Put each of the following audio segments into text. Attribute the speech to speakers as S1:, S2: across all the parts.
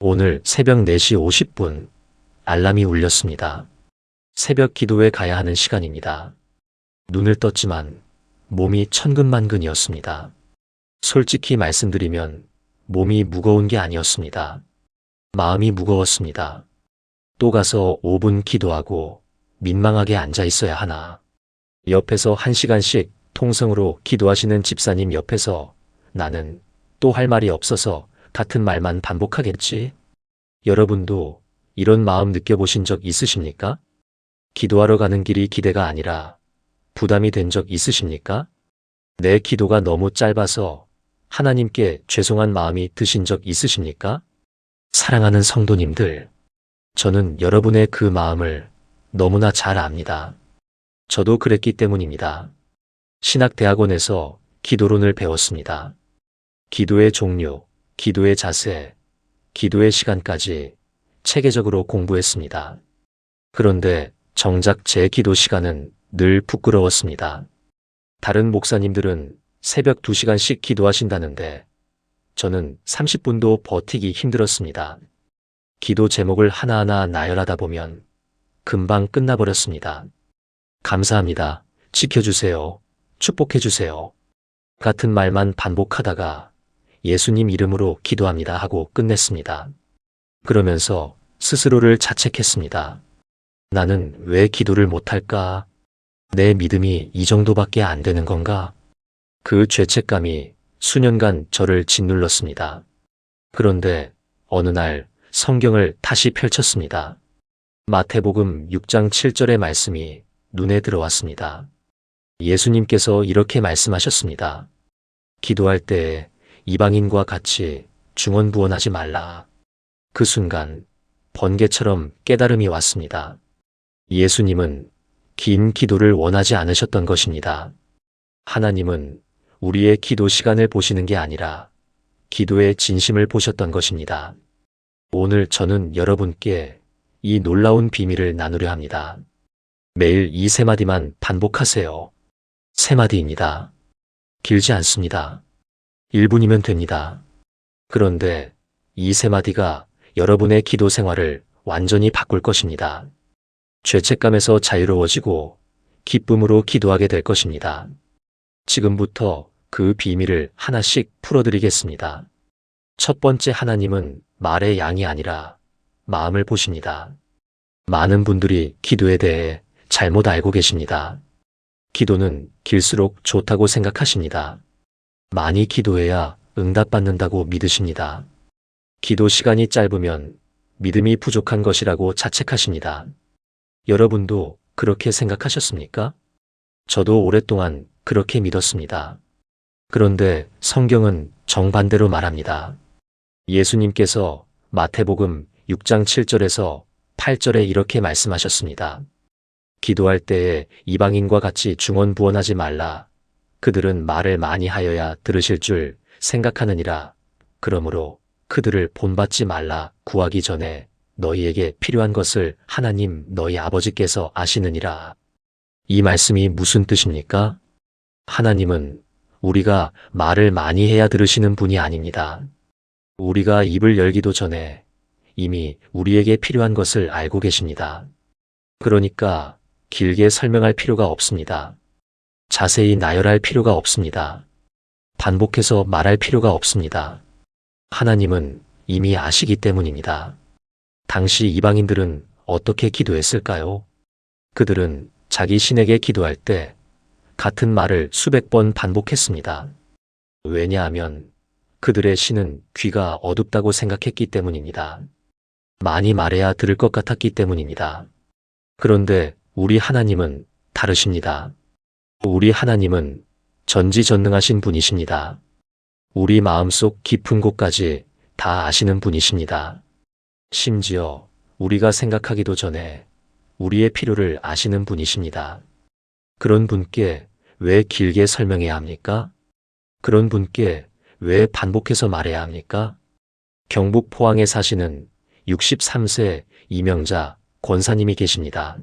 S1: 오늘 새벽 4시 50분 알람이 울렸습니다. 새벽 기도에 가야 하는 시간입니다. 눈을 떴지만 몸이 천근만근이었습니다. 솔직히 말씀드리면 몸이 무거운 게 아니었습니다. 마음이 무거웠습니다. 또 가서 5분 기도하고 민망하게 앉아 있어야 하나. 옆에서 1시간씩 통성으로 기도하시는 집사님 옆에서 나는 또 할 말이 없어서 같은 말만 반복하겠지? 여러분도 이런 마음 느껴보신 적 있으십니까? 기도하러 가는 길이 기대가 아니라 부담이 된 적 있으십니까? 내 기도가 너무 짧아서 하나님께 죄송한 마음이 드신 적 있으십니까? 사랑하는 성도님들, 저는 여러분의 그 마음을 너무나 잘 압니다. 저도 그랬기 때문입니다. 신학대학원에서 기도론을 배웠습니다. 기도의 종류, 기도의 자세, 기도의 시간까지 체계적으로 공부했습니다. 그런데 정작 제 기도 시간은 늘 부끄러웠습니다. 다른 목사님들은 새벽 2시간씩 기도하신다는데 저는 30분도 버티기 힘들었습니다. 기도 제목을 하나하나 나열하다 보면 금방 끝나버렸습니다. 감사합니다. 지켜주세요. 축복해주세요. 같은 말만 반복하다가 예수님 이름으로 기도합니다 하고 끝냈습니다. 그러면서 스스로를 자책했습니다. 나는 왜 기도를 못할까? 내 믿음이 이 정도밖에 안 되는 건가? 그 죄책감이 수년간 저를 짓눌렀습니다. 그런데 어느 날 성경을 다시 펼쳤습니다. 마태복음 6장 7절의 말씀이 눈에 들어왔습니다. 예수님께서 이렇게 말씀하셨습니다. 기도할 때에 이방인과 같이 중언부언하지 말라. 그 순간 번개처럼 깨달음이 왔습니다. 예수님은 긴 기도를 원하지 않으셨던 것입니다. 하나님은 우리의 기도 시간을 보시는 게 아니라 기도의 진심을 보셨던 것입니다. 오늘 저는 여러분께 이 놀라운 비밀을 나누려 합니다. 매일 이 세 마디만 반복하세요. 세 마디입니다. 길지 않습니다. 1분이면 됩니다. 그런데 이 세 마디가 여러분의 기도 생활을 완전히 바꿀 것입니다. 죄책감에서 자유로워지고 기쁨으로 기도하게 될 것입니다. 지금부터 그 비밀을 하나씩 풀어드리겠습니다. 첫 번째, 하나님은 말의 양이 아니라 마음을 보십니다. 많은 분들이 기도에 대해 잘못 알고 계십니다. 기도는 길수록 좋다고 생각하십니다. 많이 기도해야 응답받는다고 믿으십니다. 기도 시간이 짧으면 믿음이 부족한 것이라고 자책하십니다. 여러분도 그렇게 생각하셨습니까? 저도 오랫동안 그렇게 믿었습니다. 그런데 성경은 정반대로 말합니다. 예수님께서 마태복음 6장 7절에서 8절에 이렇게 말씀하셨습니다. 기도할 때에 이방인과 같이 중언부언하지 말라. 그들은 말을 많이 하여야 들으실 줄 생각하느니라. 그러므로 그들을 본받지 말라. 구하기 전에 너희에게 필요한 것을 하나님 너희 아버지께서 아시느니라. 이 말씀이 무슨 뜻입니까? 하나님은 우리가 말을 많이 해야 들으시는 분이 아닙니다. 우리가 입을 열기도 전에 이미 우리에게 필요한 것을 알고 계십니다. 그러니까 길게 설명할 필요가 없습니다. 자세히 나열할 필요가 없습니다. 반복해서 말할 필요가 없습니다. 하나님은 이미 아시기 때문입니다. 당시 이방인들은 어떻게 기도했을까요? 그들은 자기 신에게 기도할 때 같은 말을 수백 번 반복했습니다. 왜냐하면 그들의 신은 귀가 어둡다고 생각했기 때문입니다. 많이 말해야 들을 것 같았기 때문입니다. 그런데 우리 하나님은 다르십니다. 우리 하나님은 전지전능하신 분이십니다. 우리 마음속 깊은 곳까지 다 아시는 분이십니다. 심지어 우리가 생각하기도 전에 우리의 필요를 아시는 분이십니다. 그런 분께 왜 길게 설명해야 합니까? 그런 분께 왜 반복해서 말해야 합니까? 경북 포항에 사시는 63세 이명자 권사님이 계십니다.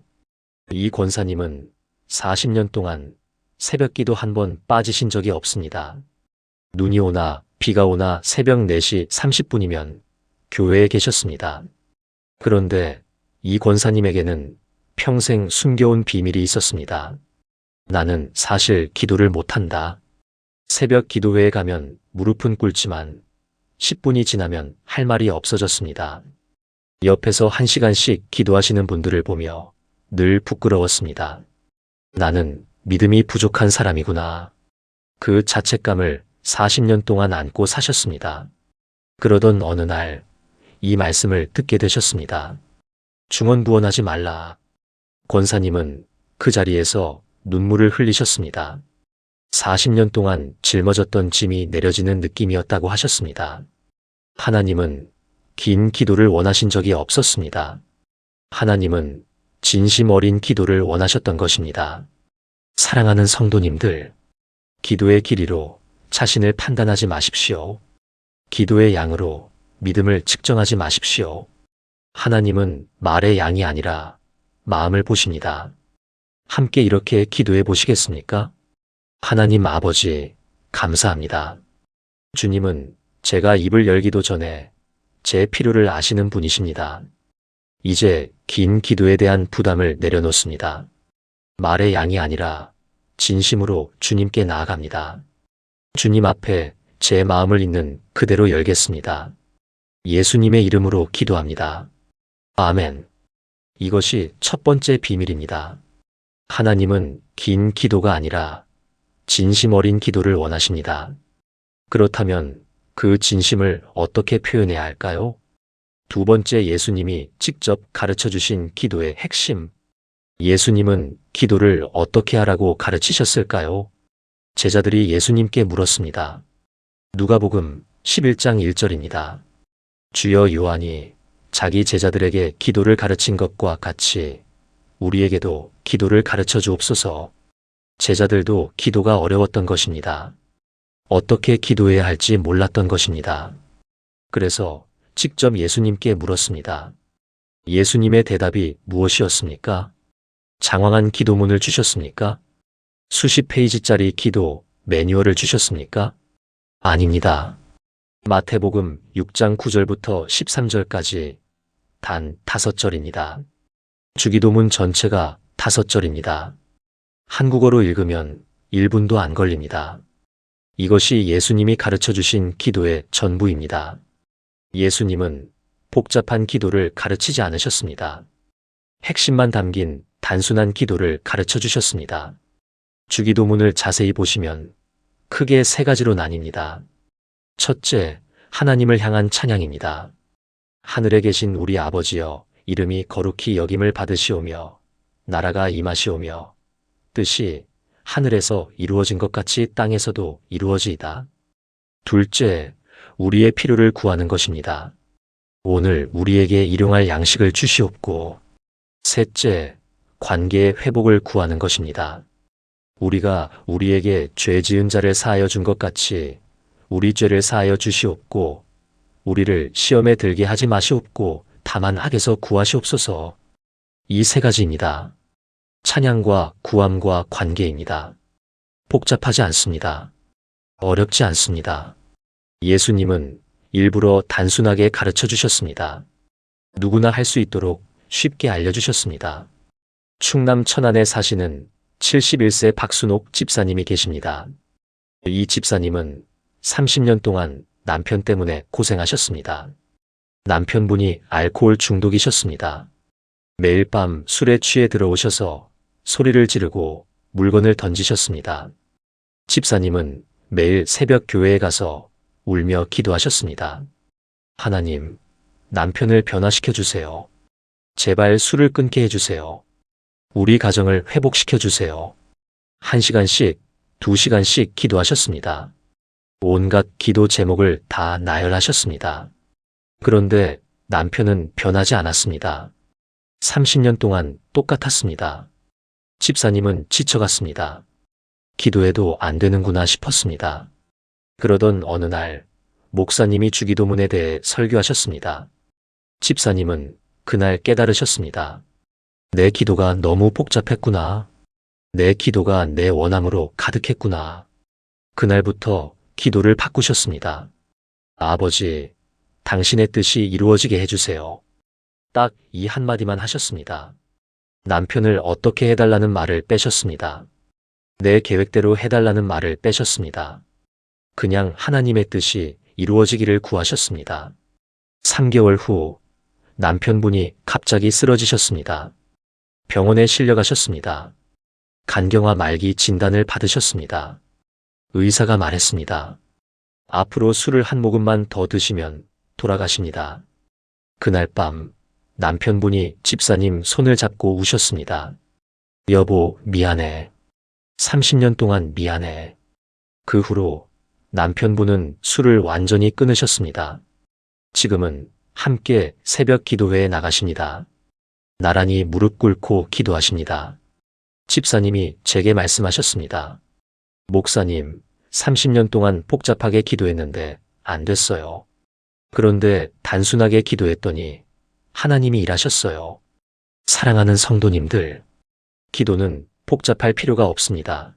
S1: 이 권사님은 40년 동안 새벽기도 한 번 빠지신 적이 없습니다. 눈이 오나 비가 오나 새벽 4시 30분이면 교회에 계셨습니다. 그런데 이 권사님에게는 평생 숨겨온 비밀이 있었습니다. 나는 사실 기도를 못한다. 새벽 기도회에 가면 무릎은 꿇지만 10분이 지나면 할 말이 없어졌습니다. 옆에서 1시간씩 기도하시는 분들을 보며 늘 부끄러웠습니다. 나는 믿음이 부족한 사람이구나. 그 자책감을 40년 동안 안고 사셨습니다. 그러던 어느 날 이 말씀을 듣게 되셨습니다. 중언부언하지 말라. 권사님은 그 자리에서 눈물을 흘리셨습니다. 40년 동안 짊어졌던 짐이 내려지는 느낌이었다고 하셨습니다. 하나님은 긴 기도를 원하신 적이 없었습니다. 하나님은 진심 어린 기도를 원하셨던 것입니다. 사랑하는 성도님들, 기도의 길이로 자신을 판단하지 마십시오. 기도의 양으로 믿음을 측정하지 마십시오. 하나님은 말의 양이 아니라 마음을 보십니다. 함께 이렇게 기도해 보시겠습니까? 하나님 아버지, 감사합니다. 주님은 제가 입을 열기도 전에 제 필요를 아시는 분이십니다. 이제 긴 기도에 대한 부담을 내려놓습니다. 말의 양이 아니라 진심으로 주님께 나아갑니다. 주님 앞에 제 마음을 있는 그대로 열겠습니다. 예수님의 이름으로 기도합니다. 아멘. 이것이 첫 번째 비밀입니다. 하나님은 긴 기도가 아니라 진심 어린 기도를 원하십니다. 그렇다면 그 진심을 어떻게 표현해야 할까요? 두 번째, 예수님이 직접 가르쳐 주신 기도의 핵심. 예수님은 기도를 어떻게 하라고 가르치셨을까요? 제자들이 예수님께 물었습니다. 누가복음 11장 1절입니다. 주여, 요한이 자기 제자들에게 기도를 가르친 것과 같이 우리에게도 기도를 가르쳐 주옵소서. 제자들도 기도가 어려웠던 것입니다. 어떻게 기도해야 할지 몰랐던 것입니다. 그래서 직접 예수님께 물었습니다. 예수님의 대답이 무엇이었습니까? 장황한 기도문을 주셨습니까? 수십 페이지짜리 기도 매뉴얼을 주셨습니까? 아닙니다. 마태복음 6장 9절부터 13절까지 단 5절입니다. 주기도문 전체가 5절입니다. 한국어로 읽으면 1분도 안 걸립니다. 이것이 예수님이 가르쳐 주신 기도의 전부입니다. 예수님은 복잡한 기도를 가르치지 않으셨습니다. 핵심만 담긴 단순한 기도를 가르쳐 주셨습니다. 주기도문을 자세히 보시면 크게 3가지로 나뉩니다. 첫째, 하나님을 향한 찬양입니다. 하늘에 계신 우리 아버지여, 이름이 거룩히 여김을 받으시오며 나라가 임하시오며 뜻이 하늘에서 이루어진 것 같이 땅에서도 이루어지이다. 둘째, 우리의 필요를 구하는 것입니다. 오늘 우리에게 일용할 양식을 주시옵고. 셋째, 관계의 회복을 구하는 것입니다. 우리가 우리에게 죄 지은 자를 사하여 준 것 같이 우리 죄를 사하여 주시옵고 우리를 시험에 들게 하지 마시옵고 다만 악에서 구하시옵소서. 이 3가지입니다. 찬양과 구함과 관계입니다. 복잡하지 않습니다. 어렵지 않습니다. 예수님은 일부러 단순하게 가르쳐 주셨습니다. 누구나 할 수 있도록 쉽게 알려주셨습니다. 충남 천안에 사시는 71세 박순옥 집사님이 계십니다. 이 집사님은 30년 동안 남편 때문에 고생하셨습니다. 남편분이 알코올 중독이셨습니다. 매일 밤 술에 취해 들어오셔서 소리를 지르고 물건을 던지셨습니다. 집사님은 매일 새벽 교회에 가서 울며 기도하셨습니다. 하나님, 남편을 변화시켜 주세요. 제발 술을 끊게 해주세요. 우리 가정을 회복시켜 주세요. 1시간씩, 2시간씩 기도하셨습니다. 온갖 기도 제목을 다 나열하셨습니다. 그런데 남편은 변하지 않았습니다. 30년 동안 똑같았습니다. 집사님은 지쳐갔습니다. 기도해도 안 되는구나 싶었습니다. 그러던 어느 날 목사님이 주기도문에 대해 설교하셨습니다. 집사님은 그날 깨달으셨습니다. 내 기도가 너무 복잡했구나. 내 기도가 내 원함으로 가득했구나. 그날부터 기도를 바꾸셨습니다. 아버지, 당신의 뜻이 이루어지게 해주세요. 딱 이 한마디만 하셨습니다. 남편을 어떻게 해달라는 말을 빼셨습니다. 내 계획대로 해달라는 말을 빼셨습니다. 그냥 하나님의 뜻이 이루어지기를 구하셨습니다. 3개월 후 남편분이 갑자기 쓰러지셨습니다. 병원에 실려가셨습니다. 간경화 말기 진단을 받으셨습니다. 의사가 말했습니다. 앞으로 술을 한 모금만 더 드시면 돌아가십니다. 그날 밤 남편분이 집사님 손을 잡고 우셨습니다. 여보, 미안해. 30년 동안 미안해. 그 후로 남편분은 술을 완전히 끊으셨습니다. 지금은 함께 새벽 기도회에 나가십니다. 나란히 무릎 꿇고 기도하십니다. 집사님이 제게 말씀하셨습니다. 목사님, 30년 동안 복잡하게 기도했는데 안 됐어요. 그런데 단순하게 기도했더니 하나님이 일하셨어요. 사랑하는 성도님들, 기도는 복잡할 필요가 없습니다.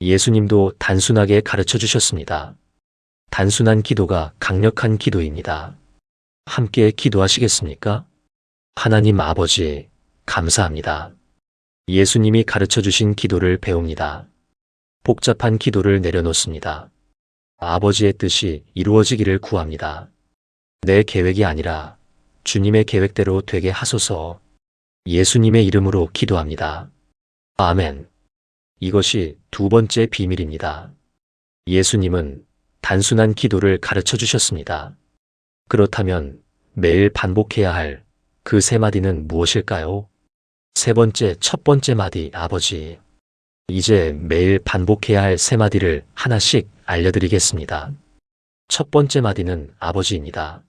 S1: 예수님도 단순하게 가르쳐 주셨습니다. 단순한 기도가 강력한 기도입니다. 함께 기도하시겠습니까? 하나님 아버지, 감사합니다. 예수님이 가르쳐 주신 기도를 배웁니다. 복잡한 기도를 내려놓습니다. 아버지의 뜻이 이루어지기를 구합니다. 내 계획이 아니라 주님의 계획대로 되게 하소서. 예수님의 이름으로 기도합니다. 아멘. 이것이 두 번째 비밀입니다. 예수님은 단순한 기도를 가르쳐 주셨습니다. 그렇다면 매일 반복해야 할 그 세 마디는 무엇일까요? 세 번째, 첫 번째 마디, 아버지. 이제 매일 반복해야 할 세 마디를 하나씩 알려드리겠습니다. 첫 번째 마디는 아버지입니다.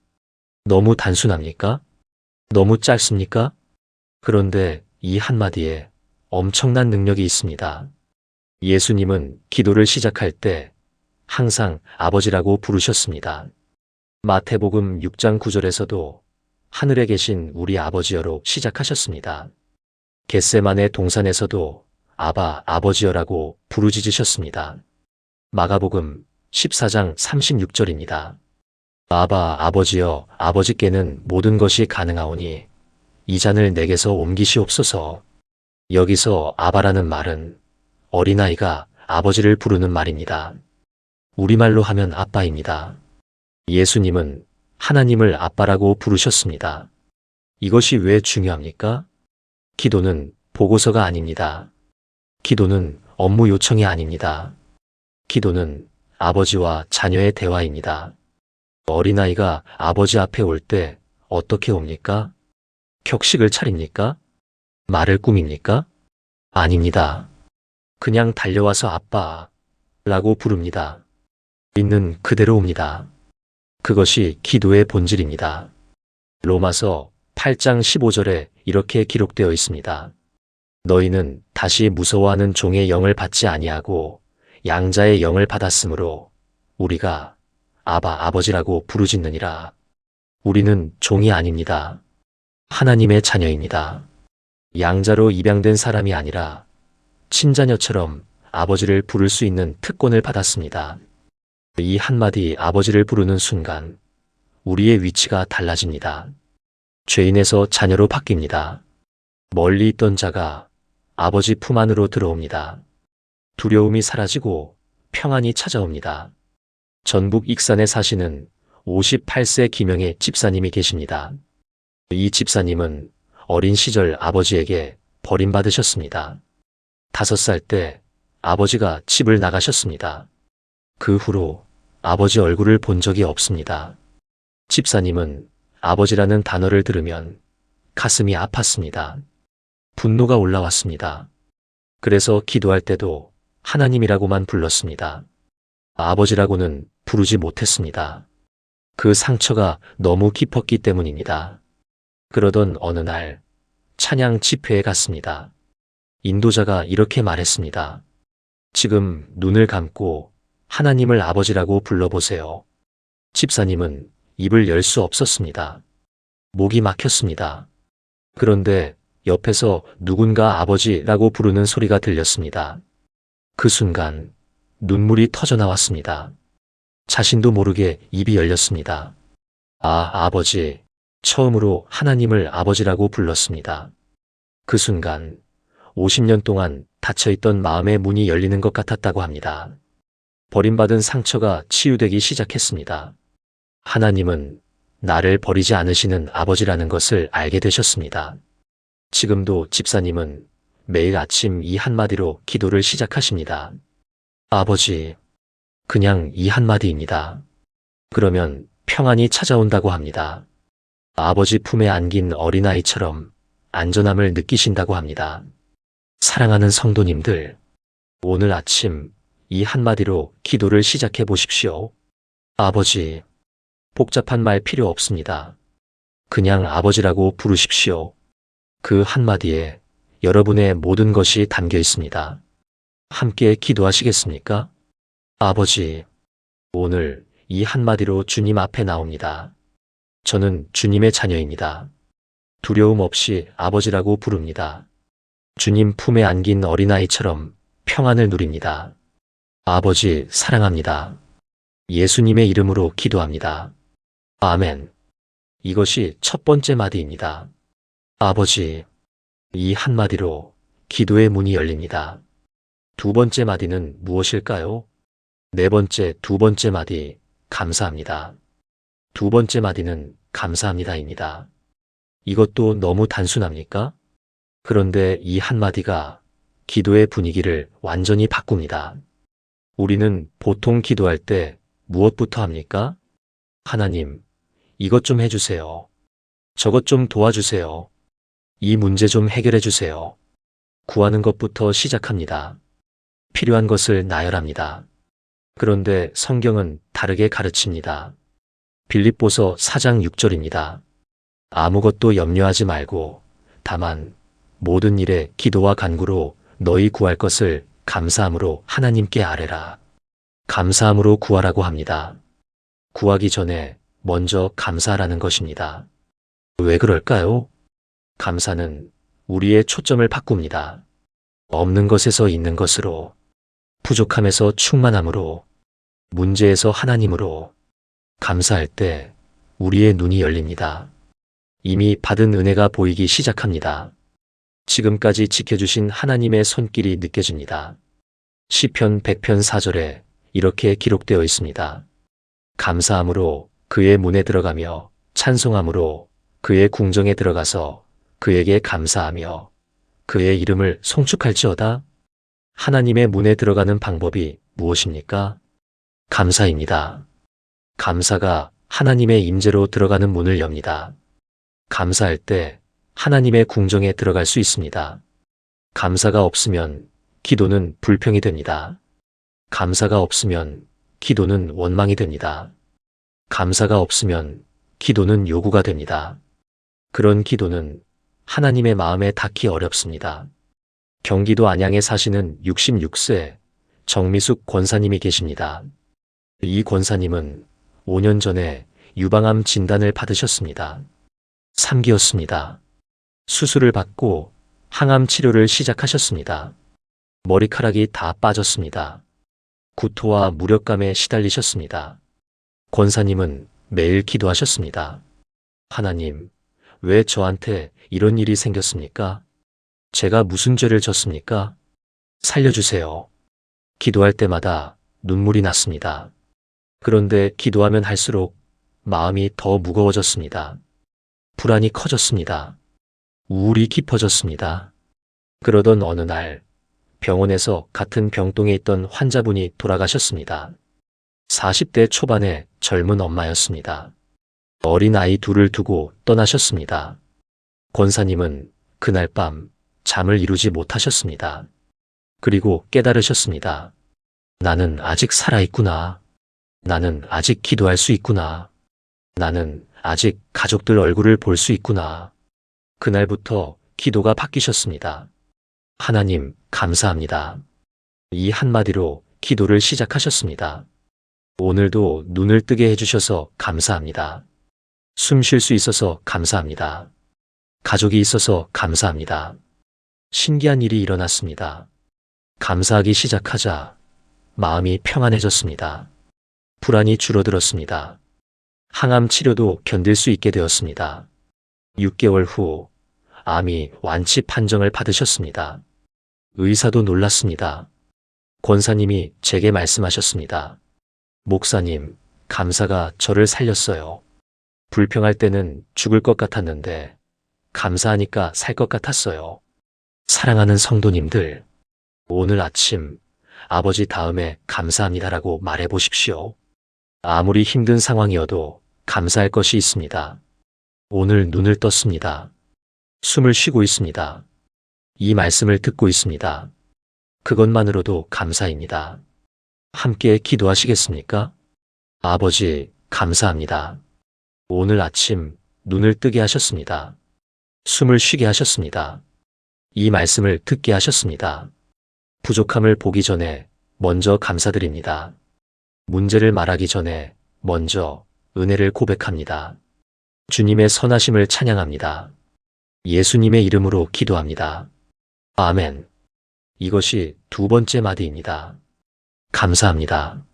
S1: 너무 단순합니까? 너무 짧습니까? 그런데 이 한마디에 엄청난 능력이 있습니다. 예수님은 기도를 시작할 때 항상 아버지라고 부르셨습니다. 마태복음 6장 9절에서도 하늘에 계신 우리 아버지여로 시작하셨습니다. 겟세마네 동산에서도 아바 아버지여라고 부르짖으셨습니다. 마가복음 14장 36절입니다. 아바 아버지여, 아버지께는 모든 것이 가능하오니 이 잔을 내게서 옮기시옵소서. 여기서 아바라는 말은 어린아이가 아버지를 부르는 말입니다. 우리말로 하면 아빠입니다. 예수님은 하나님을 아빠라고 부르셨습니다. 이것이 왜 중요합니까? 기도는 보고서가 아닙니다. 기도는 업무 요청이 아닙니다. 기도는 아버지와 자녀의 대화입니다. 어린아이가 아버지 앞에 올 때 어떻게 옵니까? 격식을 차립니까? 말을 꾸밉니까? 아닙니다. 그냥 달려와서 아빠라고 부릅니다. 있는 그대로 옵니다. 그것이 기도의 본질입니다. 로마서 8장 15절에 이렇게 기록되어 있습니다. 너희는 다시 무서워하는 종의 영을 받지 아니하고 양자의 영을 받았으므로 우리가 아바 아버지라고 부르짖느니라. 우리는 종이 아닙니다. 하나님의 자녀입니다. 양자로 입양된 사람이 아니라 친자녀처럼 아버지를 부를 수 있는 특권을 받았습니다. 이 한마디 아버지를 부르는 순간 우리의 위치가 달라집니다. 죄인에서 자녀로 바뀝니다. 멀리 있던 자가 아버지 품 안으로 들어옵니다. 두려움이 사라지고 평안이 찾아옵니다. 전북 익산에 사시는 58세 김영애 집사님이 계십니다. 이 집사님은 어린 시절 아버지에게 버림받으셨습니다. 5살 때 아버지가 집을 나가셨습니다. 그 후로 아버지 얼굴을 본 적이 없습니다. 집사님은 아버지라는 단어를 들으면 가슴이 아팠습니다. 분노가 올라왔습니다. 그래서 기도할 때도 하나님이라고만 불렀습니다. 아버지라고는 부르지 못했습니다. 그 상처가 너무 깊었기 때문입니다. 그러던 어느 날 찬양 집회에 갔습니다. 인도자가 이렇게 말했습니다. 지금 눈을 감고 하나님을 아버지라고 불러보세요. 집사님은 입을 열 수 없었습니다. 목이 막혔습니다. 그런데 옆에서 누군가 아버지라고 부르는 소리가 들렸습니다. 그 순간 눈물이 터져 나왔습니다. 자신도 모르게 입이 열렸습니다. 아버지. 처음으로 하나님을 아버지라고 불렀습니다. 그 순간 50년 동안 닫혀있던 마음의 문이 열리는 것 같았다고 합니다. 버림받은 상처가 치유되기 시작했습니다. 하나님은 나를 버리지 않으시는 아버지라는 것을 알게 되셨습니다. 지금도 집사님은 매일 아침 이 한마디로 기도를 시작하십니다. 아버지, 그냥 이 한마디입니다. 그러면 평안이 찾아온다고 합니다. 아버지 품에 안긴 어린아이처럼 안전함을 느끼신다고 합니다. 사랑하는 성도님들, 오늘 아침 이 한마디로 기도를 시작해 보십시오. 아버지, 복잡한 말 필요 없습니다. 그냥 아버지라고 부르십시오. 그 한마디에 여러분의 모든 것이 담겨 있습니다. 함께 기도하시겠습니까? 아버지, 오늘 이 한마디로 주님 앞에 나옵니다. 저는 주님의 자녀입니다. 두려움 없이 아버지라고 부릅니다. 주님 품에 안긴 어린아이처럼 평안을 누립니다. 아버지 사랑합니다. 예수님의 이름으로 기도합니다. 아멘. 이것이 첫 번째 마디입니다. 아버지, 이 한마디로 기도의 문이 열립니다. 두 번째 마디는 무엇일까요? 네 번째, 두 번째 마디, 감사합니다. 두 번째 마디는 감사합니다입니다. 이것도 너무 단순합니까? 그런데 이 한마디가 기도의 분위기를 완전히 바꿉니다. 우리는 보통 기도할 때 무엇부터 합니까? 하나님, 이것 좀 해주세요. 저것 좀 도와주세요. 이 문제 좀 해결해 주세요. 구하는 것부터 시작합니다. 필요한 것을 나열합니다. 그런데 성경은 다르게 가르칩니다. 빌립보서 4장 6절입니다. 아무것도 염려하지 말고 다만 모든 일에 기도와 간구로 너희 구할 것을 감사함으로 하나님께 아뢰라. 감사함으로 구하라고 합니다. 구하기 전에 먼저 감사하라는 것입니다. 왜 그럴까요? 감사는 우리의 초점을 바꿉니다. 없는 것에서 있는 것으로, 부족함에서 충만함으로, 문제에서 하나님으로. 감사할 때 우리의 눈이 열립니다. 이미 받은 은혜가 보이기 시작합니다. 지금까지 지켜주신 하나님의 손길이 느껴집니다. 시편 100편 4절에 이렇게 기록되어 있습니다. 감사함으로 그의 문에 들어가며 찬송함으로 그의 궁정에 들어가서 그에게 감사하며 그의 이름을 송축할지어다. 하나님의 문에 들어가는 방법이 무엇입니까? 감사입니다. 감사가 하나님의 임재로 들어가는 문을 엽니다. 감사할 때 하나님의 궁정에 들어갈 수 있습니다. 감사가 없으면 기도는 불평이 됩니다. 감사가 없으면 기도는 원망이 됩니다. 감사가 없으면 기도는 요구가 됩니다. 그런 기도는 하나님의 마음에 닿기 어렵습니다. 경기도 안양에 사시는 66세 정미숙 권사님이 계십니다. 이 권사님은 5년 전에 유방암 진단을 받으셨습니다. 3기였습니다. 수술을 받고 항암 치료를 시작하셨습니다. 머리카락이 다 빠졌습니다. 구토와 무력감에 시달리셨습니다. 권사님은 매일 기도하셨습니다. 하나님, 왜 저한테 이런 일이 생겼습니까? 제가 무슨 죄를 졌습니까? 살려주세요. 기도할 때마다 눈물이 났습니다. 그런데 기도하면 할수록 마음이 더 무거워졌습니다. 불안이 커졌습니다. 우울이 깊어졌습니다. 그러던 어느 날 병원에서 같은 병동에 있던 환자분이 돌아가셨습니다. 40대 초반의 젊은 엄마였습니다. 어린 아이 둘을 두고 떠나셨습니다. 권사님은 그날 밤 잠을 이루지 못하셨습니다. 그리고 깨달으셨습니다. 나는 아직 살아있구나. 나는 아직 기도할 수 있구나. 나는 아직 가족들 얼굴을 볼 수 있구나. 그날부터 기도가 바뀌셨습니다. 하나님, 감사합니다. 이 한마디로 기도를 시작하셨습니다. 오늘도 눈을 뜨게 해주셔서 감사합니다. 숨 쉴 수 있어서 감사합니다. 가족이 있어서 감사합니다. 신기한 일이 일어났습니다. 감사하기 시작하자 마음이 평안해졌습니다. 불안이 줄어들었습니다. 항암 치료도 견딜 수 있게 되었습니다. 6개월 후 암이 완치 판정을 받으셨습니다. 의사도 놀랐습니다. 권사님이 제게 말씀하셨습니다. 목사님, 감사가 저를 살렸어요. 불평할 때는 죽을 것 같았는데 감사하니까 살 것 같았어요. 사랑하는 성도님들, 오늘 아침 아버지 다음에 감사합니다라고 말해 보십시오. 아무리 힘든 상황이어도 감사할 것이 있습니다. 오늘 눈을 떴습니다. 숨을 쉬고 있습니다. 이 말씀을 듣고 있습니다. 그것만으로도 감사입니다. 함께 기도하시겠습니까? 아버지, 감사합니다. 오늘 아침 눈을 뜨게 하셨습니다. 숨을 쉬게 하셨습니다. 이 말씀을 듣게 하셨습니다. 부족함을 보기 전에 먼저 감사드립니다. 문제를 말하기 전에 먼저 은혜를 고백합니다. 주님의 선하심을 찬양합니다. 예수님의 이름으로 기도합니다. 아멘. 이것이 두 번째 마디입니다. 감사합니다.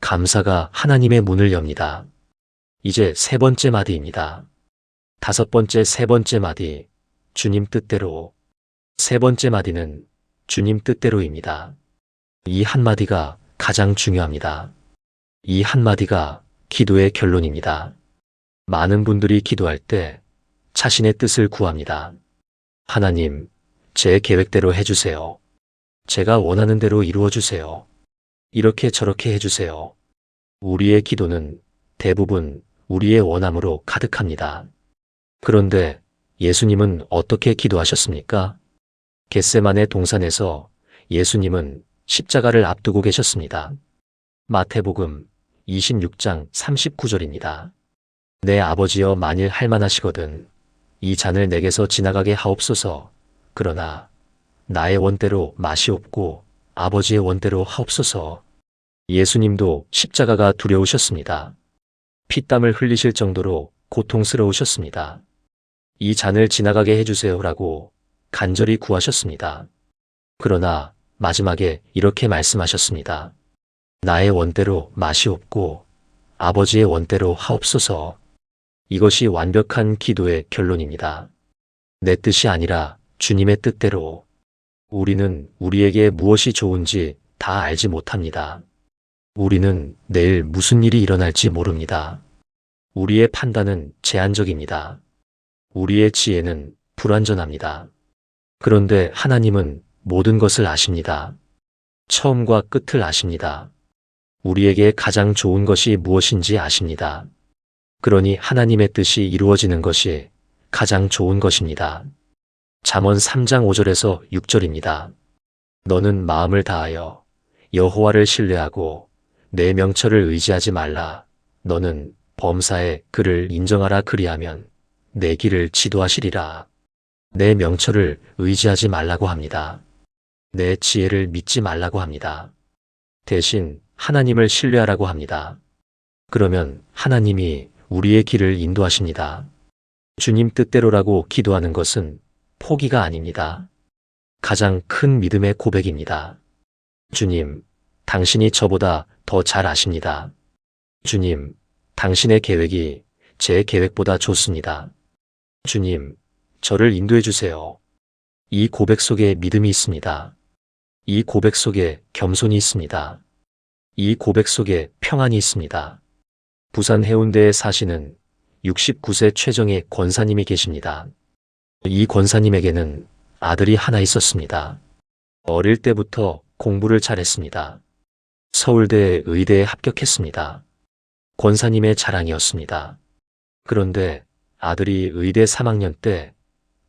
S1: 감사가 하나님의 문을 엽니다. 이제 세 번째 마디입니다. 다섯 번째, 세 번째 마디, 주님 뜻대로. 세 번째 마디는 주님 뜻대로입니다. 이 한마디가 가장 중요합니다. 이 한마디가 기도의 결론입니다. 많은 분들이 기도할 때 자신의 뜻을 구합니다. 하나님, 제 계획대로 해주세요. 제가 원하는 대로 이루어주세요. 이렇게 저렇게 해주세요. 우리의 기도는 대부분 우리의 원함으로 가득합니다. 그런데 예수님은 어떻게 기도하셨습니까? 겟세마네 동산에서 예수님은 십자가를 앞두고 계셨습니다. 마태복음 26장 39절입니다. 내 아버지여 만일 할만하시거든 이 잔을 내게서 지나가게 하옵소서. 그러나 나의 원대로 마시옵고 아버지의 원대로 하옵소서. 예수님도 십자가가 두려우셨습니다. 피땀을 흘리실 정도로 고통스러우셨습니다. 이 잔을 지나가게 해주세요라고 간절히 구하셨습니다. 그러나 마지막에 이렇게 말씀하셨습니다. 나의 원대로 마시옵고 아버지의 원대로 하옵소서. 이것이 완벽한 기도의 결론입니다. 내 뜻이 아니라 주님의 뜻대로. 우리는 우리에게 무엇이 좋은지 다 알지 못합니다. 우리는 내일 무슨 일이 일어날지 모릅니다. 우리의 판단은 제한적입니다. 우리의 지혜는 불완전합니다. 그런데 하나님은 모든 것을 아십니다. 처음과 끝을 아십니다. 우리에게 가장 좋은 것이 무엇인지 아십니다. 그러니 하나님의 뜻이 이루어지는 것이 가장 좋은 것입니다. 잠언 3장 5절에서 6절입니다. 너는 마음을 다하여 여호와를 신뢰하고 내 명철을 의지하지 말라. 너는 범사에 그를 인정하라. 그리하면 내 길을 지도하시리라. 내 명철을 의지하지 말라고 합니다. 내 지혜를 믿지 말라고 합니다. 대신 하나님을 신뢰하라고 합니다. 그러면 하나님이 우리의 길을 인도하십니다. 주님 뜻대로라고 기도하는 것은 포기가 아닙니다. 가장 큰 믿음의 고백입니다. 주님, 당신이 저보다 더 잘 아십니다. 주님, 당신의 계획이 제 계획보다 좋습니다. 주님, 저를 인도해 주세요. 이 고백 속에 믿음이 있습니다. 이 고백 속에 겸손이 있습니다. 이 고백 속에 평안이 있습니다. 부산 해운대에 사시는 69세 최정의 권사님이 계십니다. 이 권사님에게는 아들이 하나 있었습니다. 어릴 때부터 공부를 잘했습니다. 서울대 의대에 합격했습니다. 권사님의 자랑이었습니다. 그런데 아들이 의대 3학년 때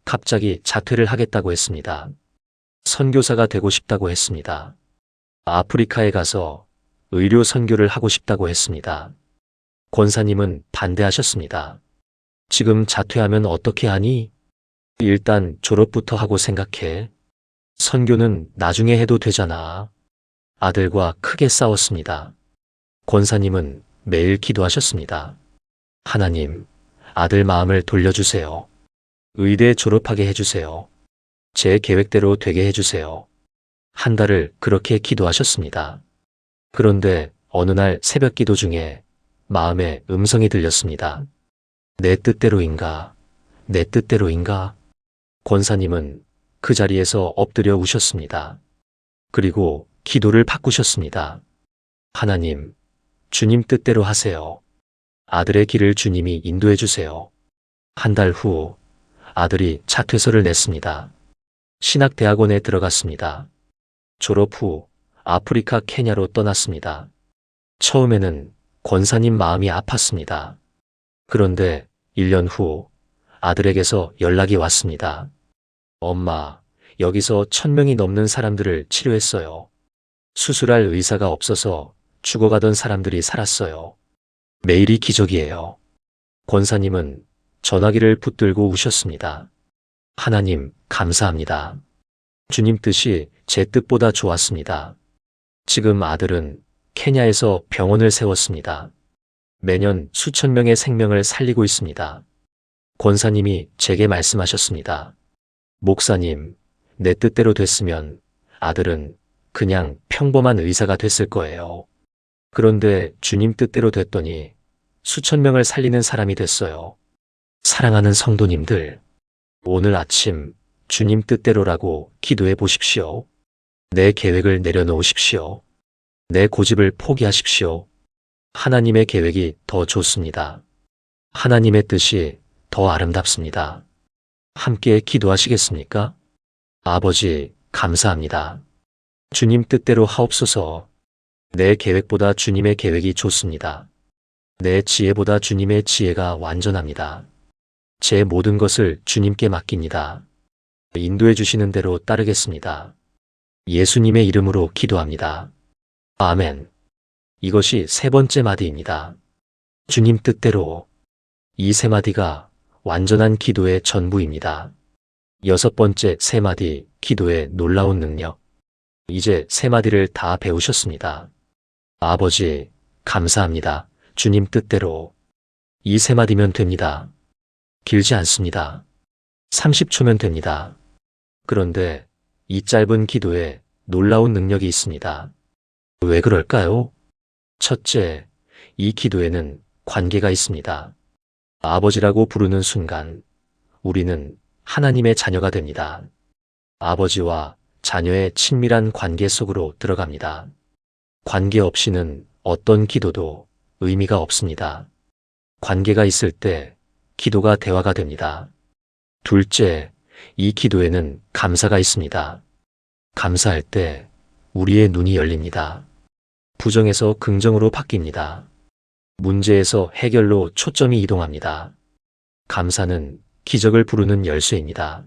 S1: 갑자기 자퇴를 하겠다고 했습니다. 선교사가 되고 싶다고 했습니다. 아프리카에 가서 의료 선교를 하고 싶다고 했습니다. 권사님은 반대하셨습니다. 지금 자퇴하면 어떻게 하니? 일단 졸업부터 하고 생각해. 선교는 나중에 해도 되잖아. 아들과 크게 싸웠습니다. 권사님은 매일 기도하셨습니다. 하나님, 아들 마음을 돌려주세요. 의대 졸업하게 해주세요. 제 계획대로 되게 해주세요. 한 달을 그렇게 기도하셨습니다. 그런데 어느 날 새벽 기도 중에 마음에 음성이 들렸습니다. 내 뜻대로인가? 내 뜻대로인가? 권사님은 그 자리에서 엎드려 우셨습니다. 그리고 기도를 바꾸셨습니다. 하나님, 주님 뜻대로 하세요. 아들의 길을 주님이 인도해 주세요. 한 달 후 아들이 자퇴서를 냈습니다. 신학대학원에 들어갔습니다. 졸업 후 아프리카 케냐로 떠났습니다. 처음에는 권사님 마음이 아팠습니다. 그런데 1년 후 아들에게서 연락이 왔습니다. 엄마, 여기서 1000명이 넘는 사람들을 치료했어요. 수술할 의사가 없어서 죽어가던 사람들이 살았어요. 매일이 기적이에요. 권사님은 전화기를 붙들고 우셨습니다. 하나님, 감사합니다. 주님 뜻이 제 뜻보다 좋았습니다. 지금 아들은 케냐에서 병원을 세웠습니다. 매년 수천 명의 생명을 살리고 있습니다. 권사님이 제게 말씀하셨습니다. 목사님, 내 뜻대로 됐으면 아들은 그냥 평범한 의사가 됐을 거예요. 그런데 주님 뜻대로 됐더니 수천 명을 살리는 사람이 됐어요. 사랑하는 성도님들, 오늘 아침 주님 뜻대로라고 기도해 보십시오. 내 계획을 내려놓으십시오. 내 고집을 포기하십시오. 하나님의 계획이 더 좋습니다. 하나님의 뜻이 더 아름답습니다. 함께 기도하시겠습니까? 아버지, 감사합니다. 주님 뜻대로 하옵소서. 내 계획보다 주님의 계획이 좋습니다. 내 지혜보다 주님의 지혜가 완전합니다. 제 모든 것을 주님께 맡깁니다. 인도해 주시는 대로 따르겠습니다. 예수님의 이름으로 기도합니다. 아멘. 이것이 세 번째 마디입니다. 주님 뜻대로. 이 세 마디가 완전한 기도의 전부입니다. 여섯 번째 세 마디, 기도의 놀라운 능력. 이제 세 마디를 다 배우셨습니다. 아버지, 감사합니다. 주님 뜻대로. 이 세 마디면 됩니다. 길지 않습니다. 30초면 됩니다. 그런데 이 짧은 기도에 놀라운 능력이 있습니다. 왜 그럴까요? 첫째, 이 기도에는 관계가 있습니다. 아버지라고 부르는 순간 우리는 하나님의 자녀가 됩니다. 아버지와 자녀의 친밀한 관계 속으로 들어갑니다. 관계 없이는 어떤 기도도 의미가 없습니다. 관계가 있을 때 기도가 대화가 됩니다. 둘째, 이 기도에는 감사가 있습니다. 감사할 때 우리의 눈이 열립니다. 부정에서 긍정으로 바뀝니다. 문제에서 해결로 초점이 이동합니다. 감사는 기적을 부르는 열쇠입니다.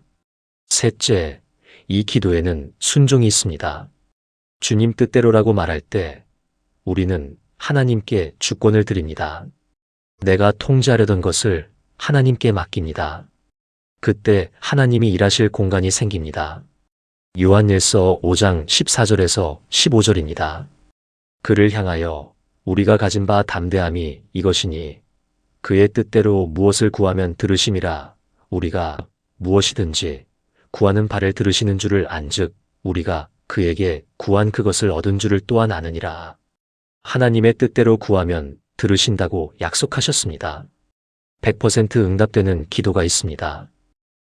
S1: 셋째, 이 기도에는 순종이 있습니다. 주님 뜻대로라고 말할 때 우리는 하나님께 주권을 드립니다. 내가 통제하려던 것을 하나님께 맡깁니다. 그때 하나님이 일하실 공간이 생깁니다. 요한일서 5장 14절에서 15절입니다. 그를 향하여 우리가 가진 바 담대함이 이것이니 그의 뜻대로 무엇을 구하면 들으심이라. 우리가 무엇이든지 구하는 바를 들으시는 줄을 안즉 우리가 그에게 구한 그것을 얻은 줄을 또한 아느니라. 하나님의 뜻대로 구하면 들으신다고 약속하셨습니다. 100% 응답되는 기도가 있습니다.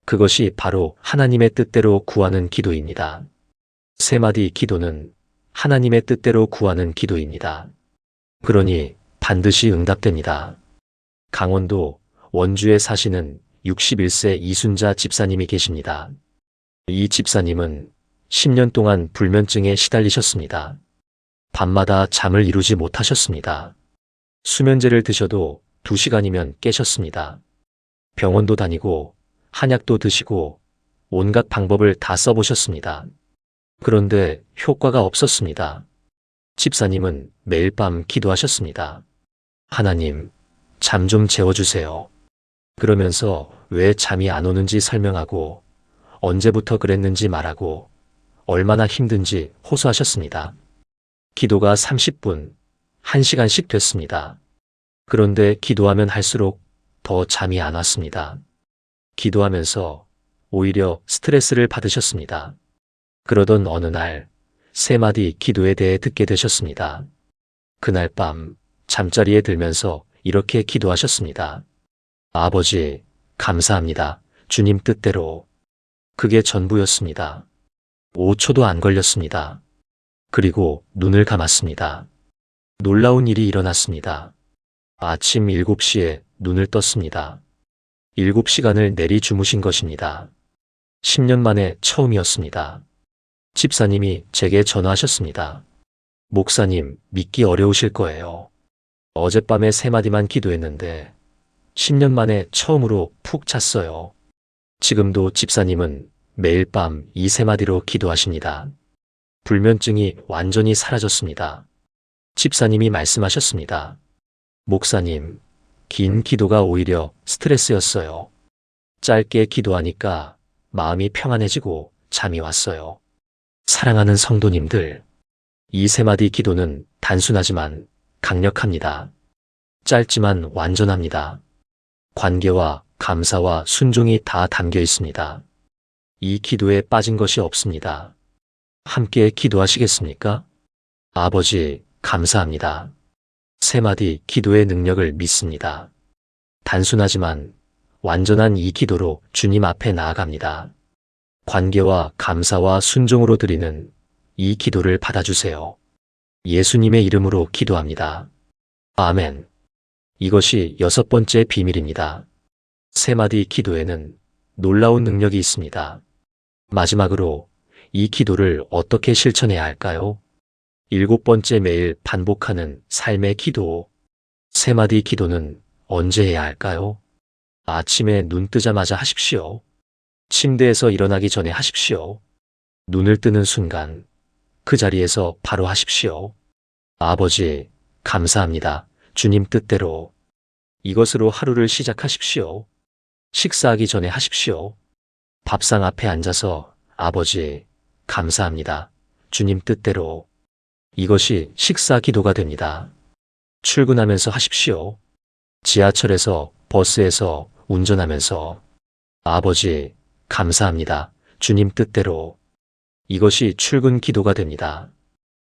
S1: 그것이 바로 하나님의 뜻대로 구하는 기도입니다. 세 마디 기도는 하나님의 뜻대로 구하는 기도입니다. 그러니 반드시 응답됩니다. 강원도 원주에 사시는 61세 이순자 집사님이 계십니다. 이 집사님은 10년 동안 불면증에 시달리셨습니다. 밤마다 잠을 이루지 못하셨습니다. 수면제를 드셔도 2시간이면 깨셨습니다. 병원도 다니고 한약도 드시고 온갖 방법을 다 써보셨습니다. 그런데 효과가 없었습니다. 집사님은 매일 밤 기도하셨습니다. 하나님, 잠 좀 재워주세요. 그러면서 왜 잠이 안 오는지 설명하고 언제부터 그랬는지 말하고 얼마나 힘든지 호소하셨습니다. 기도가 30분, 1시간씩 됐습니다. 그런데 기도하면 할수록 더 잠이 안 왔습니다. 기도하면서 오히려 스트레스를 받으셨습니다. 그러던 어느 날 세 마디 기도에 대해 듣게 되셨습니다. 그날 밤 잠자리에 들면서 이렇게 기도하셨습니다. 아버지, 감사합니다. 주님 뜻대로. 그게 전부였습니다. 5초도 안 걸렸습니다. 그리고 눈을 감았습니다. 놀라운 일이 일어났습니다. 아침 7시에 눈을 떴습니다. 7시간을 내리 주무신 것입니다. 10년 만에 처음이었습니다. 집사님이 제게 전화하셨습니다. 목사님, 믿기 어려우실 거예요. 어젯밤에 3마디만 기도했는데 10년 만에 처음으로 푹 잤어요. 지금도 집사님은 매일 밤 이 3마디로 기도하십니다. 불면증이 완전히 사라졌습니다. 집사님이 말씀하셨습니다. 목사님, 긴 기도가 오히려 스트레스였어요. 짧게 기도하니까 마음이 평안해지고 잠이 왔어요. 사랑하는 성도님들, 이 3마디 기도는 단순하지만 강력합니다. 짧지만 완전합니다. 관계와 감사와 순종이 다 담겨 있습니다. 이 기도에 빠진 것이 없습니다. 함께 기도하시겠습니까? 아버지, 감사합니다. 3마디 기도의 능력을 믿습니다. 단순하지만 완전한 이 기도로 주님 앞에 나아갑니다. 관계와 감사와 순종으로 드리는 이 기도를 받아주세요. 예수님의 이름으로 기도합니다. 아멘. 이것이 6번째 비밀입니다. 3마디 기도에는 놀라운 능력이 있습니다. 마지막으로 이 기도를 어떻게 실천해야 할까요? 7번째, 매일 반복하는 삶의 기도. 3마디 기도는 언제 해야 할까요? 아침에 눈 뜨자마자 하십시오. 침대에서 일어나기 전에 하십시오. 눈을 뜨는 순간 그 자리에서 바로 하십시오. 아버지, 감사합니다. 주님 뜻대로. 이것으로 하루를 시작하십시오. 식사하기 전에 하십시오. 밥상 앞에 앉아서 아버지, 감사합니다. 주님 뜻대로. 이것이 식사 기도가 됩니다. 출근하면서 하십시오. 지하철에서, 버스에서, 운전하면서 아버지, 감사합니다. 주님 뜻대로. 이것이 출근 기도가 됩니다.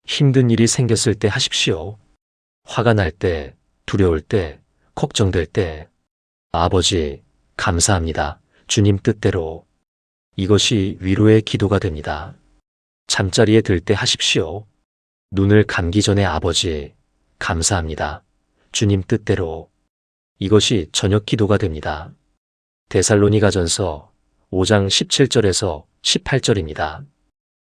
S1: 힘든 일이 생겼을 때 하십시오. 화가 날 때, 두려울 때, 걱정될 때 아버지, 감사합니다. 주님 뜻대로. 이것이 위로의 기도가 됩니다. 잠자리에 들 때 하십시오. 눈을 감기 전에 아버지, 감사합니다. 주님 뜻대로. 이것이 저녁 기도가 됩니다. 데살로니가전서 5장 17절에서 18절입니다.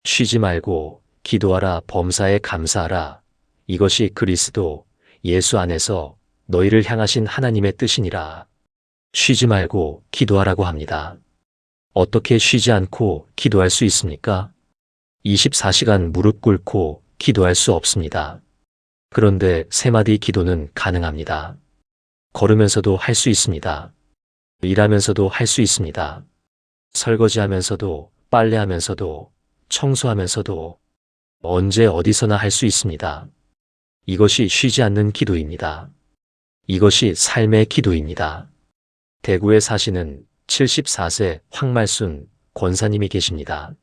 S1: 쉬지 말고 기도하라, 범사에 감사하라. 이것이 그리스도 예수 안에서 너희를 향하신 하나님의 뜻이니라. 쉬지 말고 기도하라고 합니다. 어떻게 쉬지 않고 기도할 수 있습니까? 24시간 무릎 꿇고 기도할 수 없습니다. 그런데 3마디 기도는 가능합니다. 걸으면서도 할 수 있습니다. 일하면서도 할 수 있습니다. 설거지하면서도, 빨래하면서도, 청소하면서도, 언제 어디서나 할 수 있습니다. 이것이 쉬지 않는 기도입니다. 이것이 삶의 기도입니다. 대구에 사시는 74세 황말순 권사님이 계십니다.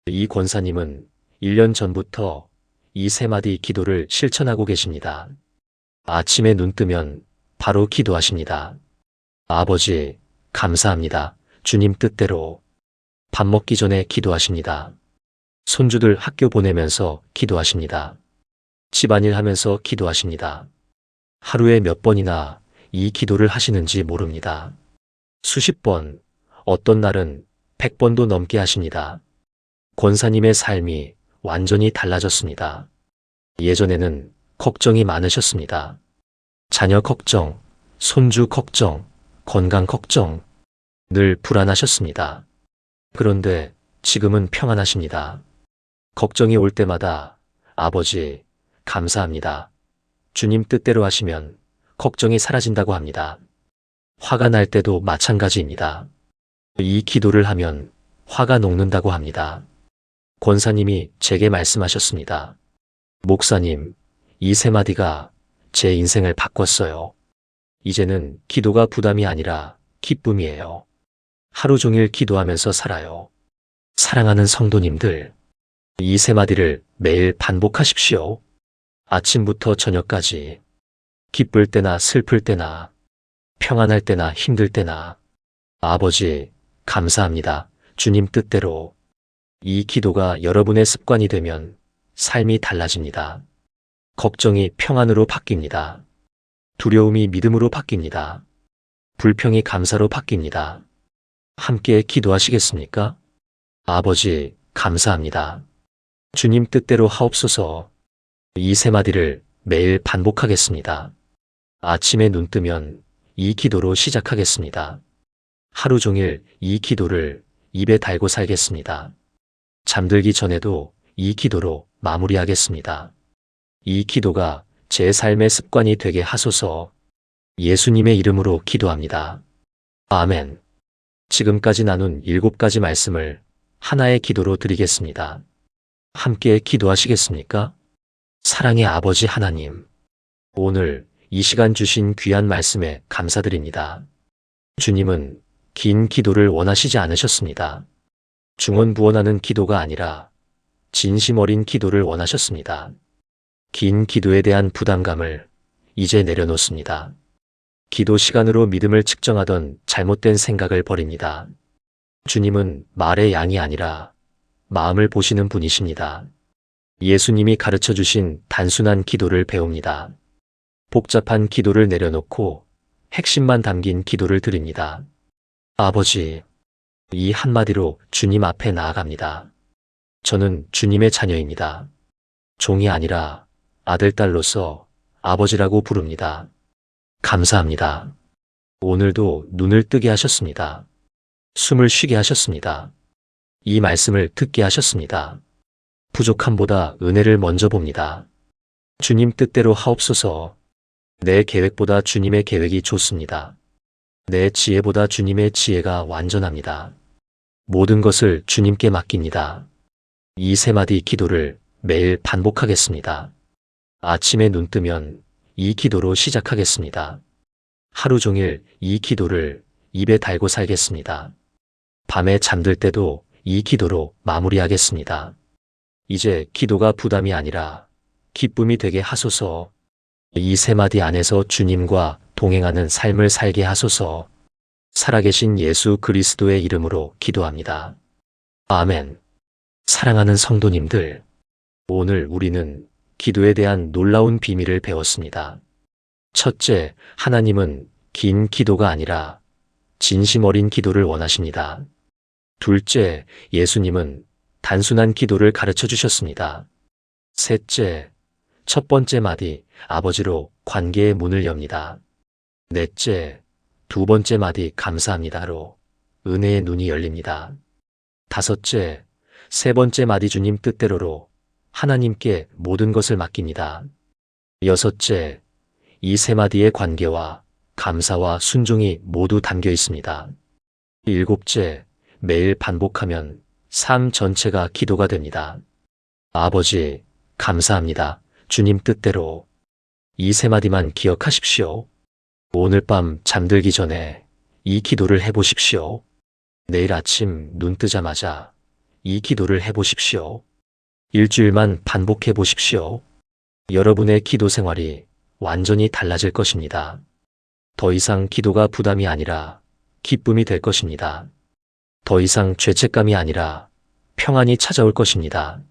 S1: 이 권사님은 1년 전부터 이 3마디 기도를 실천하고 계십니다. 아침에 눈 뜨면 바로 기도하십니다. 아버지, 감사합니다. 주님 뜻대로. 밥 먹기 전에 기도하십니다. 손주들 학교 보내면서 기도하십니다. 집안일 하면서 기도하십니다. 하루에 몇 번이나 이 기도를 하시는지 모릅니다. 수십 번, 어떤 날은 100번도 넘게 하십니다. 권사님의 삶이 완전히 달라졌습니다. 예전에는 걱정이 많으셨습니다. 자녀 걱정, 손주 걱정, 건강 걱정, 늘 불안하셨습니다. 그런데 지금은 평안하십니다. 걱정이 올 때마다 아버지, 감사합니다. 주님 뜻대로 하시면 걱정이 사라진다고 합니다. 화가 날 때도 마찬가지입니다. 이 기도를 하면 화가 녹는다고 합니다. 권사님이 제게 말씀하셨습니다. 목사님, 이 3마디가 제 인생을 바꿨어요. 이제는 기도가 부담이 아니라 기쁨이에요. 하루 종일 기도하면서 살아요. 사랑하는 성도님들, 이 3마디를 매일 반복하십시오. 아침부터 저녁까지 기쁠 때나 슬플 때나, 평안할 때나 힘들 때나, 아버지, 감사합니다. 주님 뜻대로. 이 기도가 여러분의 습관이 되면 삶이 달라집니다. 걱정이 평안으로 바뀝니다. 두려움이 믿음으로 바뀝니다. 불평이 감사로 바뀝니다. 함께 기도하시겠습니까? 아버지, 감사합니다. 주님 뜻대로 하옵소서. 이 세 마디를 매일 반복하겠습니다. 아침에 눈 뜨면 이 기도로 시작하겠습니다. 하루 종일 이 기도를 입에 달고 살겠습니다. 잠들기 전에도 이 기도로 마무리하겠습니다. 이 기도가 제 삶의 습관이 되게 하소서. 예수님의 이름으로 기도합니다. 아멘. 지금까지 나눈 7가지 말씀을 하나의 기도로 드리겠습니다. 함께 기도하시겠습니까? 사랑의 아버지 하나님, 오늘 이 시간 주신 귀한 말씀에 감사드립니다. 주님은 긴 기도를 원하시지 않으셨습니다. 중언부언하는 기도가 아니라 진심 어린 기도를 원하셨습니다. 긴 기도에 대한 부담감을 이제 내려놓습니다. 기도 시간으로 믿음을 측정하던 잘못된 생각을 버립니다. 주님은 말의 양이 아니라 마음을 보시는 분이십니다. 예수님이 가르쳐 주신 단순한 기도를 배웁니다. 복잡한 기도를 내려놓고 핵심만 담긴 기도를 드립니다. 아버지, 이 한마디로 주님 앞에 나아갑니다. 저는 주님의 자녀입니다. 종이 아니라 아들, 딸로서 아버지라고 부릅니다. 감사합니다. 오늘도 눈을 뜨게 하셨습니다. 숨을 쉬게 하셨습니다. 이 말씀을 듣게 하셨습니다. 부족함보다 은혜를 먼저 봅니다. 주님 뜻대로 하옵소서. 내 계획보다 주님의 계획이 좋습니다. 내 지혜보다 주님의 지혜가 완전합니다. 모든 것을 주님께 맡깁니다. 이 세 마디 기도를 매일 반복하겠습니다. 아침에 눈 뜨면 이 기도로 시작하겠습니다. 하루 종일 이 기도를 입에 달고 살겠습니다. 밤에 잠들 때도 이 기도로 마무리하겠습니다. 이제 기도가 부담이 아니라 기쁨이 되게 하소서. 이 세 마디 안에서 주님과 동행하는 삶을 살게 하소서. 살아계신 예수 그리스도의 이름으로 기도합니다. 아멘. 사랑하는 성도님들, 오늘 우리는 기도에 대한 놀라운 비밀을 배웠습니다. 첫째, 하나님은 긴 기도가 아니라 진심 어린 기도를 원하십니다. 둘째, 예수님은 단순한 기도를 가르쳐 주셨습니다. 셋째, 첫 번째 마디, 아버지로 관계의 문을 엽니다. 넷째, 두 번째 마디, 감사합니다로 은혜의 눈이 열립니다. 다섯째, 세 번째 마디, 주님 뜻대로로 하나님께 모든 것을 맡깁니다. 여섯째, 이 세 마디의 관계와 감사와 순종이 모두 담겨 있습니다. 일곱째, 매일 반복하면 삶 전체가 기도가 됩니다. 아버지, 감사합니다. 주님 뜻대로. 이 세 마디만 기억하십시오. 오늘 밤 잠들기 전에 이 기도를 해보십시오. 내일 아침 눈 뜨자마자 이 기도를 해보십시오. 일주일만 반복해 보십시오. 여러분의 기도 생활이 완전히 달라질 것입니다. 더 이상 기도가 부담이 아니라 기쁨이 될 것입니다. 더 이상 죄책감이 아니라 평안이 찾아올 것입니다.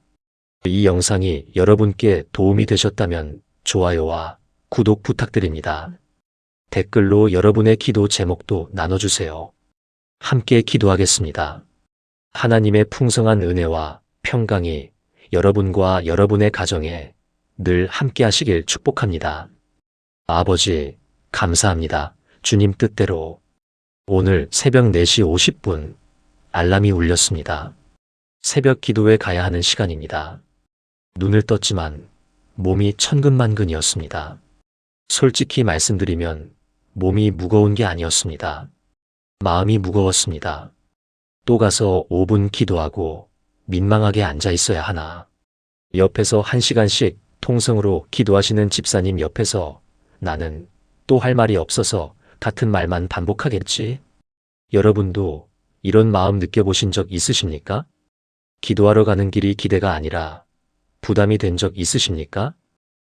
S1: 이 영상이 여러분께 도움이 되셨다면 좋아요와 구독 부탁드립니다. 댓글로 여러분의 기도 제목도 나눠주세요. 함께 기도하겠습니다. 하나님의 풍성한 은혜와 평강이 여러분과 여러분의 가정에 늘 함께 하시길 축복합니다. 아버지, 감사합니다. 주님 뜻대로. 오늘 새벽 4시 50분 알람이 울렸습니다. 새벽 기도에 가야 하는 시간입니다. 눈을 떴지만 몸이 천근만근이었습니다. 솔직히 말씀드리면 몸이 무거운 게 아니었습니다. 마음이 무거웠습니다. 또 가서 5분 기도하고 민망하게 앉아 있어야 하나. 옆에서 1시간씩 통성으로 기도하시는 집사님 옆에서 나는 또 할 말이 없어서 같은 말만 반복하겠지? 여러분도 이런 마음 느껴보신 적 있으십니까? 기도하러 가는 길이 기대가 아니라 부담이 된 적 있으십니까?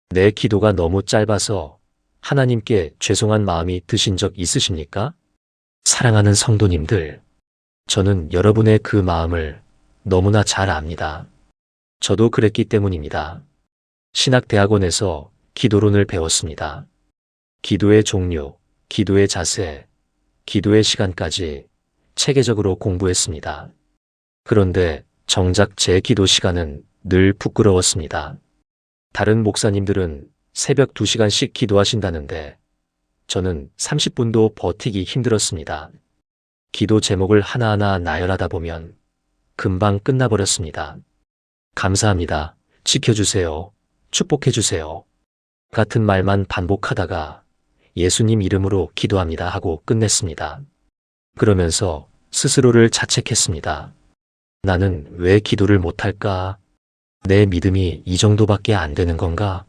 S1: 내 기도가 너무 짧아서 하나님께 죄송한 마음이 드신 적 있으십니까? 사랑하는 성도님들, 저는 여러분의 그 마음을 너무나 잘 압니다. 저도 그랬기 때문입니다. 신학대학원에서 기도론을 배웠습니다. 기도의 종류, 기도의 자세, 기도의 시간까지 체계적으로 공부했습니다. 그런데 정작 제 기도 시간은 늘 부끄러웠습니다. 다른 목사님들은 새벽 2시간씩 기도하신다는데 저는 30분도 버티기 힘들었습니다. 기도 제목을 하나하나 나열하다 보면 금방 끝나버렸습니다. 감사합니다. 지켜주세요. 축복해주세요. 같은 말만 반복하다가 예수님 이름으로 기도합니다 하고 끝냈습니다. 그러면서 스스로를 자책했습니다. 나는 왜 기도를 못할까? 내 믿음이 이 정도밖에 안 되는 건가?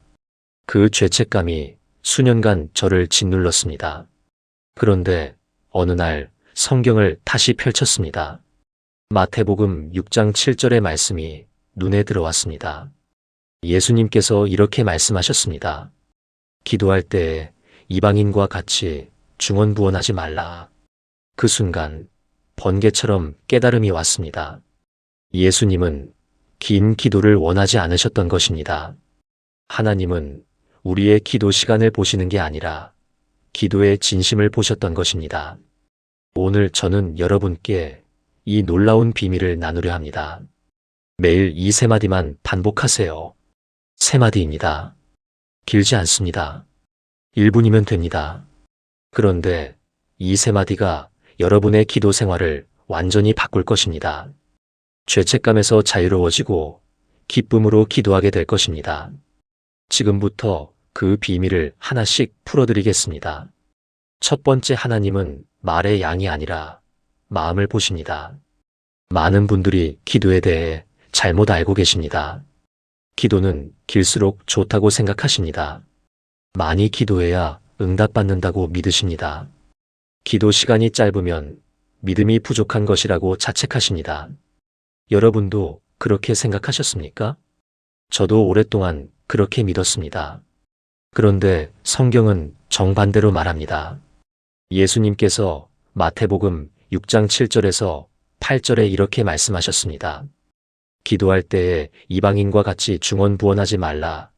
S1: 그 죄책감이 수년간 저를 짓눌렀습니다. 그런데 어느 날 성경을 다시 펼쳤습니다. 마태복음 6장 7절의 말씀이 눈에 들어왔습니다. 예수님께서 이렇게 말씀하셨습니다. 기도할 때 이방인과 같이 중언부언하지 말라. 그 순간 번개처럼 깨달음이 왔습니다. 예수님은 긴 기도를 원하지 않으셨던 것입니다. 하나님은 우리의 기도 시간을 보시는 게 아니라 기도의 진심을 보셨던 것입니다. 오늘 저는 여러분께 이 놀라운 비밀을 나누려 합니다. 매일 이 세 마디만 반복하세요. 세 마디입니다. 길지 않습니다. 1분이면 됩니다. 그런데 이 세 마디가 여러분의 기도 생활을 완전히 바꿀 것입니다. 죄책감에서 자유로워지고 기쁨으로 기도하게 될 것입니다. 지금부터 그 비밀을 하나씩 풀어드리겠습니다. 첫 번째, 하나님은 말의 양이 아니라 마음을 보십니다. 많은 분들이 기도에 대해 잘못 알고 계십니다. 기도는 길수록 좋다고 생각하십니다. 많이 기도해야 응답받는다고 믿으십니다. 기도 시간이 짧으면 믿음이 부족한 것이라고 자책하십니다. 여러분도 그렇게 생각하셨습니까? 저도 오랫동안 그렇게 믿었습니다. 그런데 성경은 정반대로 말합니다. 예수님께서 마태복음 6장 7절에서 8절에 이렇게 말씀하셨습니다. 기도할 때에 이방인과 같이 중언부언하지 말라.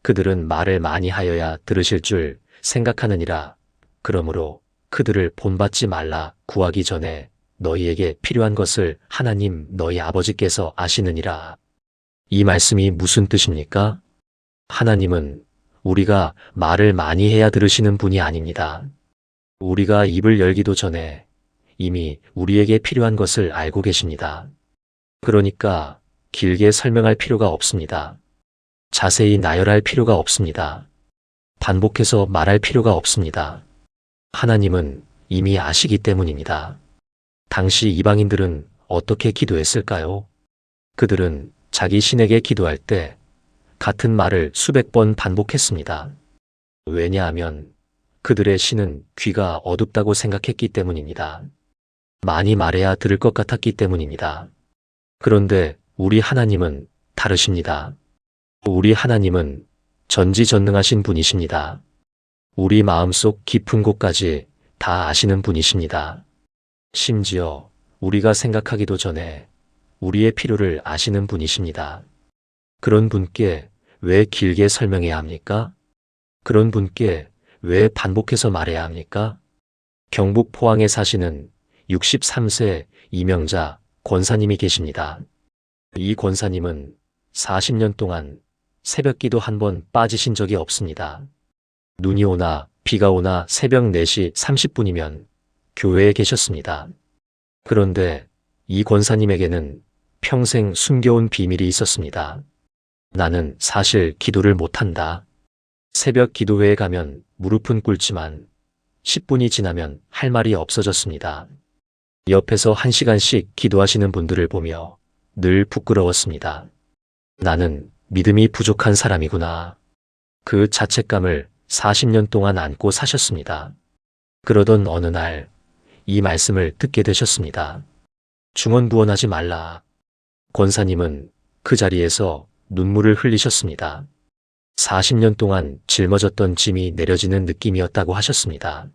S1: 그들은 말을 많이 하여야 들으실 줄 생각하느니라. 그러므로 그들을 본받지 말라. 구하기 전에 너희에게 필요한 것을 하나님 너희 아버지께서 아시느니라. 이 말씀이 무슨 뜻입니까? 하나님은 우리가 말을 많이 해야 들으시는 분이 아닙니다. 우리가 입을 열기도 전에 이미 우리에게 필요한 것을 알고 계십니다. 그러니까 길게 설명할 필요가 없습니다. 자세히 나열할 필요가 없습니다. 반복해서 말할 필요가 없습니다. 하나님은 이미 아시기 때문입니다. 당시 이방인들은 어떻게 기도했을까요? 그들은 자기 신에게 기도할 때 같은 말을 수백 번 반복했습니다. 왜냐하면 그들의 신은 귀가 어둡다고 생각했기 때문입니다. 많이 말해야 들을 것 같았기 때문입니다. 그런데 우리 하나님은 다르십니다. 우리 하나님은 전지전능하신 분이십니다. 우리 마음속 깊은 곳까지 다 아시는 분이십니다. 심지어 우리가 생각하기도 전에 우리의 필요를 아시는 분이십니다. 그런 분께 왜 길게 설명해야 합니까? 그런 분께 왜 반복해서 말해야 합니까? 경북 포항에 사시는 63세 이명자 권사님이 계십니다. 이 권사님은 40년 동안 새벽기도 한 번 빠지신 적이 없습니다. 눈이 오나 비가 오나 새벽 4시 30분이면 교회에 계셨습니다. 그런데 이 권사님에게는 평생 숨겨온 비밀이 있었습니다. 나는 사실 기도를 못한다. 새벽 기도회에 가면 무릎은 꿇지만 10분이 지나면 할 말이 없어졌습니다. 옆에서 1시간씩 기도하시는 분들을 보며 늘 부끄러웠습니다. 나는 믿음이 부족한 사람이구나. 그 자책감을 40년 동안 안고 사셨습니다. 그러던 어느 날 이 말씀을 듣게 되셨습니다. 중언부언하지 말라. 권사님은 그 자리에서 눈물을 흘리셨습니다. 40년 동안 짊어졌던 짐이 내려지는 느낌이었다고 하셨습니다.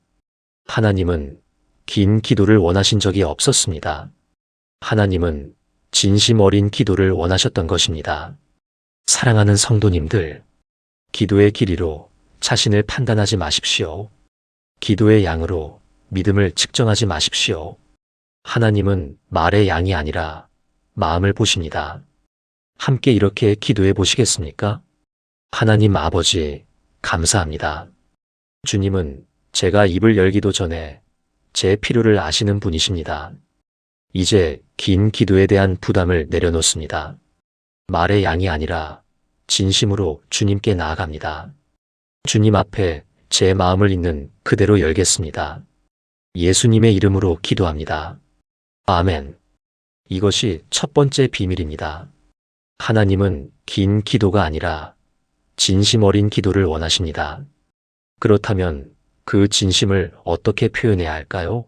S1: 하나님은 긴 기도를 원하신 적이 없었습니다. 하나님은 진심 어린 기도를 원하셨던 것입니다. 사랑하는 성도님들, 기도의 길이로 자신을 판단하지 마십시오. 기도의 양으로 믿음을 측정하지 마십시오. 하나님은 말의 양이 아니라 마음을 보십니다. 함께 이렇게 기도해 보시겠습니까? 하나님 아버지, 감사합니다. 주님은 제가 입을 열기도 전에 제 필요를 아시는 분이십니다. 이제 긴 기도에 대한 부담을 내려놓습니다. 말의 양이 아니라 진심으로 주님께 나아갑니다. 주님 앞에 제 마음을 있는 그대로 열겠습니다. 예수님의 이름으로 기도합니다. 아멘. 이것이 첫 번째 비밀입니다. 하나님은 긴 기도가 아니라 진심 어린 기도를 원하십니다. 그렇다면 그 진심을 어떻게 표현해야 할까요?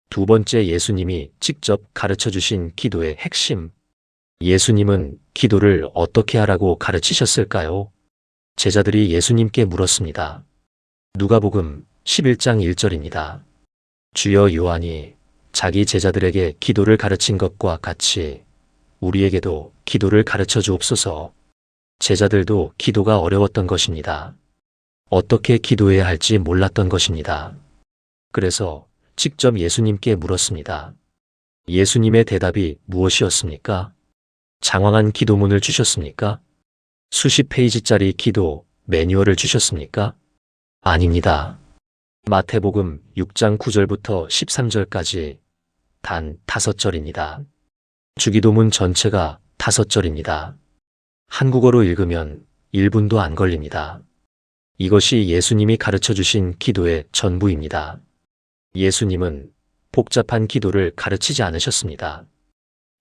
S1: 두 번째, 예수님이 직접 가르쳐 주신 기도의 핵심. 예수님은 기도를 어떻게 하라고 가르치셨을까요? 제자들이 예수님께 물었습니다. 누가복음 11장 1절입니다. 주여, 요한이 자기 제자들에게 기도를 가르친 것과 같이 우리에게도 기도를 가르쳐 주옵소서. 제자들도 기도가 어려웠던 것입니다. 어떻게 기도해야 할지 몰랐던 것입니다. 그래서 직접 예수님께 물었습니다. 예수님의 대답이 무엇이었습니까? 장황한 기도문을 주셨습니까? 수십 페이지짜리 기도 매뉴얼을 주셨습니까? 아닙니다. 마태복음 6장 9절부터 13절까지 단 5절입니다. 주기도문 전체가 5절입니다. 한국어로 읽으면 1분도 안 걸립니다. 이것이 예수님이 가르쳐 주신 기도의 전부입니다. 예수님은 복잡한 기도를 가르치지 않으셨습니다.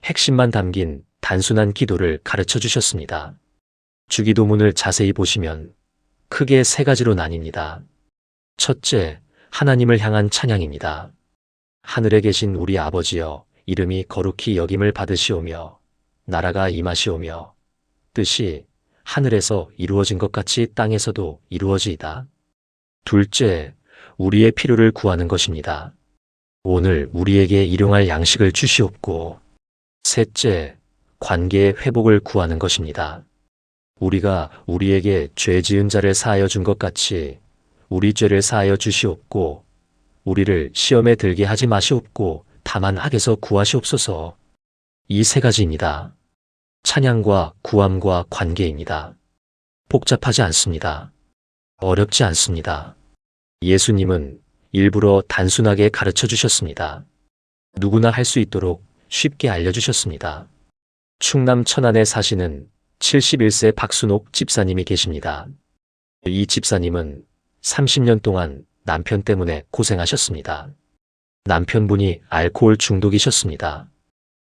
S1: 핵심만 담긴 단순한 기도를 가르쳐 주셨습니다. 주기도문을 자세히 보시면 크게 세 가지로 나뉩니다. 첫째, 하나님을 향한 찬양입니다. 하늘에 계신 우리 아버지여, 이름이 거룩히 여김을 받으시오며 나라가 임하시오며 뜻이 하늘에서 이루어진 것 같이 땅에서도 이루어지이다. 둘째, 우리의 필요를 구하는 것입니다. 오늘 우리에게 일용할 양식을 주시옵고. 셋째, 관계의 회복을 구하는 것입니다. 우리가 우리에게 죄 지은 자를 사하여 준 것 같이 우리 죄를 사하여 주시옵고 우리를 시험에 들게 하지 마시옵고 다만 악에서 구하시옵소서. 이 세 가지입니다. 찬양과 구함과 관계입니다. 복잡하지 않습니다. 어렵지 않습니다. 예수님은 일부러 단순하게 가르쳐 주셨습니다. 누구나 할 수 있도록 쉽게 알려주셨습니다. 충남 천안에 사시는 71세 박순옥 집사님이 계십니다. 이 집사님은 30년 동안 남편 때문에 고생하셨습니다. 남편분이 알코올 중독이셨습니다.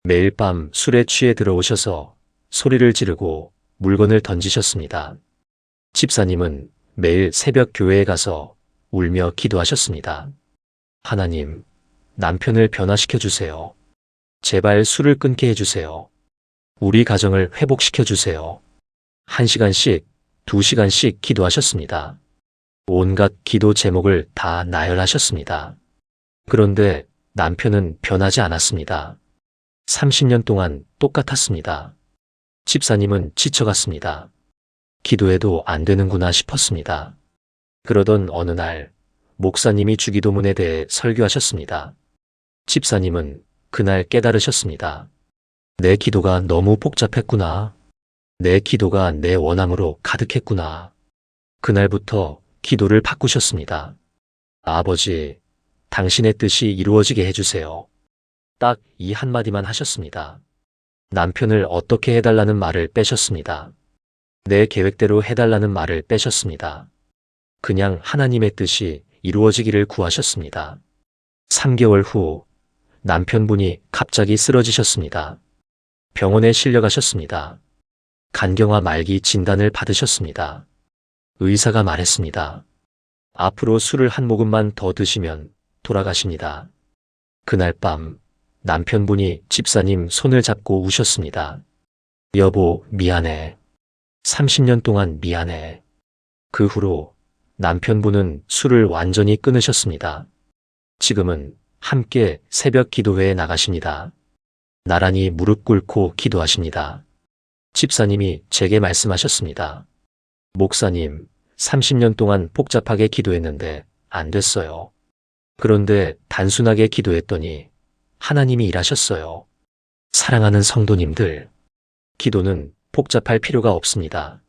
S1: 매일 밤 술에 취해 들어오셔서 소리를 지르고 물건을 던지셨습니다. 집사님은 매일 새벽 교회에 가서 울며 기도하셨습니다. 하나님, 남편을 변화시켜 주세요. 제발 술을 끊게 해주세요. 우리 가정을 회복시켜 주세요. 1시간씩, 2시간씩 기도하셨습니다. 온갖 기도 제목을 다 나열하셨습니다. 그런데 남편은 변하지 않았습니다. 30년 동안 똑같았습니다. 집사님은 지쳐갔습니다. 기도해도 안 되는구나 싶었습니다. 그러던 어느 날 목사님이 주기도문에 대해 설교하셨습니다. 집사님은 그날 깨달으셨습니다. 내 기도가 너무 복잡했구나. 내 기도가 내 원함으로 가득했구나. 그날부터 기도를 바꾸셨습니다. 아버지, 당신의 뜻이 이루어지게 해주세요. 딱 이 한마디만 하셨습니다. 남편을 어떻게 해달라는 말을 빼셨습니다. 내 계획대로 해달라는 말을 빼셨습니다. 그냥 하나님의 뜻이 이루어지기를 구하셨습니다. 3개월 후 남편분이 갑자기 쓰러지셨습니다. 병원에 실려가셨습니다. 간경화 말기 진단을 받으셨습니다. 의사가 말했습니다. 앞으로 술을 한 모금만 더 드시면 돌아가십니다. 그날 밤 남편분이 집사님 손을 잡고 우셨습니다. 여보, 미안해. 30년 동안 미안해. 그 후로 남편분은 술을 완전히 끊으셨습니다. 지금은 함께 새벽 기도회에 나가십니다. 나란히 무릎 꿇고 기도하십니다. 집사님이 제게 말씀하셨습니다. 목사님, 30년 동안 복잡하게 기도했는데 안 됐어요. 그런데 단순하게 기도했더니 하나님이 일하셨어요. 사랑하는 성도님들, 기도는 복잡할 필요가 없습니다.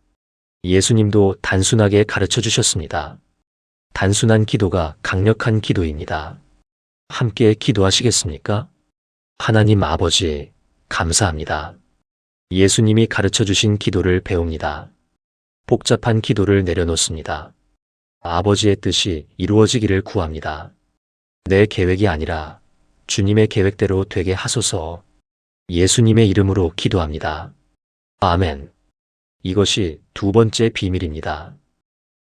S1: 예수님도 단순하게 가르쳐 주셨습니다. 단순한 기도가 강력한 기도입니다. 함께 기도하시겠습니까? 하나님 아버지, 감사합니다. 예수님이 가르쳐 주신 기도를 배웁니다. 복잡한 기도를 내려놓습니다. 아버지의 뜻이 이루어지기를 구합니다. 내 계획이 아니라 주님의 계획대로 되게 하소서. 예수님의 이름으로 기도합니다. 아멘. 이것이 두 번째 비밀입니다.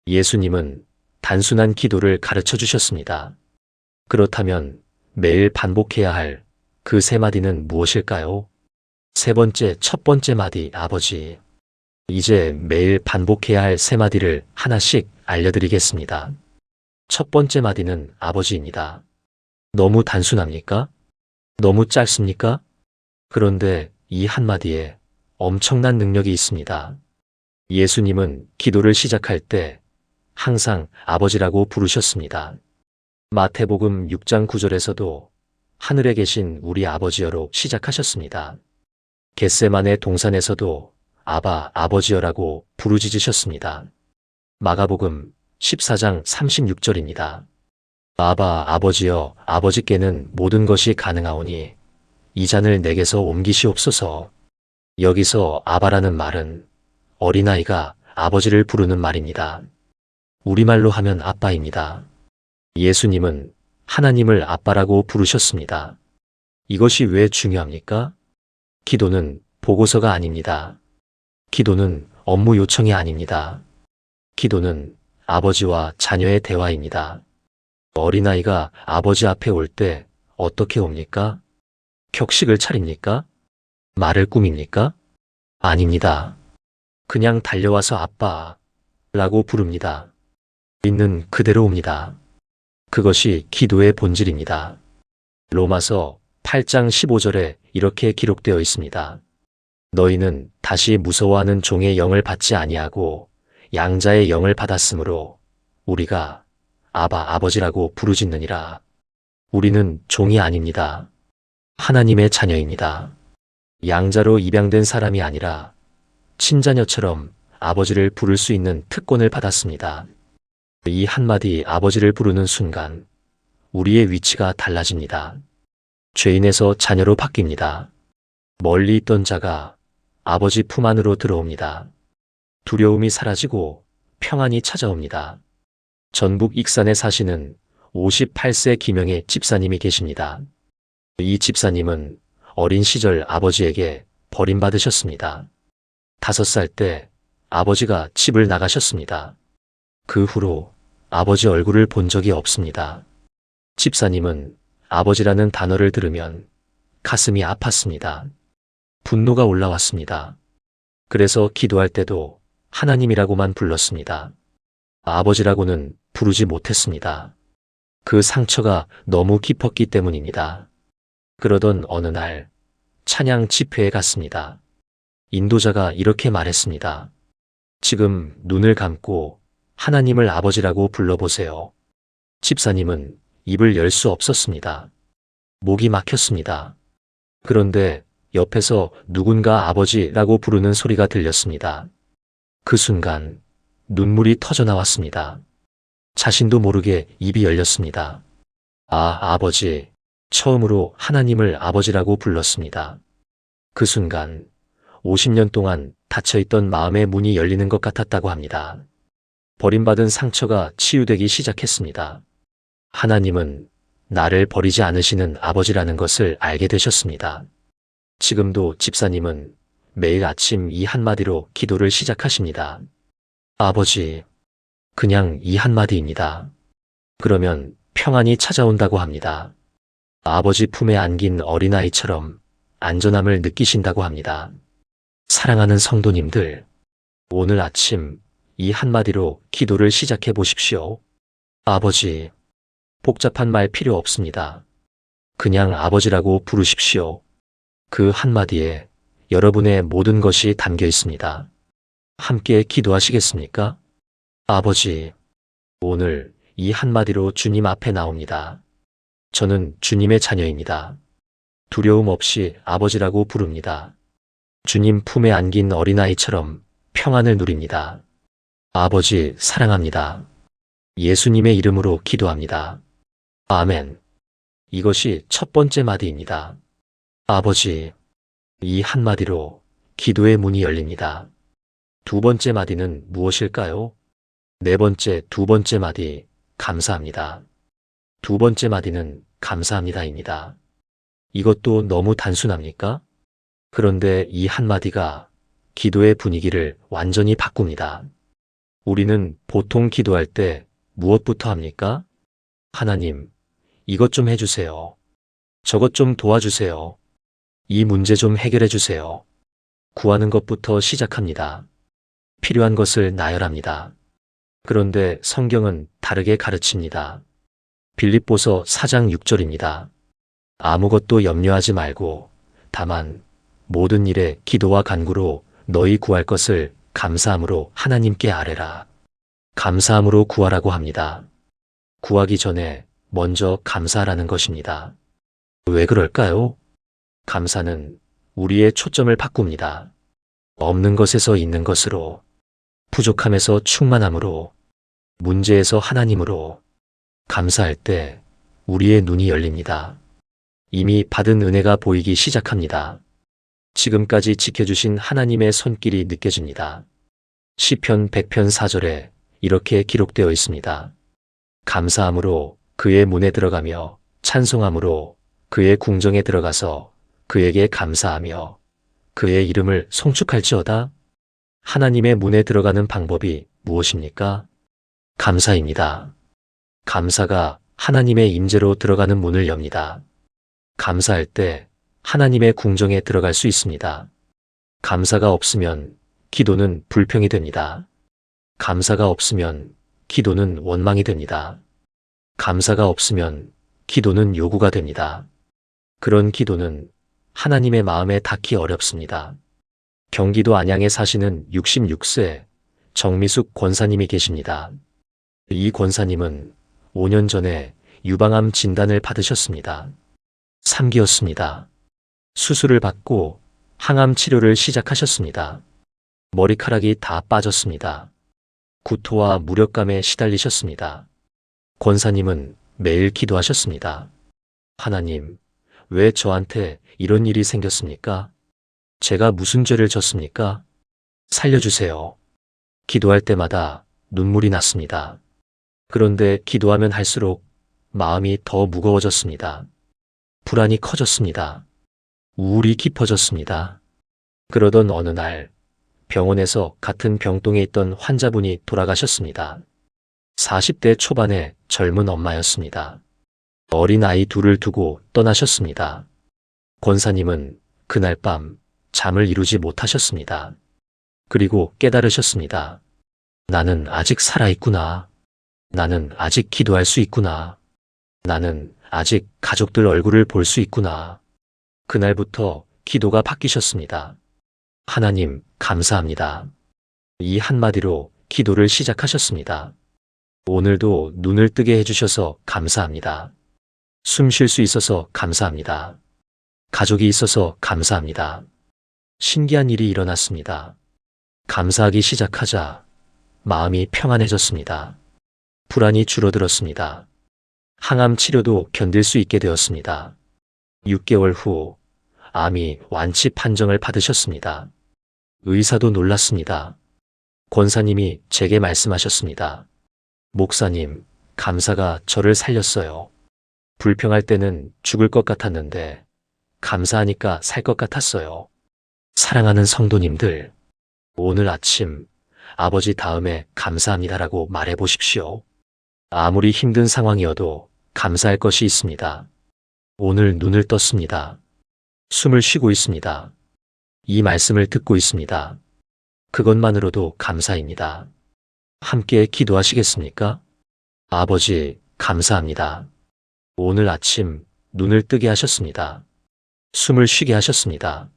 S1: 예수님은 단순한 기도를 가르쳐 주셨습니다. 그렇다면 매일 반복해야 할 그 세 마디는 무엇일까요? 첫 번째 마디, 아버지. 이제 매일 반복해야 할 세 마디를 하나씩 알려드리겠습니다. 첫 번째 마디는 아버지입니다. 너무 단순합니까? 너무 짧습니까? 그런데 이 한마디에 엄청난 능력이 있습니다. 예수님은 기도를 시작할 때 항상 아버지라고 부르셨습니다. 마태복음 6장 9절에서도 하늘에 계신 우리 아버지여로 시작하셨습니다. 겟세마네 동산에서도 아바 아버지여라고 부르짖으셨습니다. 마가복음 14장 36절입니다. 아바 아버지여, 아버지께는 모든 것이 가능하오니 이 잔을 내게서 옮기시옵소서. 여기서 아바라는 말은 어린아이가 아버지를 부르는 말입니다. 우리말로 하면 아빠입니다. 예수님은 하나님을 아빠라고 부르셨습니다. 이것이 왜 중요합니까? 기도는 보고서가 아닙니다. 기도는 업무 요청이 아닙니다. 기도는 아버지와 자녀의 대화입니다. 어린아이가 아버지 앞에 올 때 어떻게 옵니까? 격식을 차립니까? 말을 꾸밉니까? 아닙니다. 그냥 달려와서 아빠라고 부릅니다. 있는 그대로 옵니다. 그것이 기도의 본질입니다. 로마서 8장 15절에 이렇게 기록되어 있습니다. 너희는 다시 무서워하는 종의 영을 받지 아니하고 양자의 영을 받았으므로 우리가 아바 아버지라고 부르짖느니라. 우리는 종이 아닙니다. 하나님의 자녀입니다. 양자로 입양된 사람이 아니라 친자녀처럼 아버지를 부를 수 있는 특권을 받았습니다. 이 한마디 아버지를 부르는 순간 우리의 위치가 달라집니다. 죄인에서 자녀로 바뀝니다. 멀리 있던 자가 아버지 품 안으로 들어옵니다. 두려움이 사라지고 평안이 찾아옵니다. 전북 익산에 사시는 58세 김영애 집사님이 계십니다. 이 집사님은 어린 시절 아버지에게 버림받으셨습니다. 5살 때 아버지가 집을 나가셨습니다. 그 후로 아버지 얼굴을 본 적이 없습니다. 집사님은 아버지라는 단어를 들으면 가슴이 아팠습니다. 분노가 올라왔습니다. 그래서 기도할 때도 하나님이라고만 불렀습니다. 아버지라고는 부르지 못했습니다. 그 상처가 너무 깊었기 때문입니다. 그러던 어느 날 찬양 집회에 갔습니다. 인도자가 이렇게 말했습니다. 지금 눈을 감고 하나님을 아버지라고 불러보세요. 집사님은 입을 열 수 없었습니다. 목이 막혔습니다. 그런데 옆에서 누군가 아버지라고 부르는 소리가 들렸습니다. 그 순간 눈물이 터져 나왔습니다. 자신도 모르게 입이 열렸습니다. 아, 아버지. 처음으로 하나님을 아버지라고 불렀습니다. 그 순간 50년 동안 닫혀있던 마음의 문이 열리는 것 같았다고 합니다. 버림받은 상처가 치유되기 시작했습니다. 하나님은 나를 버리지 않으시는 아버지라는 것을 알게 되셨습니다. 지금도 집사님은 매일 아침 이 한마디로 기도를 시작하십니다. 아버지, 그냥 이 한마디입니다. 그러면 평안이 찾아온다고 합니다. 아버지 품에 안긴 어린아이처럼 안전함을 느끼신다고 합니다. 사랑하는 성도님들, 오늘 아침 이 한마디로 기도를 시작해 보십시오. 아버지, 복잡한 말 필요 없습니다. 그냥 아버지라고 부르십시오. 그 한마디에 여러분의 모든 것이 담겨 있습니다. 함께 기도하시겠습니까? 아버지, 오늘 이 한마디로 주님 앞에 나옵니다. 저는 주님의 자녀입니다. 두려움 없이 아버지라고 부릅니다. 주님 품에 안긴 어린아이처럼 평안을 누립니다. 아버지 사랑합니다. 예수님의 이름으로 기도합니다. 아멘. 이것이 첫 번째 마디입니다. 아버지, 이 한마디로 기도의 문이 열립니다. 두 번째 마디는 무엇일까요? 네 번째, 두 번째 마디, 감사합니다. 두 번째 마디는 감사합니다입니다. 이것도 너무 단순합니까? 그런데 이 한마디가 기도의 분위기를 완전히 바꿉니다. 우리는 보통 기도할 때 무엇부터 합니까? 하나님, 이것 좀 해주세요. 저것 좀 도와주세요. 이 문제 좀 해결해 주세요. 구하는 것부터 시작합니다. 필요한 것을 나열합니다. 그런데 성경은 다르게 가르칩니다. 빌립보서 4장 6절입니다. 아무것도 염려하지 말고 다만 모든 일에 기도와 간구로 너희 구할 것을 감사함으로 하나님께 아뢰라. 감사함으로 구하라고 합니다. 구하기 전에 먼저 감사하라는 것입니다. 왜 그럴까요? 감사는 우리의 초점을 바꿉니다. 없는 것에서 있는 것으로, 부족함에서 충만함으로, 문제에서 하나님으로. 감사할 때 우리의 눈이 열립니다. 이미 받은 은혜가 보이기 시작합니다. 지금까지 지켜주신 하나님의 손길이 느껴집니다. 시편 100편 4절에 이렇게 기록되어 있습니다. 감사함으로 그의 문에 들어가며 찬송함으로 그의 궁정에 들어가서 그에게 감사하며 그의 이름을 송축할지어다. 하나님의 문에 들어가는 방법이 무엇입니까? 감사입니다. 감사가 하나님의 임재로 들어가는 문을 엽니다. 감사할 때 하나님의 궁정에 들어갈 수 있습니다. 감사가 없으면 기도는 불평이 됩니다. 감사가 없으면 기도는 원망이 됩니다. 감사가 없으면 기도는 요구가 됩니다. 그런 기도는 하나님의 마음에 닿기 어렵습니다. 경기도 안양에 사시는 66세 정미숙 권사님이 계십니다. 이 권사님은 5년 전에 유방암 진단을 받으셨습니다. 3기였습니다. 수술을 받고 항암 치료를 시작하셨습니다. 머리카락이 다 빠졌습니다. 구토와 무력감에 시달리셨습니다. 권사님은 매일 기도하셨습니다. 하나님, 왜 저한테 이런 일이 생겼습니까? 제가 무슨 죄를 졌습니까? 살려주세요. 기도할 때마다 눈물이 났습니다. 그런데 기도하면 할수록 마음이 더 무거워졌습니다. 불안이 커졌습니다. 우울이 깊어졌습니다. 그러던 어느 날 병원에서 같은 병동에 있던 환자분이 돌아가셨습니다. 40대 초반의 젊은 엄마였습니다. 어린 아이 둘을 두고 떠나셨습니다. 권사님은 그날 밤 잠을 이루지 못하셨습니다. 그리고 깨달으셨습니다. 나는 아직 살아있구나. 나는 아직 기도할 수 있구나. 나는 아직 가족들 얼굴을 볼 수 있구나. 그날부터 기도가 바뀌셨습니다. 하나님, 감사합니다. 이 한마디로 기도를 시작하셨습니다. 오늘도 눈을 뜨게 해주셔서 감사합니다. 숨 쉴 수 있어서 감사합니다. 가족이 있어서 감사합니다. 신기한 일이 일어났습니다. 감사하기 시작하자 마음이 평안해졌습니다. 불안이 줄어들었습니다. 항암 치료도 견딜 수 있게 되었습니다. 6개월 후 암이 완치 판정을 받으셨습니다. 의사도 놀랐습니다. 권사님이 제게 말씀하셨습니다. 목사님, 감사가 저를 살렸어요. 불평할 때는 죽을 것 같았는데 감사하니까 살 것 같았어요. 사랑하는 성도님들, 오늘 아침 아버지 다음에 감사합니다라고 말해 보십시오. 아무리 힘든 상황이어도 감사할 것이 있습니다. 오늘 눈을 떴습니다. 숨을 쉬고 있습니다. 이 말씀을 듣고 있습니다. 그것만으로도 감사입니다. 함께 기도하시겠습니까? 아버지, 감사합니다. 오늘 아침 눈을 뜨게 하셨습니다. 숨을 쉬게 하셨습니다.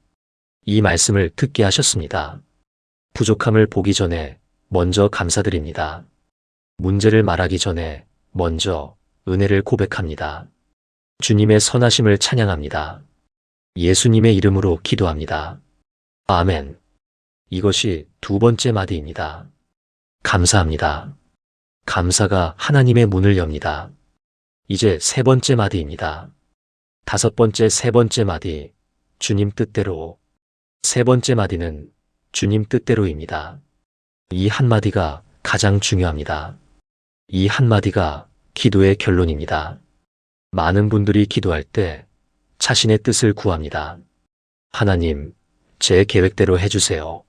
S1: 이 말씀을 듣게 하셨습니다. 부족함을 보기 전에 먼저 감사드립니다. 문제를 말하기 전에 먼저 은혜를 고백합니다. 주님의 선하심을 찬양합니다. 예수님의 이름으로 기도합니다. 아멘. 이것이 두 번째 마디입니다. 감사합니다. 감사가 하나님의 문을 엽니다. 이제 세 번째 마디입니다. 다섯 번째, 세 번째 마디, 주님 뜻대로. 세 번째 마디는 주님 뜻대로입니다. 이 한마디가 가장 중요합니다. 이 한마디가 기도의 결론입니다. 많은 분들이 기도할 때 자신의 뜻을 구합니다. 하나님, 제 계획대로 해주세요.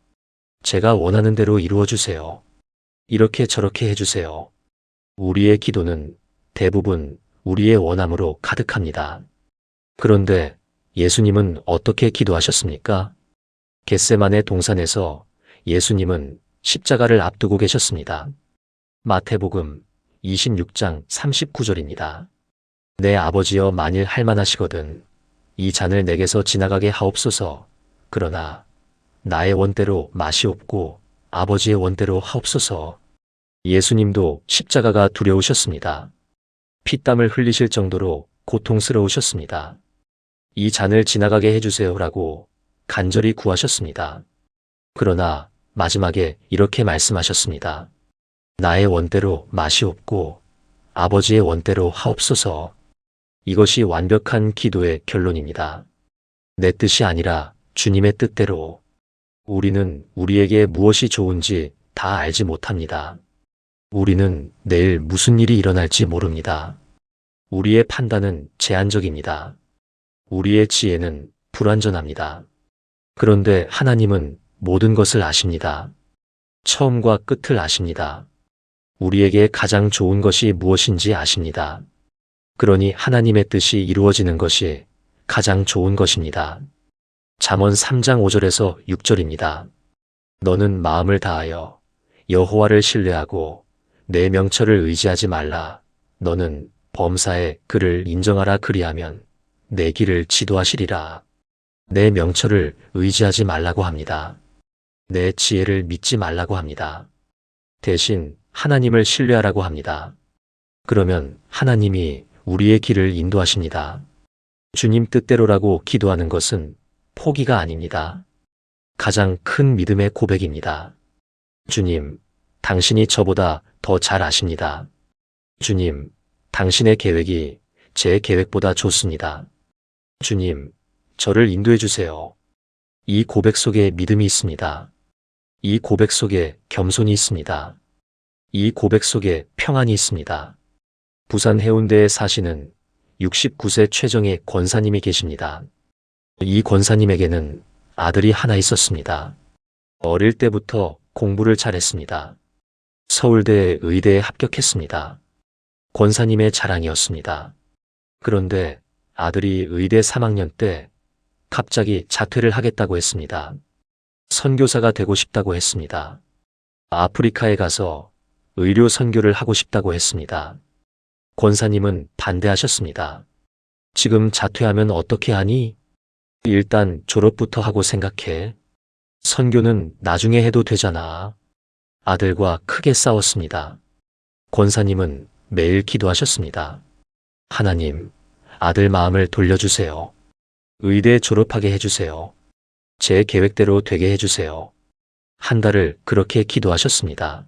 S1: 제가 원하는 대로 이루어주세요. 이렇게 저렇게 해주세요. 우리의 기도는 대부분 우리의 원함으로 가득합니다. 그런데 예수님은 어떻게 기도하셨습니까? 겟세마네 동산에서 예수님은 십자가를 앞두고 계셨습니다. 마태복음 26장 39절입니다. 내 아버지여 만일 할만하시거든 이 잔을 내게서 지나가게 하옵소서. 그러나 나의 원대로 마시옵고 아버지의 원대로 하옵소서. 예수님도 십자가가 두려우셨습니다. 피땀을 흘리실 정도로 고통스러우셨습니다. 이 잔을 지나가게 해주세요라고 간절히 구하셨습니다. 그러나 마지막에 이렇게 말씀하셨습니다. 나의 원대로 마시옵고 아버지의 원대로 하옵소서. 이것이 완벽한 기도의 결론입니다. 내 뜻이 아니라 주님의 뜻대로. 우리는 우리에게 무엇이 좋은지 다 알지 못합니다. 우리는 내일 무슨 일이 일어날지 모릅니다. 우리의 판단은 제한적입니다. 우리의 지혜는 불완전합니다. 그런데 하나님은 모든 것을 아십니다. 처음과 끝을 아십니다. 우리에게 가장 좋은 것이 무엇인지 아십니다. 그러니 하나님의 뜻이 이루어지는 것이 가장 좋은 것입니다. 잠언 3장 5절에서 6절입니다. 너는 마음을 다하여 여호와를 신뢰하고 내 명철을 의지하지 말라. 너는 범사에 그를 인정하라. 그리하면 내 길을 지도하시리라. 내 명철을 의지하지 말라고 합니다. 내 지혜를 믿지 말라고 합니다. 대신 하나님을 신뢰하라고 합니다. 그러면 하나님이 우리의 길을 인도하십니다. 주님 뜻대로라고 기도하는 것은 포기가 아닙니다. 가장 큰 믿음의 고백입니다. 주님, 당신이 저보다 더 잘 아십니다. 주님, 당신의 계획이 제 계획보다 좋습니다. 주님, 저를 인도해 주세요. 이 고백 속에 믿음이 있습니다. 이 고백 속에 겸손이 있습니다. 이 고백 속에 평안이 있습니다. 부산 해운대에 사시는 69세 최정의 권사님이 계십니다. 이 권사님에게는 아들이 하나 있었습니다. 어릴 때부터 공부를 잘했습니다. 서울대 의대에 합격했습니다. 권사님의 자랑이었습니다. 그런데 아들이 의대 3학년 때 갑자기 자퇴를 하겠다고 했습니다. 선교사가 되고 싶다고 했습니다. 아프리카에 가서 의료 선교를 하고 싶다고 했습니다. 권사님은 반대하셨습니다. 지금 자퇴하면 어떻게 하니? 일단 졸업부터 하고 생각해. 선교는 나중에 해도 되잖아. 아들과 크게 싸웠습니다. 권사님은 매일 기도하셨습니다. 하나님, 아들 마음을 돌려주세요. 의대 졸업하게 해주세요. 제 계획대로 되게 해주세요. 한 달을 그렇게 기도하셨습니다.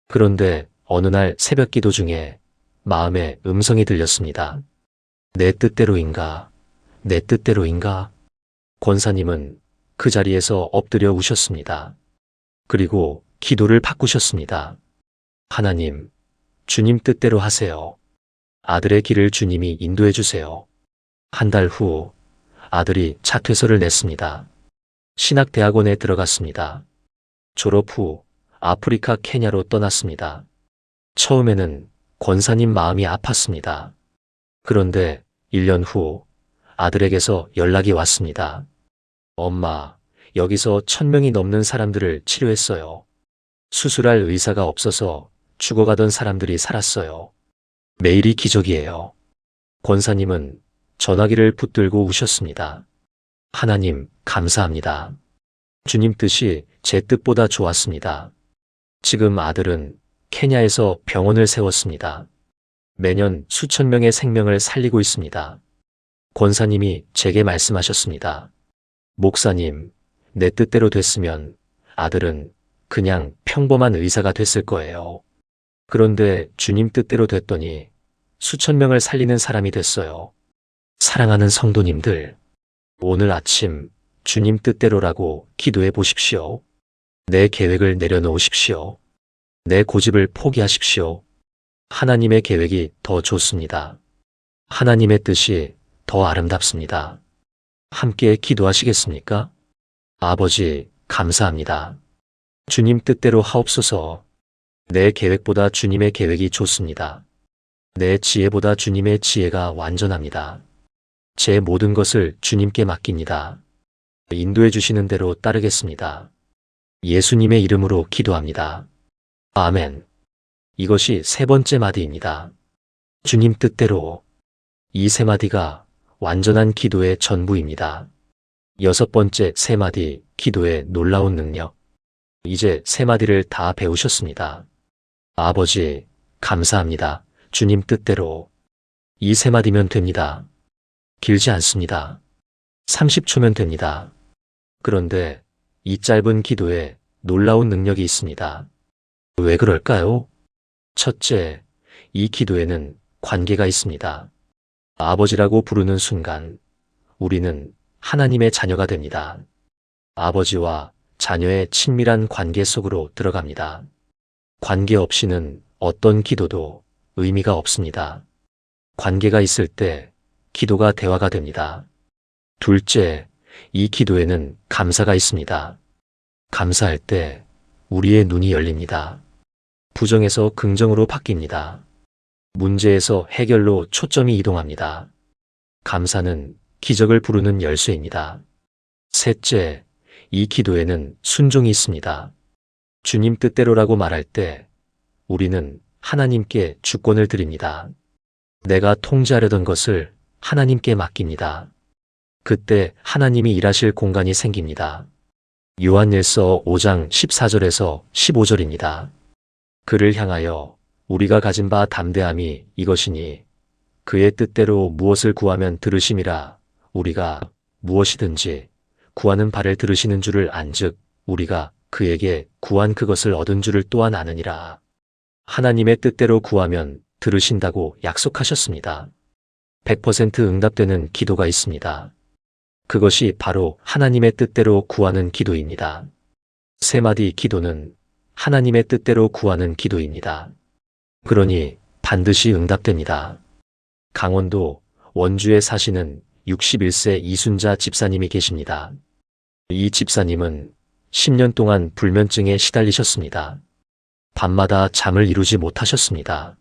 S1: 그런데 어느 날 새벽 기도 중에 마음에 음성이 들렸습니다. 내 뜻대로인가? 내 뜻대로인가? 권사님은 그 자리에서 엎드려 우셨습니다. 그리고 기도를 바꾸셨습니다. 하나님, 주님 뜻대로 하세요. 아들의 길을 주님이 인도해 주세요. 한 달 후 아들이 자퇴서를 냈습니다. 신학대학원에 들어갔습니다. 졸업 후 아프리카 케냐로 떠났습니다. 처음에는 권사님 마음이 아팠습니다. 그런데 1년 후 아들에게서 연락이 왔습니다. 엄마, 여기서 1000명이 넘는 사람들을 치료했어요. 수술할 의사가 없어서 죽어가던 사람들이 살았어요. 매일이 기적이에요. 권사님은 전화기를 붙들고 우셨습니다. 하나님, 감사합니다. 주님 뜻이 제 뜻보다 좋았습니다. 지금 아들은 케냐에서 병원을 세웠습니다. 매년 수천 명의 생명을 살리고 있습니다. 권사님이 제게 말씀하셨습니다. 목사님, 내 뜻대로 됐으면 아들은 그냥 평범한 의사가 됐을 거예요. 그런데 주님 뜻대로 됐더니 수천 명을 살리는 사람이 됐어요. 사랑하는 성도님들, 오늘 아침 주님 뜻대로라고 기도해 보십시오. 내 계획을 내려놓으십시오. 내 고집을 포기하십시오. 하나님의 계획이 더 좋습니다. 하나님의 뜻이 더 아름답습니다. 함께 기도하시겠습니까? 아버지, 감사합니다. 주님 뜻대로 하옵소서. 내 계획보다 주님의 계획이 좋습니다. 내 지혜보다 주님의 지혜가 완전합니다. 제 모든 것을 주님께 맡깁니다. 인도해 주시는 대로 따르겠습니다. 예수님의 이름으로 기도합니다. 아멘. 이것이 세 번째 마디입니다. 주님 뜻대로. 이 세 마디가 완전한 기도의 전부입니다. 여섯 번째 세 마디, 기도의 놀라운 능력. 이제 세 마디를 다 배우셨습니다. 아버지, 감사합니다. 주님 뜻대로. 이 세 마디면 됩니다. 길지 않습니다. 30초면 됩니다. 그런데 이 짧은 기도에 놀라운 능력이 있습니다. 왜 그럴까요? 첫째, 이 기도에는 관계가 있습니다. 아버지라고 부르는 순간 우리는 하나님의 자녀가 됩니다. 아버지와 자녀의 친밀한 관계 속으로 들어갑니다. 관계 없이는 어떤 기도도 의미가 없습니다. 관계가 있을 때 기도가 대화가 됩니다. 둘째, 이 기도에는 감사가 있습니다. 감사할 때 우리의 눈이 열립니다. 부정에서 긍정으로 바뀝니다. 문제에서 해결로 초점이 이동합니다. 감사는 기적을 부르는 열쇠입니다. 셋째, 이 기도에는 순종이 있습니다. 주님 뜻대로라고 말할 때 우리는 하나님께 주권을 드립니다. 내가 통제하려던 것을 하나님께 맡깁니다. 그때 하나님이 일하실 공간이 생깁니다. 요한일서 5장 14절에서 15절입니다. 그를 향하여 우리가 가진 바 담대함이 이것이니 그의 뜻대로 무엇을 구하면 들으심이라. 우리가 무엇이든지 구하는 바를 들으시는 줄을 안즉 우리가 그에게 구한 그것을 얻은 줄을 또한 아느니라. 하나님의 뜻대로 구하면 들으신다고 약속하셨습니다. 100% 응답되는 기도가 있습니다. 그것이 바로 하나님의 뜻대로 구하는 기도입니다. 세 마디 기도는 하나님의 뜻대로 구하는 기도입니다. 그러니 반드시 응답됩니다. 강원도 원주에 사시는 61세 이순자 집사님이 계십니다. 이 집사님은 10년 동안 불면증에 시달리셨습니다. 밤마다 잠을 이루지 못하셨습니다.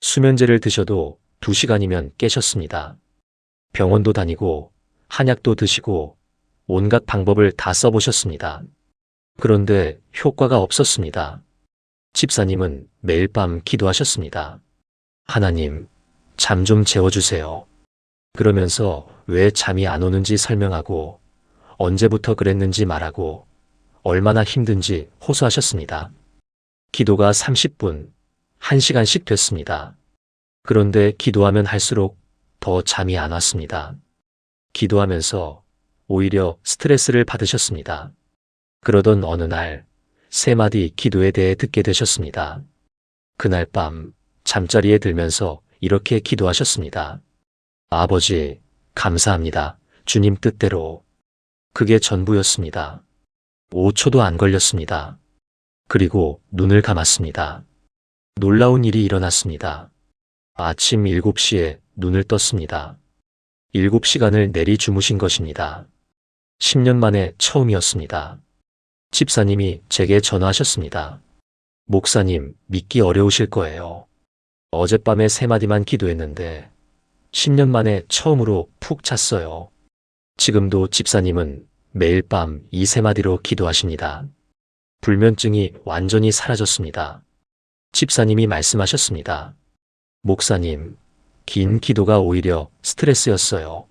S1: 수면제를 드셔도 2시간이면 깨셨습니다. 병원도 다니고 한약도 드시고 온갖 방법을 다 써보셨습니다. 그런데 효과가 없었습니다. 집사님은 매일 밤 기도하셨습니다. 하나님, 잠 좀 재워주세요. 그러면서 왜 잠이 안 오는지 설명하고 언제부터 그랬는지 말하고 얼마나 힘든지 호소하셨습니다. 기도가 30분, 1시간씩 됐습니다. 그런데 기도하면 할수록 더 잠이 안 왔습니다. 기도하면서 오히려 스트레스를 받으셨습니다. 그러던 어느 날 세 마디 기도에 대해 듣게 되셨습니다. 그날 밤 잠자리에 들면서 이렇게 기도하셨습니다. 아버지, 감사합니다. 주님 뜻대로. 그게 전부였습니다. 5초도 안 걸렸습니다. 그리고 눈을 감았습니다. 놀라운 일이 일어났습니다. 아침 7시에 눈을 떴습니다. 7시간을 내리 주무신 것입니다. 10년 만에 처음이었습니다. 집사님이 제게 전화하셨습니다. 목사님, 믿기 어려우실 거예요. 어젯밤에 세 마디만 기도했는데 10년 만에 처음으로 푹 잤어요. 지금도 집사님은 매일 밤 이 세 마디로 기도하십니다. 불면증이 완전히 사라졌습니다. 집사님이 말씀하셨습니다. 목사님, 긴 기도가 오히려 스트레스였어요.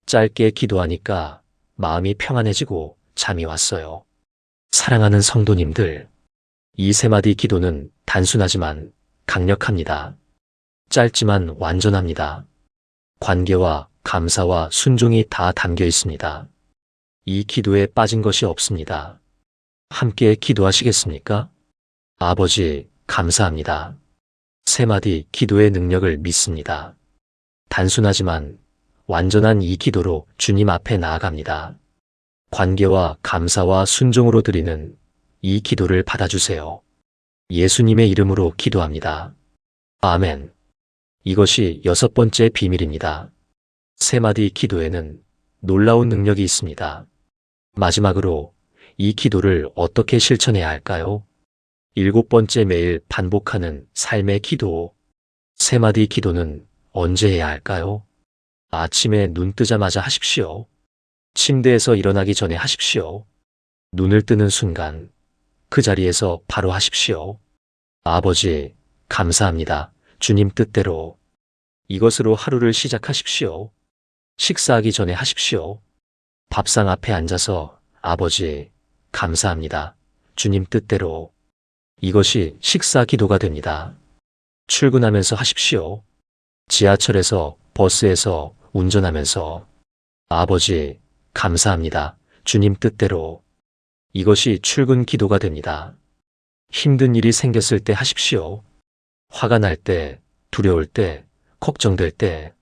S1: 짧게 기도하니까 마음이 평안해지고 잠이 왔어요. 사랑하는 성도님들, 이 세 마디 기도는 단순하지만 강력합니다. 짧지만 완전합니다. 관계와 감사와 순종이 다 담겨 있습니다. 이 기도에 빠진 것이 없습니다. 함께 기도하시겠습니까? 아버지, 감사합니다. 세 마디 기도의 능력을 믿습니다. 단순하지만 완전한 이 기도로 주님 앞에 나아갑니다. 관계와 감사와 순종으로 드리는 이 기도를 받아주세요. 예수님의 이름으로 기도합니다. 아멘. 이것이 6번째 비밀입니다. 세 마디 기도에는 놀라운 능력이 있습니다. 마지막으로 이 기도를 어떻게 실천해야 할까요? 7번째, 매일 반복하는 삶의 기도. 세 마디 기도는 언제 해야 할까요? 아침에 눈 뜨자마자 하십시오. 침대에서 일어나기 전에 하십시오. 눈을 뜨는 순간 그 자리에서 바로 하십시오. 아버지, 감사합니다. 주님 뜻대로. 이것으로 하루를 시작하십시오. 식사하기 전에 하십시오. 밥상 앞에 앉아서 아버지, 감사합니다. 주님 뜻대로. 이것이 식사 기도가 됩니다. 출근하면서 하십시오. 지하철에서, 버스에서, 운전하면서 아버지, 감사합니다. 주님 뜻대로. 이것이 출근 기도가 됩니다. 힘든 일이 생겼을 때 하십시오. 화가 날 때, 두려울 때, 걱정될 때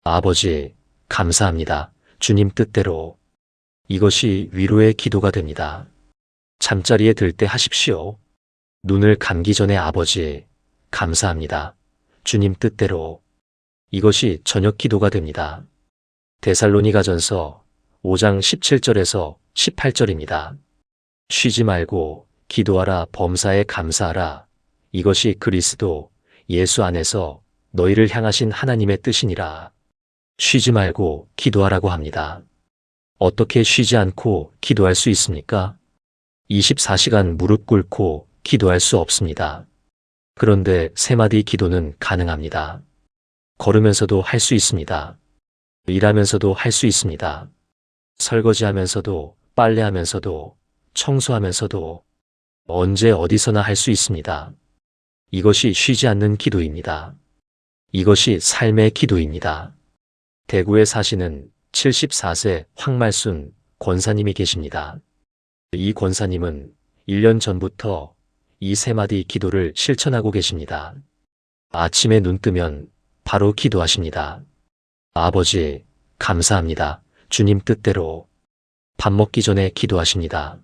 S1: 아버지, 감사합니다. 주님 뜻대로. 이것이 위로의 기도가 됩니다. 잠자리에 들 때 하십시오. 눈을 감기 전에 아버지, 감사합니다. 주님 뜻대로. 이것이 저녁 기도가 됩니다. 데살로니가전서 5장 17절에서 18절입니다. 쉬지 말고 기도하라, 범사에 감사하라. 이것이 그리스도 예수 안에서 너희를 향하신 하나님의 뜻이니라. 쉬지 말고 기도하라고 합니다. 어떻게 쉬지 않고 기도할 수 있습니까? 24시간 무릎 꿇고 기도할 수 없습니다. 그런데 세 마디 기도는 가능합니다. 걸으면서도 할 수 있습니다. 일하면서도 할 수 있습니다. 설거지하면서도, 빨래하면서도, 청소하면서도, 언제 어디서나 할 수 있습니다. 이것이 쉬지 않는 기도입니다. 이것이 삶의 기도입니다. 대구에 사시는 74세 황말순 권사님이 계십니다. 이 권사님은 1년 전부터 이 세 마디 기도를 실천하고 계십니다. 아침에 눈 뜨면 바로 기도하십니다. 아버지, 감사합니다. 주님 뜻대로. 밥 먹기 전에 기도하십니다.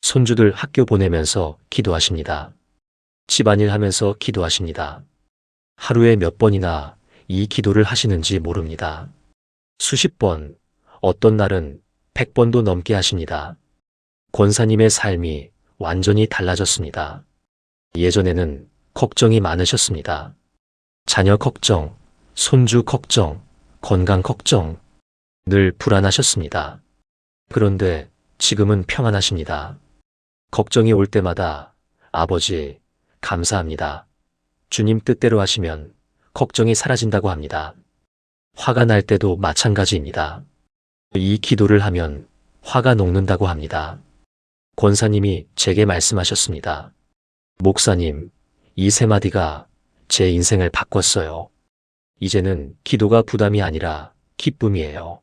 S1: 손주들 학교 보내면서 기도하십니다. 집안일 하면서 기도하십니다. 하루에 몇 번이나 이 기도를 하시는지 모릅니다. 수십 번, 어떤 날은 100번도 넘게 하십니다. 권사님의 삶이 완전히 달라졌습니다. 예전에는 걱정이 많으셨습니다. 자녀 걱정, 손주 걱정, 건강 걱정, 늘 불안하셨습니다. 그런데 지금은 평안하십니다. 걱정이 올 때마다 아버지, 감사합니다. 주님 뜻대로 하시면 걱정이 사라진다고 합니다. 화가 날 때도 마찬가지입니다. 이 기도를 하면 화가 녹는다고 합니다. 권사님이 제게 말씀하셨습니다. 목사님, 이 세 마디가 제 인생을 바꿨어요. 이제는 기도가 부담이 아니라 기쁨이에요.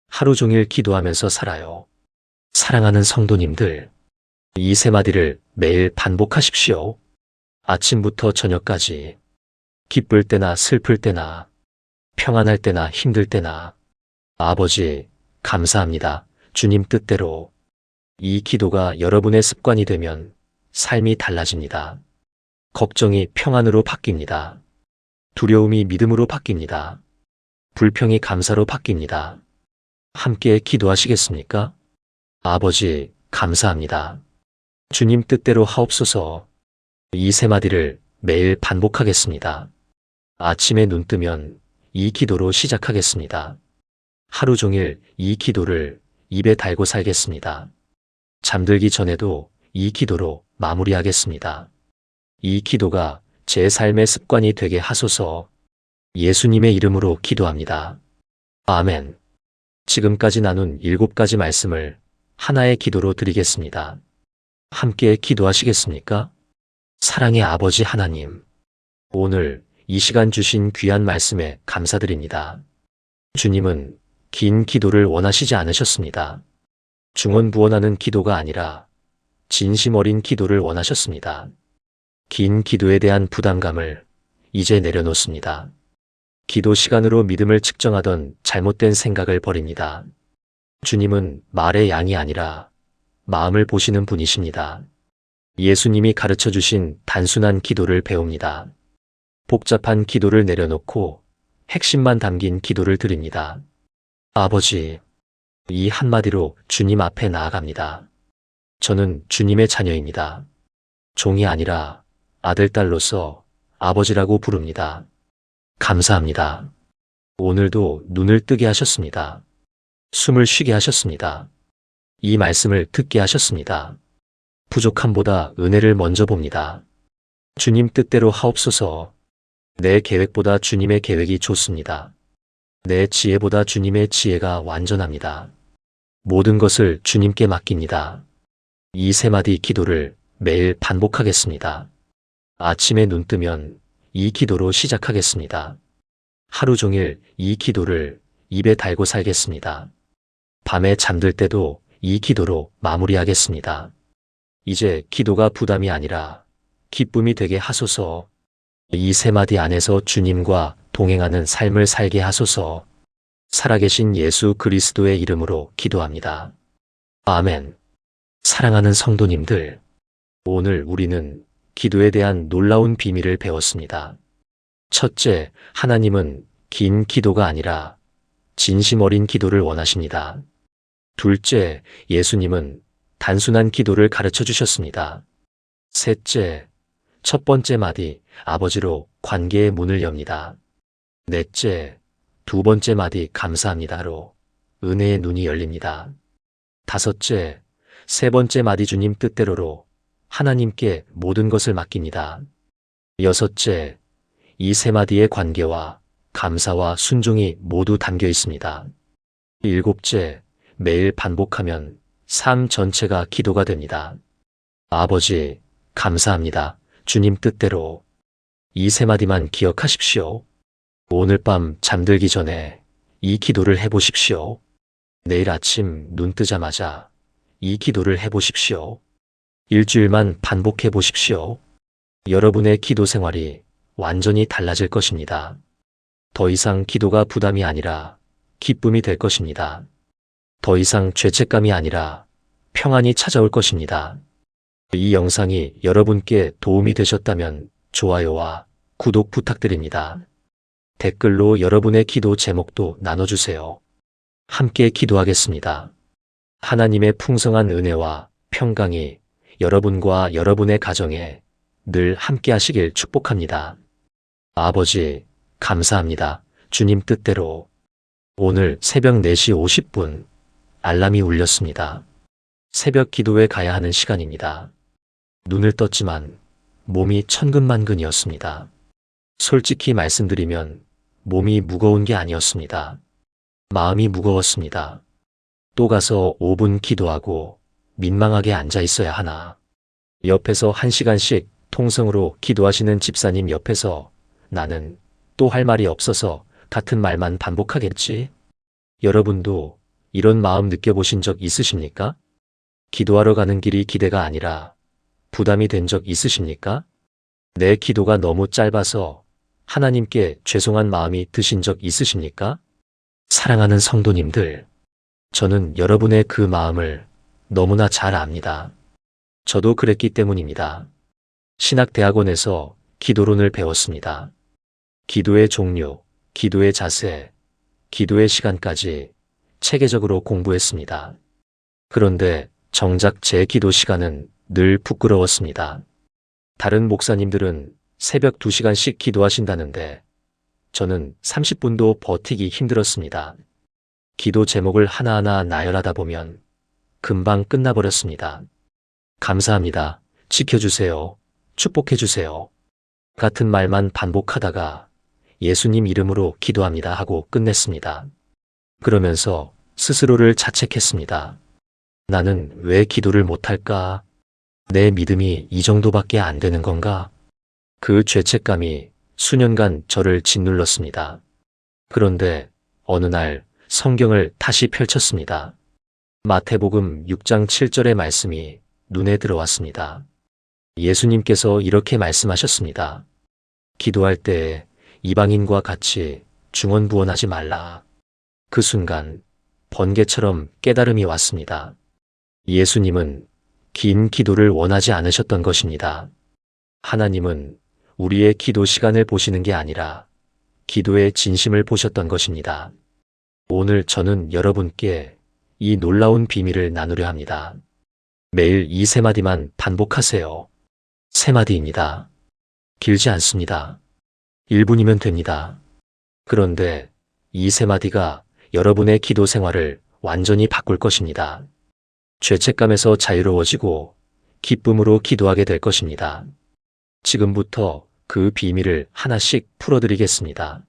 S1: 하루 종일 기도하면서 살아요. 사랑하는 성도님들, 이 세 마디를 매일 반복하십시오. 아침부터 저녁까지. 기쁠 때나 슬플 때나, 평안할 때나 힘들 때나. 아버지, 감사합니다. 주님 뜻대로. 이 기도가 여러분의 습관이 되면 삶이 달라집니다. 걱정이 평안으로 바뀝니다. 두려움이 믿음으로 바뀝니다. 불평이 감사로 바뀝니다. 함께 기도하시겠습니까? 아버지, 감사합니다. 주님 뜻대로 하옵소서. 이 세 마디를 매일 반복하겠습니다. 아침에 눈 뜨면 이 기도로 시작하겠습니다. 하루 종일 이 기도를 입에 달고 살겠습니다. 잠들기 전에도 이 기도로 마무리하겠습니다. 이 기도가 제 삶의 습관이 되게 하소서. 예수님의 이름으로 기도합니다. 아멘. 지금까지 나눈 7가지 말씀을 하나의 기도로 드리겠습니다. 함께 기도하시겠습니까? 사랑의 아버지 하나님, 오늘 이 시간 주신 귀한 말씀에 감사드립니다. 주님은 긴 기도를 원하시지 않으셨습니다. 중언부언하는 기도가 아니라 진심 어린 기도를 원하셨습니다. 긴 기도에 대한 부담감을 이제 내려놓습니다. 기도 시간으로 믿음을 측정하던 잘못된 생각을 버립니다. 주님은 말의 양이 아니라 마음을 보시는 분이십니다. 예수님이 가르쳐 주신 단순한 기도를 배웁니다. 복잡한 기도를 내려놓고 핵심만 담긴 기도를 드립니다. 아버지, 이 한마디로 주님 앞에 나아갑니다. 저는 주님의 자녀입니다. 종이 아니라 아들, 딸로서 아버지라고 부릅니다. 감사합니다. 오늘도 눈을 뜨게 하셨습니다. 숨을 쉬게 하셨습니다. 이 말씀을 듣게 하셨습니다. 부족함보다 은혜를 먼저 봅니다. 주님 뜻대로 하옵소서. 내 계획보다 주님의 계획이 좋습니다. 내 지혜보다 주님의 지혜가 완전합니다. 모든 것을 주님께 맡깁니다. 이 3마디 기도를 매일 반복하겠습니다. 아침에 눈 뜨면 이 기도로 시작하겠습니다. 하루 종일 이 기도를 입에 달고 살겠습니다. 밤에 잠들 때도 이 기도로 마무리하겠습니다. 이제 기도가 부담이 아니라 기쁨이 되게 하소서. 이 3마디 안에서 주님과 동행하는 삶을 살게 하소서. 살아계신 예수 그리스도의 이름으로 기도합니다. 아멘. 사랑하는 성도님들, 오늘 우리는 기도에 대한 놀라운 비밀을 배웠습니다. 첫째, 하나님은 긴 기도가 아니라 진심 어린 기도를 원하십니다. 둘째, 예수님은 단순한 기도를 가르쳐 주셨습니다. 셋째, 첫 번째 마디, 아버지로 관계의 문을 엽니다. 넷째, 두 번째 마디, 감사합니다로 은혜의 눈이 열립니다. 다섯째, 세 번째 마디, 주님 뜻대로로 하나님께 모든 것을 맡깁니다. 여섯째, 이 3마디의 관계와 감사와 순종이 모두 담겨 있습니다. 일곱째, 매일 반복하면 삶 전체가 기도가 됩니다. 아버지, 감사합니다. 주님 뜻대로. 이 3마디만 기억하십시오. 오늘 밤 잠들기 전에 이 기도를 해보십시오. 내일 아침 눈 뜨자마자 이 기도를 해보십시오. 일주일만 반복해 보십시오. 여러분의 기도 생활이 완전히 달라질 것입니다. 더 이상 기도가 부담이 아니라 기쁨이 될 것입니다. 더 이상 죄책감이 아니라 평안이 찾아올 것입니다. 이 영상이 여러분께 도움이 되셨다면 좋아요와 구독 부탁드립니다. 댓글로 여러분의 기도 제목도 나눠주세요. 함께 기도하겠습니다. 하나님의 풍성한 은혜와 평강이 여러분과 여러분의 가정에 늘 함께 하시길 축복합니다. 아버지, 감사합니다. 주님 뜻대로. 오늘 새벽 4시 50분 알람이 울렸습니다. 새벽 기도에 가야 하는 시간입니다. 눈을 떴지만 몸이 천근만근이었습니다. 솔직히 말씀드리면 몸이 무거운 게 아니었습니다. 마음이 무거웠습니다. 또 가서 5분 기도하고 민망하게 앉아 있어야 하나. 옆에서 1시간씩 통성으로 기도하시는 집사님 옆에서 나는 또 할 말이 없어서 같은 말만 반복하겠지? 여러분도 이런 마음 느껴보신 적 있으십니까? 기도하러 가는 길이 기대가 아니라 부담이 된 적 있으십니까? 내 기도가 너무 짧아서 하나님께 죄송한 마음이 드신 적 있으십니까? 사랑하는 성도님들, 저는 여러분의 그 마음을 너무나 잘 압니다. 저도 그랬기 때문입니다. 신학대학원에서 기도론을 배웠습니다. 기도의 종류, 기도의 자세, 기도의 시간까지 체계적으로 공부했습니다. 그런데 정작 제 기도 시간은 늘 부끄러웠습니다. 다른 목사님들은 새벽 2시간씩 기도하신다는데 저는 30분도 버티기 힘들었습니다. 기도 제목을 하나하나 나열하다 보면 금방 끝나버렸습니다. 감사합니다. 지켜주세요. 축복해주세요. 같은 말만 반복하다가 예수님 이름으로 기도합니다 하고 끝냈습니다. 그러면서 스스로를 자책했습니다. 나는 왜 기도를 못할까? 내 믿음이 이 정도밖에 안 되는 건가? 그 죄책감이 수년간 저를 짓눌렀습니다. 그런데 어느 날 성경을 다시 펼쳤습니다. 마태복음 6장 7절의 말씀이 눈에 들어왔습니다. 예수님께서 이렇게 말씀하셨습니다. 기도할 때 이방인과 같이 중언부언하지 말라. 그 순간 번개처럼 깨달음이 왔습니다. 예수님은 긴 기도를 원하지 않으셨던 것입니다. 하나님은 우리의 기도 시간을 보시는 게 아니라 기도의 진심을 보셨던 것입니다. 오늘 저는 여러분께 이 놀라운 비밀을 나누려 합니다. 매일 이 세 마디만 반복하세요. 세 마디입니다. 길지 않습니다. 1분이면 됩니다. 그런데 이 세 마디가 여러분의 기도 생활을 완전히 바꿀 것입니다. 죄책감에서 자유로워지고 기쁨으로 기도하게 될 것입니다. 지금부터 그 비밀을 하나씩 풀어드리겠습니다.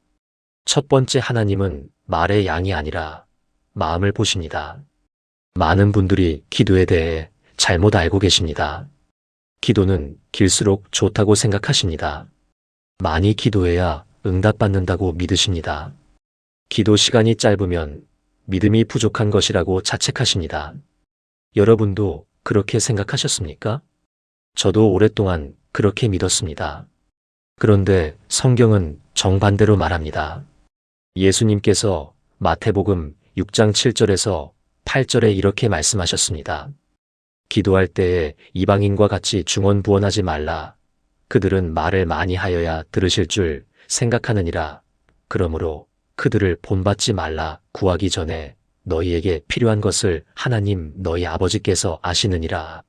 S1: 첫 번째, 하나님은 말의 양이 아니라 마음을 보십니다. 많은 분들이 기도에 대해 잘못 알고 계십니다. 기도는 길수록 좋다고 생각하십니다. 많이 기도해야 응답받는다고 믿으십니다. 기도 시간이 짧으면 믿음이 부족한 것이라고 자책하십니다. 여러분도 그렇게 생각하셨습니까? 저도 오랫동안 그렇게 믿었습니다. 그런데 성경은 정반대로 말합니다. 예수님께서 마태복음 6장 7절에서 8절에 이렇게 말씀하셨습니다. 기도할 때에 이방인과 같이 중언부언하지 말라. 그들은 말을 많이 하여야 들으실 줄 생각하느니라. 그러므로 그들을 본받지 말라. 구하기 전에 너희에게 필요한 것을 하나님 너희 아버지께서 아시느니라.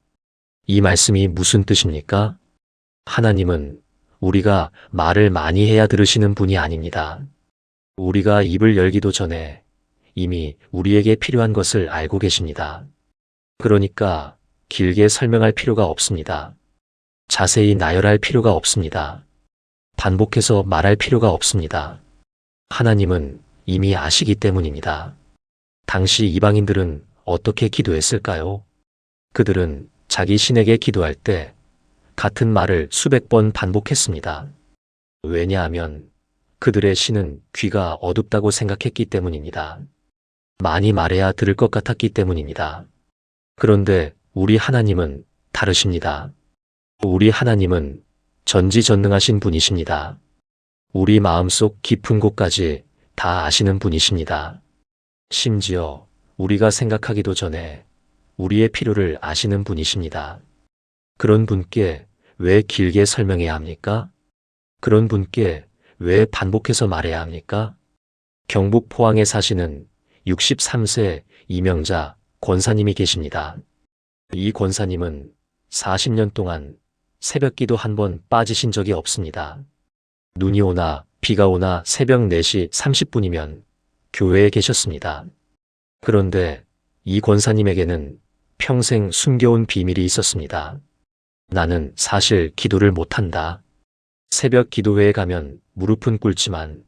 S1: 이 말씀이 무슨 뜻입니까? 하나님은 우리가 말을 많이 해야 들으시는 분이 아닙니다. 우리가 입을 열기도 전에 이미 우리에게 필요한 것을 알고 계십니다. 그러니까 길게 설명할 필요가 없습니다. 자세히 나열할 필요가 없습니다. 반복해서 말할 필요가 없습니다. 하나님은 이미 아시기 때문입니다. 당시 이방인들은 어떻게 기도했을까요? 그들은 자기 신에게 기도할 때 같은 말을 수백 번 반복했습니다. 왜냐하면 그들의 신은 귀가 어둡다고 생각했기 때문입니다. 많이 말해야 들을 것 같았기 때문입니다. 그런데 우리 하나님은 다르십니다. 우리 하나님은 전지전능하신 분이십니다. 우리 마음속 깊은 곳까지 다 아시는 분이십니다. 심지어 우리가 생각하기도 전에 우리의 필요를 아시는 분이십니다. 그런 분께 왜 길게 설명해야 합니까? 그런 분께 왜 반복해서 말해야 합니까? 경북 포항에 사시는 63세 이명자 권사님이 계십니다. 이 권사님은 40년 동안 새벽기도 한 번 빠지신 적이 없습니다. 눈이 오나 비가 오나 새벽 4시 30분이면 교회에 계셨습니다. 그런데 이 권사님에게는 평생 숨겨온 비밀이 있었습니다. 나는 사실 기도를 못한다. 새벽 기도회에 가면 무릎은 꿇지만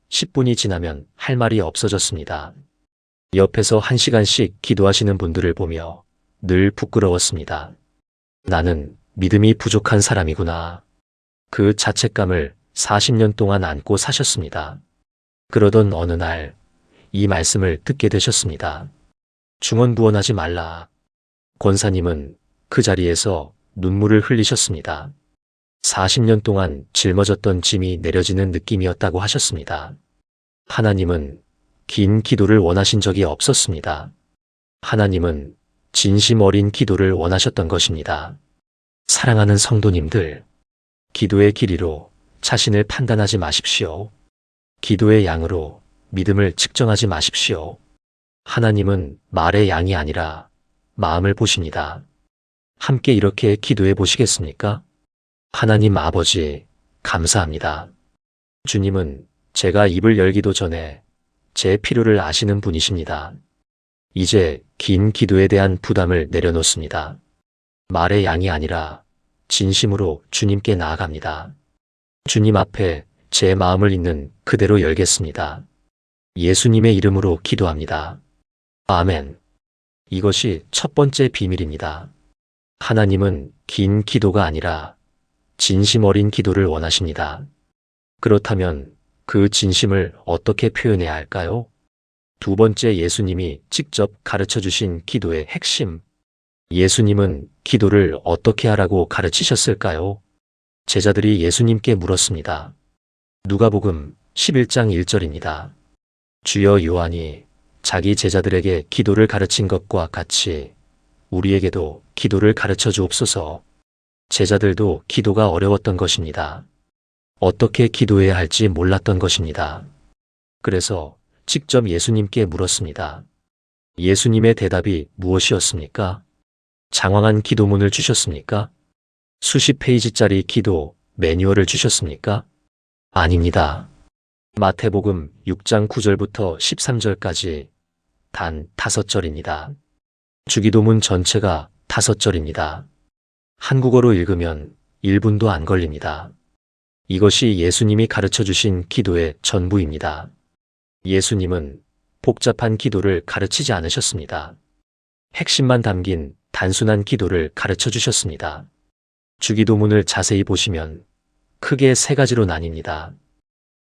S1: 10분이 지나면 할 말이 없어졌습니다. 옆에서 1시간씩 기도하시는 분들을 보며 늘 부끄러웠습니다. 나는 믿음이 부족한 사람이구나. 그 자책감을 40년 동안 안고 사셨습니다. 그러던 어느 날 이 말씀을 듣게 되셨습니다. 중언부언하지 말라. 권사님은 그 자리에서 눈물을 흘리셨습니다. 40년 동안 짊어졌던 짐이 내려지는 느낌이었다고 하셨습니다. 하나님은 긴 기도를 원하신 적이 없었습니다. 하나님은 진심 어린 기도를 원하셨던 것입니다. 사랑하는 성도님들, 기도의 길이로 자신을 판단하지 마십시오. 기도의 양으로 믿음을 측정하지 마십시오. 하나님은 말의 양이 아니라 마음을 보십니다. 함께 이렇게 기도해 보시겠습니까? 하나님 아버지, 감사합니다. 주님은 제가 입을 열기도 전에 제 필요를 아시는 분이십니다. 이제 긴 기도에 대한 부담을 내려놓습니다. 말의 양이 아니라 진심으로 주님께 나아갑니다. 주님 앞에 제 마음을 있는 그대로 열겠습니다. 예수님의 이름으로 기도합니다. 아멘. 이것이 첫 번째 비밀입니다. 하나님은 긴 기도가 아니라 진심 어린 기도를 원하십니다. 그렇다면 그 진심을 어떻게 표현해야 할까요? 두 번째, 예수님이 직접 가르쳐 주신 기도의 핵심. 예수님은 기도를 어떻게 하라고 가르치셨을까요? 제자들이 예수님께 물었습니다. 누가복음 11장 1절입니다. 주여, 요한이 자기 제자들에게 기도를 가르친 것과 같이 우리에게도 기도를 가르쳐 주옵소서. 제자들도 기도가 어려웠던 것입니다. 어떻게 기도해야 할지 몰랐던 것입니다. 그래서 직접 예수님께 물었습니다. 예수님의 대답이 무엇이었습니까? 장황한 기도문을 주셨습니까? 수십 페이지짜리 기도 매뉴얼을 주셨습니까? 아닙니다. 마태복음 6장 9절부터 13절까지 단 5절입니다. 주기도문 전체가 5절입니다. 한국어로 읽으면 1분도 안 걸립니다. 이것이 예수님이 가르쳐 주신 기도의 전부입니다. 예수님은 복잡한 기도를 가르치지 않으셨습니다. 핵심만 담긴 단순한 기도를 가르쳐 주셨습니다. 주기도문을 자세히 보시면 크게 세 가지로 나뉩니다.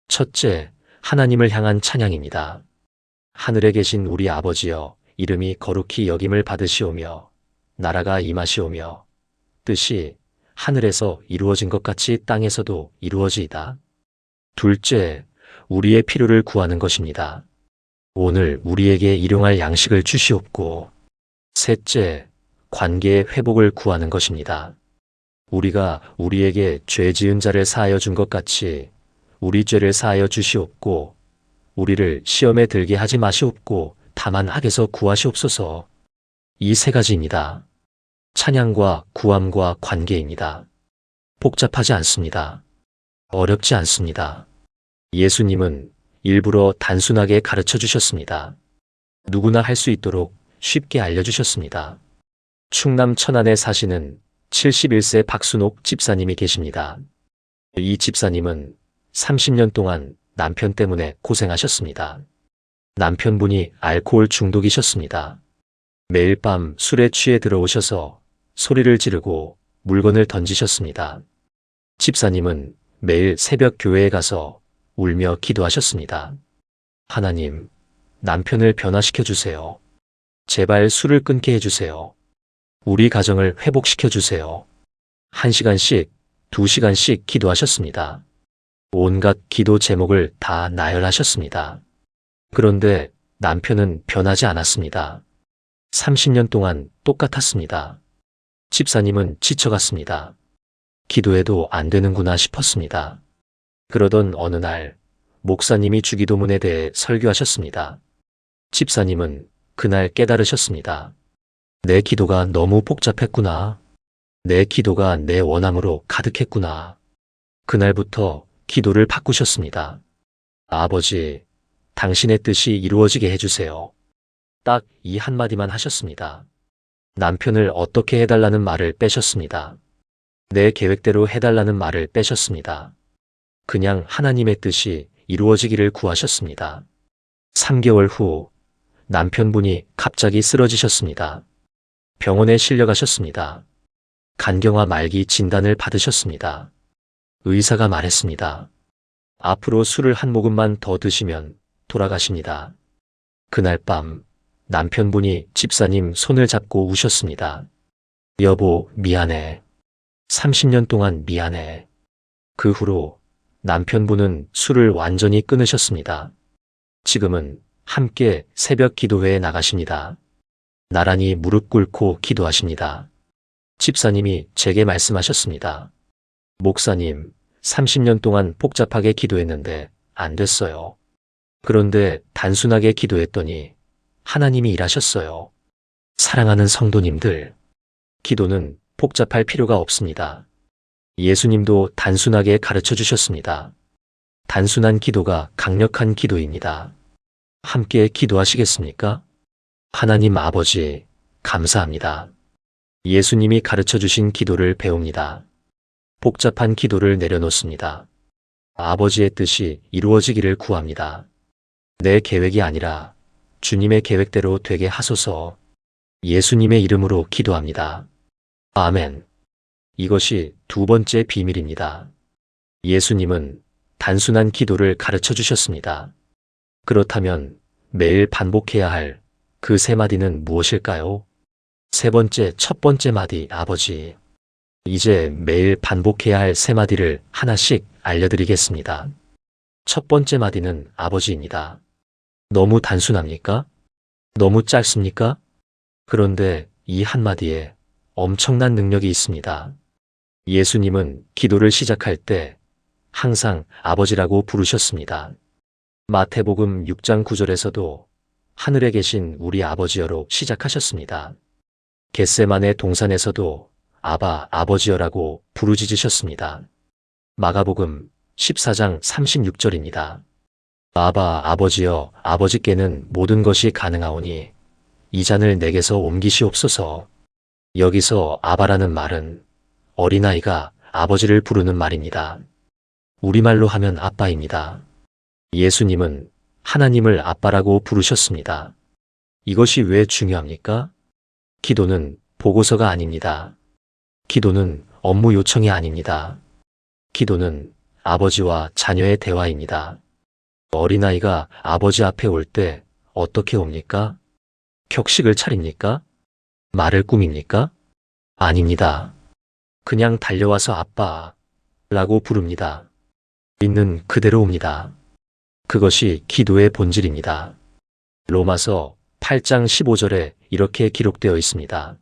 S1: 첫째, 하나님을 향한 찬양입니다. 하늘에 계신 우리 아버지여, 이름이 거룩히 여김을 받으시오며 나라가 임하시오며 뜻이 하늘에서 이루어진 것 같이 땅에서도 이루어지이다. 둘째, 우리의 필요를 구하는 것입니다. 오늘 우리에게 일용할 양식을 주시옵고. 셋째, 관계의 회복을 구하는 것입니다. 우리가 우리에게 죄 지은 자를 사하여 준 것 같이 우리 죄를 사하여 주시옵고 우리를 시험에 들게 하지 마시옵고 다만 악에서 구하시옵소서. 이 세 가지입니다. 찬양과 구함과 관계입니다. 복잡하지 않습니다. 어렵지 않습니다. 예수님은 일부러 단순하게 가르쳐 주셨습니다. 누구나 할 수 있도록 쉽게 알려주셨습니다. 충남 천안에 사시는 71세 박순옥 집사님이 계십니다. 이 집사님은 30년 동안 남편 때문에 고생하셨습니다. 남편분이 알코올 중독이셨습니다. 매일 밤 술에 취해 들어오셔서 소리를 지르고 물건을 던지셨습니다. 집사님은 매일 새벽 교회에 가서 울며 기도하셨습니다. 하나님, 남편을 변화시켜 주세요. 제발 술을 끊게 해주세요. 우리 가정을 회복시켜 주세요. 1시간씩, 2시간씩 기도하셨습니다. 온갖 기도 제목을 다 나열하셨습니다. 그런데 남편은 변하지 않았습니다. 30년 동안 똑같았습니다. 집사님은 지쳐갔습니다. 기도해도 안 되는구나 싶었습니다. 그러던 어느 날 목사님이 주기도문에 대해 설교하셨습니다. 집사님은 그날 깨달으셨습니다. 내 기도가 너무 복잡했구나. 내 기도가 내 원함으로 가득했구나. 그날부터 기도를 바꾸셨습니다. 아버지, 당신의 뜻이 이루어지게 해주세요. 딱 이 한마디만 하셨습니다. 남편을 어떻게 해달라는 말을 빼셨습니다. 내 계획대로 해달라는 말을 빼셨습니다. 그냥 하나님의 뜻이 이루어지기를 구하셨습니다. 3개월 후 남편분이 갑자기 쓰러지셨습니다. 병원에 실려가셨습니다. 간경화 말기 진단을 받으셨습니다. 의사가 말했습니다. 앞으로 술을 한 모금만 더 드시면 돌아가십니다. 그날 밤 남편분이 집사님 손을 잡고 우셨습니다. 여보, 미안해. 30년 동안 미안해. 그 후로 남편분은 술을 완전히 끊으셨습니다. 지금은 함께 새벽 기도회에 나가십니다. 나란히 무릎 꿇고 기도하십니다. 집사님이 제게 말씀하셨습니다. 목사님, 30년 동안 복잡하게 기도했는데 안 됐어요. 그런데 단순하게 기도했더니 하나님이 일하셨어요. 사랑하는 성도님들, 기도는 복잡할 필요가 없습니다. 예수님도 단순하게 가르쳐 주셨습니다. 단순한 기도가 강력한 기도입니다. 함께 기도하시겠습니까? 하나님 아버지, 감사합니다. 예수님이 가르쳐 주신 기도를 배웁니다. 복잡한 기도를 내려놓습니다. 아버지의 뜻이 이루어지기를 구합니다. 내 계획이 아니라 주님의 계획대로 되게 하소서. 예수님의 이름으로 기도합니다. 아멘. 이것이 두 번째 비밀입니다. 예수님은 단순한 기도를 가르쳐 주셨습니다. 그렇다면 매일 반복해야 할 그 세 마디는 무엇일까요? 세 번째, 첫 번째 마디, 아버지. 이제 매일 반복해야 할 세 마디를 하나씩 알려드리겠습니다. 첫 번째 마디는 아버지입니다. 너무 단순합니까? 너무 짧습니까? 그런데 이 한마디에 엄청난 능력이 있습니다. 예수님은 기도를 시작할 때 항상 아버지라고 부르셨습니다. 마태복음 6장 9절에서도 하늘에 계신 우리 아버지여로 시작하셨습니다. 겟세마네 동산에서도 아바 아버지여라고 부르짖으셨습니다. 마가복음 14장 36절입니다. 아바 아버지여 아버지께는 모든 것이 가능하오니 이 잔을 내게서 옮기시옵소서. 여기서 아바라는 말은 어린아이가 아버지를 부르는 말입니다. 우리말로 하면 아빠입니다. 예수님은 하나님을 아빠라고 부르셨습니다. 이것이 왜 중요합니까? 기도는 보고서가 아닙니다. 기도는 업무 요청이 아닙니다. 기도는 아버지와 자녀의 대화입니다. 어린아이가 아버지 앞에 올 때 어떻게 옵니까? 격식을 차립니까? 말을 꾸밉니까? 아닙니다. 그냥 달려와서 아빠라고 부릅니다. 있는 그대로 옵니다. 그것이 기도의 본질입니다. 로마서 8장 15절에 이렇게 기록되어 있습니다.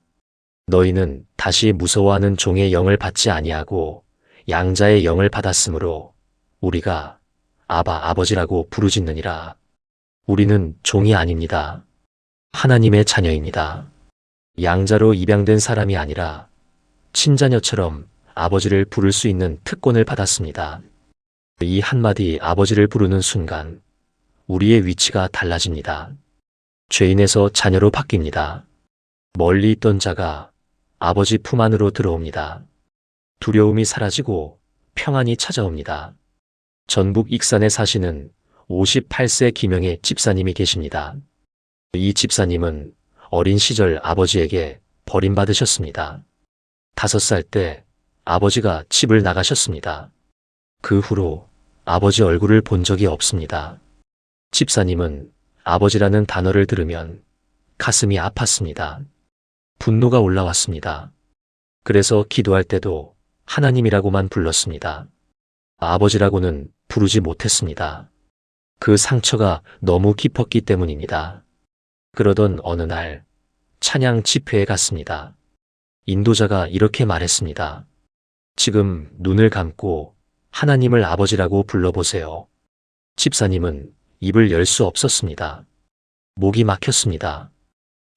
S1: 너희는 다시 무서워하는 종의 영을 받지 아니하고 양자의 영을 받았으므로 우리가 아바 아버지라고 부르짖느니라. 우리는 종이 아닙니다. 하나님의 자녀입니다. 양자로 입양된 사람이 아니라 친자녀처럼 아버지를 부를 수 있는 특권을 받았습니다. 이 한마디 아버지를 부르는 순간 우리의 위치가 달라집니다. 죄인에서 자녀로 바뀝니다. 멀리 있던 자가 아버지 품 안으로 들어옵니다. 두려움이 사라지고 평안이 찾아옵니다. 전북 익산에 사시는 58세 김영애 집사님이 계십니다. 이 집사님은 어린 시절 아버지에게 버림받으셨습니다. 5살 때 아버지가 집을 나가셨습니다. 그 후로 아버지 얼굴을 본 적이 없습니다. 집사님은 아버지라는 단어를 들으면 가슴이 아팠습니다. 분노가 올라왔습니다. 그래서 기도할 때도 하나님이라고만 불렀습니다. 아버지라고는 부르지 못했습니다. 그 상처가 너무 깊었기 때문입니다. 그러던 어느 날 찬양 집회에 갔습니다. 인도자가 이렇게 말했습니다. 지금 눈을 감고 하나님을 아버지라고 불러보세요. 집사님은 입을 열 수 없었습니다. 목이 막혔습니다.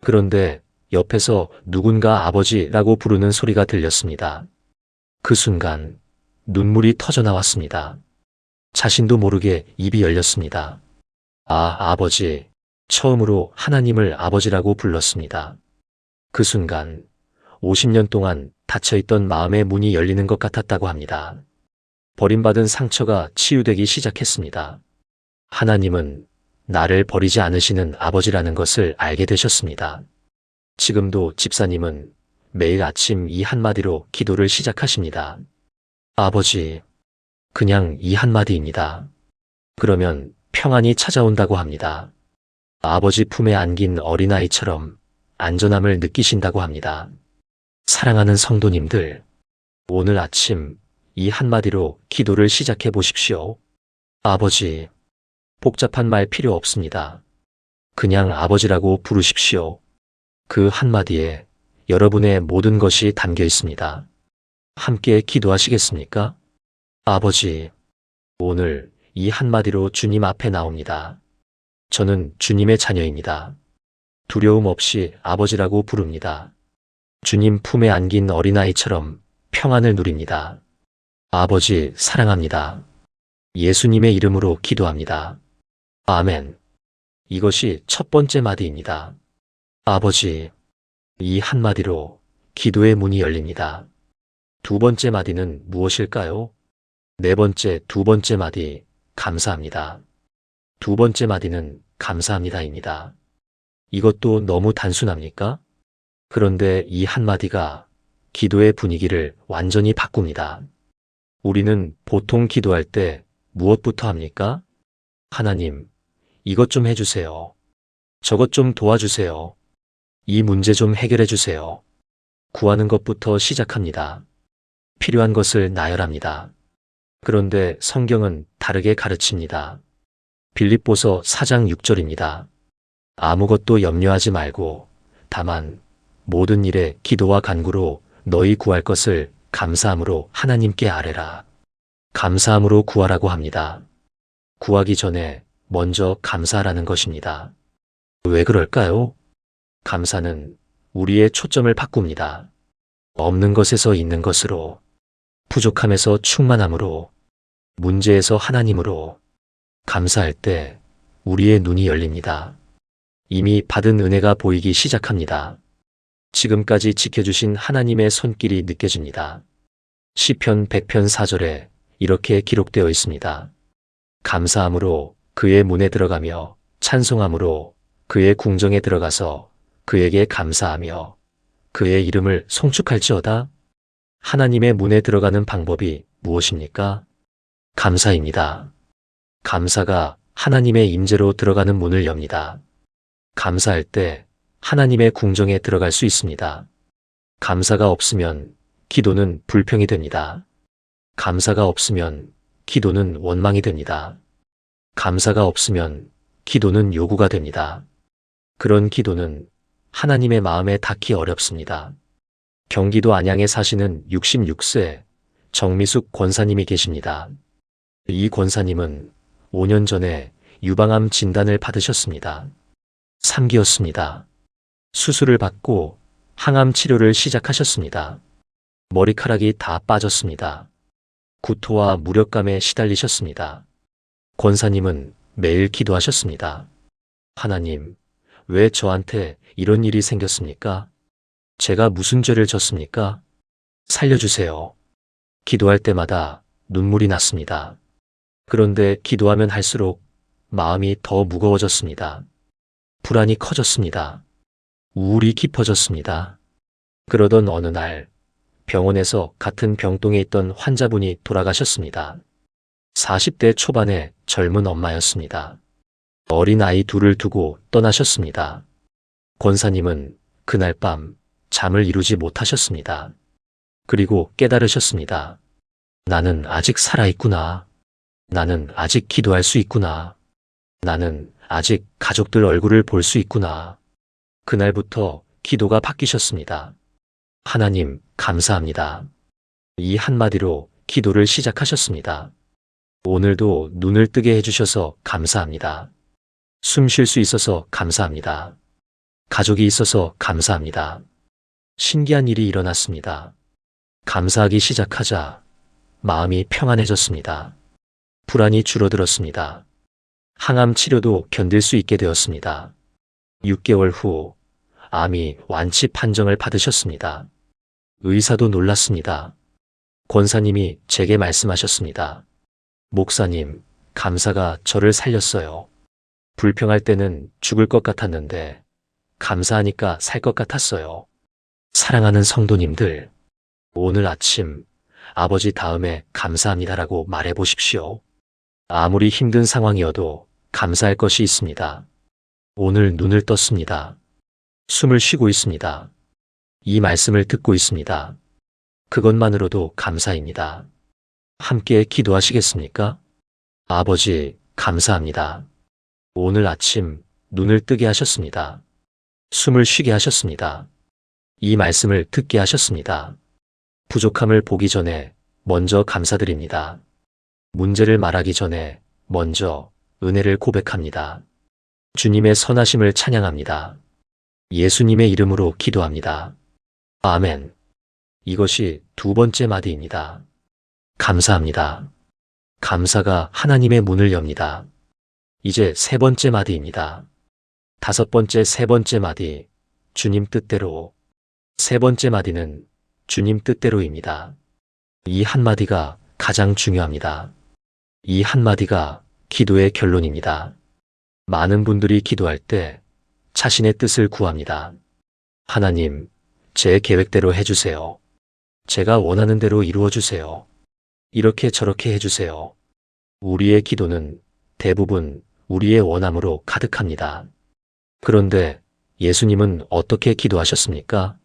S1: 그런데 옆에서 누군가 아버지라고 부르는 소리가 들렸습니다. 그 순간 눈물이 터져 나왔습니다. 자신도 모르게 입이 열렸습니다. 아, 아버지. 처음으로 하나님을 아버지라고 불렀습니다. 그 순간 50년 동안 닫혀있던 마음의 문이 열리는 것 같았다고 합니다. 버림받은 상처가 치유되기 시작했습니다. 하나님은 나를 버리지 않으시는 아버지라는 것을 알게 되셨습니다. 지금도 집사님은 매일 아침 이 한마디로 기도를 시작하십니다. 아버지, 그냥 이 한마디입니다. 그러면 평안이 찾아온다고 합니다. 아버지 품에 안긴 어린아이처럼 안전함을 느끼신다고 합니다. 사랑하는 성도님들, 오늘 아침 이 한마디로 기도를 시작해 보십시오. 아버지, 복잡한 말 필요 없습니다. 그냥 아버지라고 부르십시오. 그 한마디에 여러분의 모든 것이 담겨 있습니다. 함께 기도하시겠습니까? 아버지, 오늘 이 한마디로 주님 앞에 나옵니다. 저는 주님의 자녀입니다. 두려움 없이 아버지라고 부릅니다. 주님 품에 안긴 어린아이처럼 평안을 누립니다. 아버지, 사랑합니다. 예수님의 이름으로 기도합니다. 아멘. 이것이 첫 번째 마디입니다. 아버지, 이 한마디로 기도의 문이 열립니다. 두 번째 마디는 무엇일까요? 네 번째, 두 번째 마디, 감사합니다. 두 번째 마디는 감사합니다입니다. 이것도 너무 단순합니까? 그런데 이 한마디가 기도의 분위기를 완전히 바꿉니다. 우리는 보통 기도할 때 무엇부터 합니까? 하나님, 이것 좀 해주세요. 저것 좀 도와주세요. 이 문제 좀 해결해 주세요. 구하는 것부터 시작합니다. 필요한 것을 나열합니다. 그런데 성경은 다르게 가르칩니다. 빌립보서 4장 6절입니다. 아무것도 염려하지 말고 다만 모든 일에 기도와 간구로 너희 구할 것을 감사함으로 하나님께 아뢰라. 감사함으로 구하라고 합니다. 구하기 전에 먼저 감사하라는 것입니다. 왜 그럴까요? 감사는 우리의 초점을 바꿉니다. 없는 것에서 있는 것으로, 부족함에서 충만함으로, 문제에서 하나님으로. 감사할 때 우리의 눈이 열립니다. 이미 받은 은혜가 보이기 시작합니다. 지금까지 지켜주신 하나님의 손길이 느껴집니다. 시편 100편 4절에 이렇게 기록되어 있습니다. 감사함으로 그의 문에 들어가며 찬송함으로 그의 궁정에 들어가서 그에게 감사하며 그의 이름을 송축할지어다. 하나님의 문에 들어가는 방법이 무엇입니까? 감사입니다. 감사가 하나님의 임재로 들어가는 문을 엽니다. 감사할 때 하나님의 궁정에 들어갈 수 있습니다. 감사가 없으면 기도는 불평이 됩니다. 감사가 없으면 기도는 원망이 됩니다. 감사가 없으면 기도는 요구가 됩니다. 그런 기도는 하나님의 마음에 닿기 어렵습니다. 경기도 안양에 사시는 66세 정미숙 권사님이 계십니다. 이 권사님은 5년 전에 유방암 진단을 받으셨습니다. 3기였습니다. 수술을 받고 항암 치료를 시작하셨습니다. 머리카락이 다 빠졌습니다. 구토와 무력감에 시달리셨습니다. 권사님은 매일 기도하셨습니다. 하나님, 왜 저한테 이런 일이 생겼습니까? 제가 무슨 죄를 졌습니까? 살려주세요. 기도할 때마다 눈물이 났습니다. 그런데 기도하면 할수록 마음이 더 무거워졌습니다. 불안이 커졌습니다. 우울이 깊어졌습니다. 그러던 어느 날 병원에서 같은 병동에 있던 환자분이 돌아가셨습니다. 40대 초반의 젊은 엄마였습니다. 어린 아이 둘을 두고 떠나셨습니다. 권사님은 그날 밤 잠을 이루지 못하셨습니다. 그리고 깨달으셨습니다. 나는 아직 살아있구나. 나는 아직 기도할 수 있구나. 나는 아직 가족들 얼굴을 볼 수 있구나. 그날부터 기도가 바뀌셨습니다. 하나님, 감사합니다. 이 한마디로 기도를 시작하셨습니다. 오늘도 눈을 뜨게 해주셔서 감사합니다. 숨 쉴 수 있어서 감사합니다. 가족이 있어서 감사합니다. 신기한 일이 일어났습니다. 감사하기 시작하자 마음이 평안해졌습니다. 불안이 줄어들었습니다. 항암 치료도 견딜 수 있게 되었습니다. 6개월 후 암이 완치 판정을 받으셨습니다. 의사도 놀랐습니다. 권사님이 제게 말씀하셨습니다. 목사님, 감사가 저를 살렸어요. 불평할 때는 죽을 것 같았는데 감사하니까 살 것 같았어요. 사랑하는 성도님들, 오늘 아침 아버지 다음에 감사합니다라고 말해 보십시오. 아무리 힘든 상황이어도 감사할 것이 있습니다. 오늘 눈을 떴습니다. 숨을 쉬고 있습니다. 이 말씀을 듣고 있습니다. 그것만으로도 감사입니다. 함께 기도하시겠습니까? 아버지, 감사합니다. 오늘 아침 눈을 뜨게 하셨습니다. 숨을 쉬게 하셨습니다. 이 말씀을 듣게 하셨습니다. 부족함을 보기 전에 먼저 감사드립니다. 문제를 말하기 전에 먼저 은혜를 고백합니다. 주님의 선하심을 찬양합니다. 예수님의 이름으로 기도합니다. 아멘. 이것이 두 번째 마디입니다. 감사합니다. 감사가 하나님의 문을 엽니다. 이제 세 번째 마디입니다. 다섯 번째, 세 번째 마디. 주님 뜻대로. 세 번째 마디는 주님 뜻대로입니다. 이 한마디가 가장 중요합니다. 이 한마디가 기도의 결론입니다. 많은 분들이 기도할 때 자신의 뜻을 구합니다. 하나님, 제 계획대로 해주세요. 제가 원하는 대로 이루어주세요. 이렇게 저렇게 해주세요. 우리의 기도는 대부분 우리의 원함으로 가득합니다. 그런데 예수님은 어떻게 기도하셨습니까?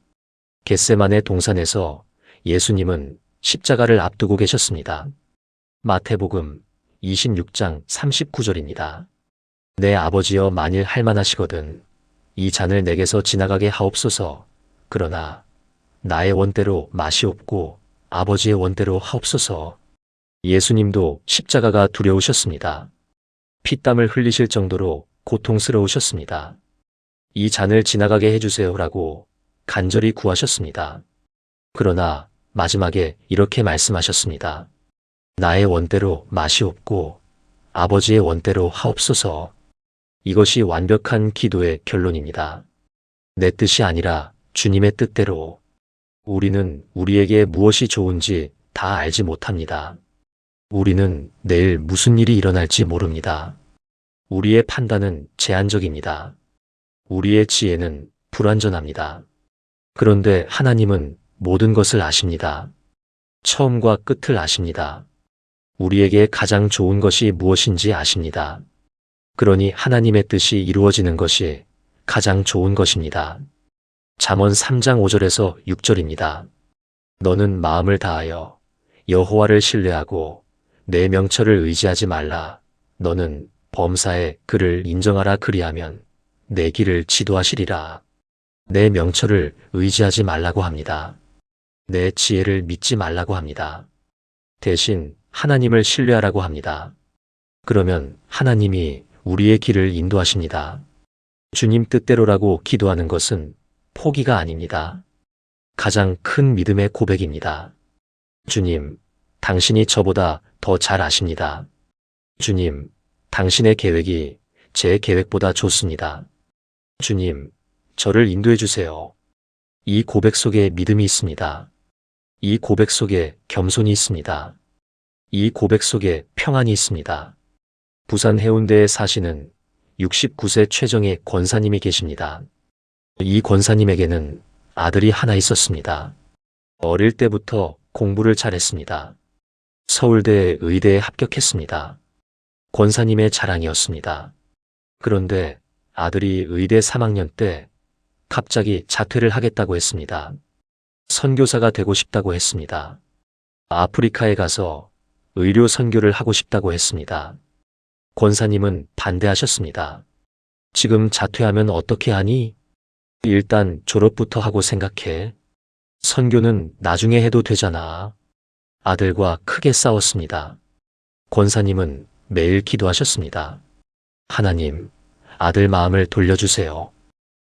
S1: 겟세마네 동산에서 예수님은 십자가를 앞두고 계셨습니다. 마태복음 26장 39절입니다. 내 아버지여 만일 할만하시거든 이 잔을 내게서 지나가게 하옵소서. 그러나 나의 원대로 마시옵고 아버지의 원대로 하옵소서. 예수님도 십자가가 두려우셨습니다. 피땀을 흘리실 정도로 고통스러우셨습니다. 이 잔을 지나가게 해주세요라고 간절히 구하셨습니다. 그러나 마지막에 이렇게 말씀하셨습니다. 나의 원대로 마시옵고 아버지의 원대로 하옵소서. 이것이 완벽한 기도의 결론입니다. 내 뜻이 아니라 주님의 뜻대로. 우리는 우리에게 무엇이 좋은지 다 알지 못합니다. 우리는 내일 무슨 일이 일어날지 모릅니다. 우리의 판단은 제한적입니다. 우리의 지혜는 불완전합니다. 그런데 하나님은 모든 것을 아십니다. 처음과 끝을 아십니다. 우리에게 가장 좋은 것이 무엇인지 아십니다. 그러니 하나님의 뜻이 이루어지는 것이 가장 좋은 것입니다. 잠언 3장 5절에서 6절입니다. 너는 마음을 다하여 여호와를 신뢰하고 내 명철을 의지하지 말라. 너는 범사에 그를 인정하라. 그리하면 내 길을 지도하시리라. 내 명철을 의지하지 말라고 합니다. 내 지혜를 믿지 말라고 합니다. 대신 하나님을 신뢰하라고 합니다. 그러면 하나님이 우리의 길을 인도하십니다. 주님 뜻대로라고 기도하는 것은 포기가 아닙니다. 가장 큰 믿음의 고백입니다. 주님, 당신이 저보다 더 잘 아십니다. 주님, 당신의 계획이 제 계획보다 좋습니다. 주님, 저를 인도해 주세요. 이 고백 속에 믿음이 있습니다. 이 고백 속에 겸손이 있습니다. 이 고백 속에 평안이 있습니다. 부산 해운대에 사시는 69세 최정의 권사님이 계십니다. 이 권사님에게는 아들이 하나 있었습니다. 어릴 때부터 공부를 잘했습니다. 서울대 의대에 합격했습니다. 권사님의 자랑이었습니다. 그런데 아들이 의대 3학년 때 갑자기 자퇴를 하겠다고 했습니다. 선교사가 되고 싶다고 했습니다. 아프리카에 가서 의료 선교를 하고 싶다고 했습니다. 권사님은 반대하셨습니다. 지금 자퇴하면 어떻게 하니? 일단 졸업부터 하고 생각해. 선교는 나중에 해도 되잖아. 아들과 크게 싸웠습니다. 권사님은 매일 기도하셨습니다. 하나님, 아들 마음을 돌려주세요.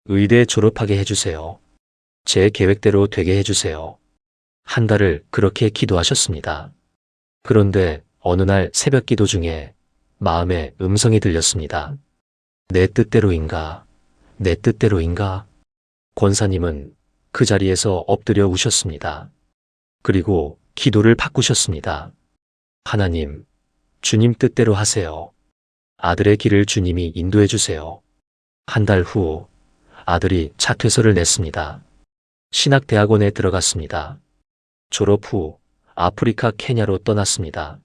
S1: 의대 졸업하게 해주세요. 제 계획대로 되게 해주세요. 한 달을 그렇게 기도하셨습니다. 그런데 어느 날 새벽 기도 중에 마음에 음성이 들렸습니다. 내 뜻대로인가? 내 뜻대로인가? 권사님은 그 자리에서 엎드려 우셨습니다. 그리고 기도를 바꾸셨습니다. 하나님, 주님 뜻대로 하세요. 아들의 길을 주님이 인도해 주세요. 한 달 후 아들이 자퇴서를 냈습니다. 신학대학원에 들어갔습니다. 졸업 후 아프리카 케냐로 떠났습니다.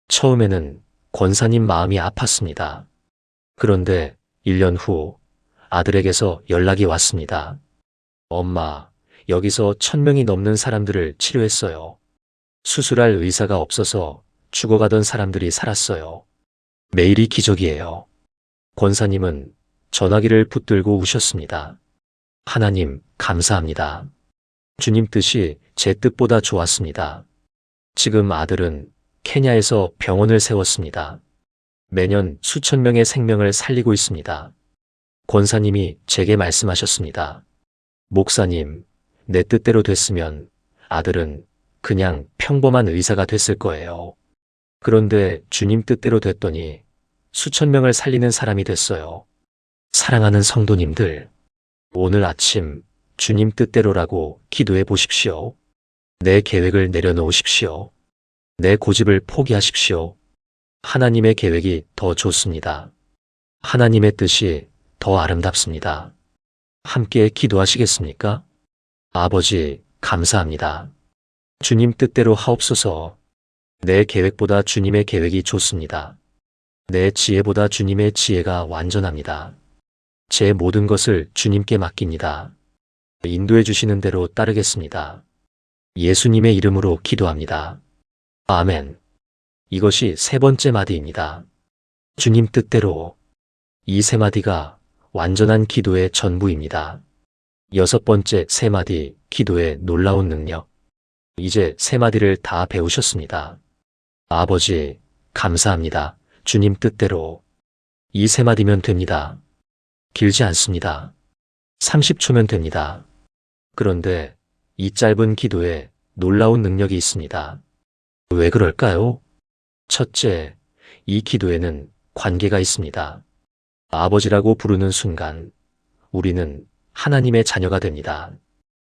S1: 처음에는 권사님 마음이 아팠습니다. 그런데 1년 후 아들에게서 연락이 왔습니다. 엄마, 여기서 1000명이 넘는 사람들을 치료했어요. 수술할 의사가 없어서 죽어가던 사람들이 살았어요. 매일이 기적이에요. 권사님은 전화기를 붙들고 우셨습니다. 하나님, 감사합니다. 주님 뜻이 제 뜻보다 좋았습니다. 지금 아들은 케냐에서 병원을 세웠습니다. 매년 수천 명의 생명을 살리고 있습니다. 권사님이 제게 말씀하셨습니다. 목사님, 내 뜻대로 됐으면 아들은 그냥 평범한 의사가 됐을 거예요. 그런데 주님 뜻대로 됐더니 수천 명을 살리는 사람이 됐어요. 사랑하는 성도님들, 오늘 아침 주님 뜻대로라고 기도해 보십시오. 내 계획을 내려놓으십시오. 내 고집을 포기하십시오. 하나님의 계획이 더 좋습니다. 하나님의 뜻이 더 아름답습니다. 함께 기도하시겠습니까? 아버지, 감사합니다. 주님 뜻대로 하옵소서. 내 계획보다 주님의 계획이 좋습니다. 내 지혜보다 주님의 지혜가 완전합니다. 제 모든 것을 주님께 맡깁니다. 인도해 주시는 대로 따르겠습니다. 예수님의 이름으로 기도합니다. 아멘. 이것이 세 번째 마디입니다. 주님 뜻대로. 이 세 마디가 완전한 기도의 전부입니다. 여섯 번째 세 마디, 기도의 놀라운 능력. 이제 세 마디를 다 배우셨습니다. 아버지, 감사합니다. 주님 뜻대로. 이 세 마디면 됩니다. 길지 않습니다. 30초면 됩니다. 그런데 이 짧은 기도에 놀라운 능력이 있습니다. 왜 그럴까요? 첫째, 이 기도에는 관계가 있습니다. 아버지라고 부르는 순간 우리는 하나님의 자녀가 됩니다.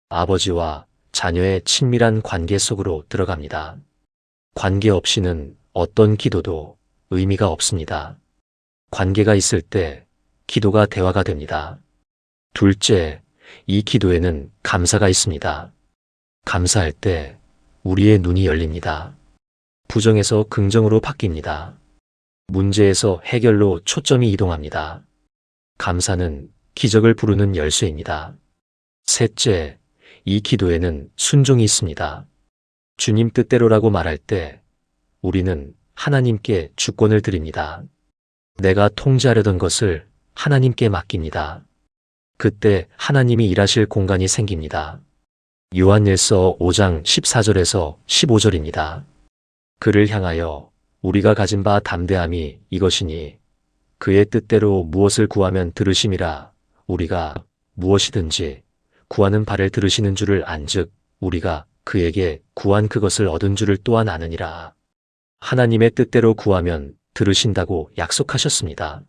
S1: 아버지와 자녀의 친밀한 관계 속으로 들어갑니다. 관계 없이는 어떤 기도도 의미가 없습니다. 관계가 있을 때 기도가 대화가 됩니다. 둘째, 이 기도에는 감사가 있습니다. 감사할 때 우리의 눈이 열립니다. 부정에서 긍정으로 바뀝니다. 문제에서 해결로 초점이 이동합니다. 감사는 기적을 부르는 열쇠입니다. 셋째, 이 기도에는 순종이 있습니다. 주님 뜻대로라고 말할 때 우리는 하나님께 주권을 드립니다. 내가 통제하려던 것을 하나님께 맡깁니다. 그때 하나님이 일하실 공간이 생깁니다. 요한일서 5장 14절에서 15절입니다. 그를 향하여 우리가 가진 바 담대함이 이것이니 그의 뜻대로 무엇을 구하면 들으심이라. 우리가 무엇이든지 구하는 바를 들으시는 줄을 안즉 우리가 그에게 구한 그것을 얻은 줄을 또한 아느니라. 하나님의 뜻대로 구하면 들으신다고 약속하셨습니다.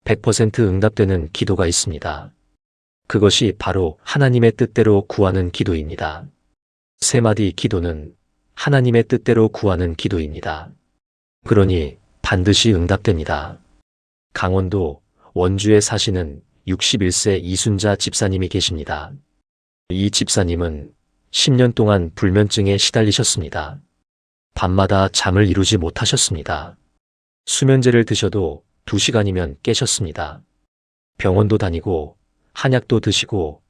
S1: 100% 응답되는 기도가 있습니다. 그것이 바로 하나님의 뜻대로 구하는 기도입니다. 세 마디 기도는 하나님의 뜻대로 구하는 기도입니다. 그러니 반드시 응답됩니다. 강원도 원주에 사시는 61세 이순자 집사님이 계십니다. 이 집사님은 10년 동안 불면증에 시달리셨습니다. 밤마다 잠을 이루지 못하셨습니다. 수면제를 드셔도 2시간이면 깨셨습니다. 병원도 다니고 한약도 드시고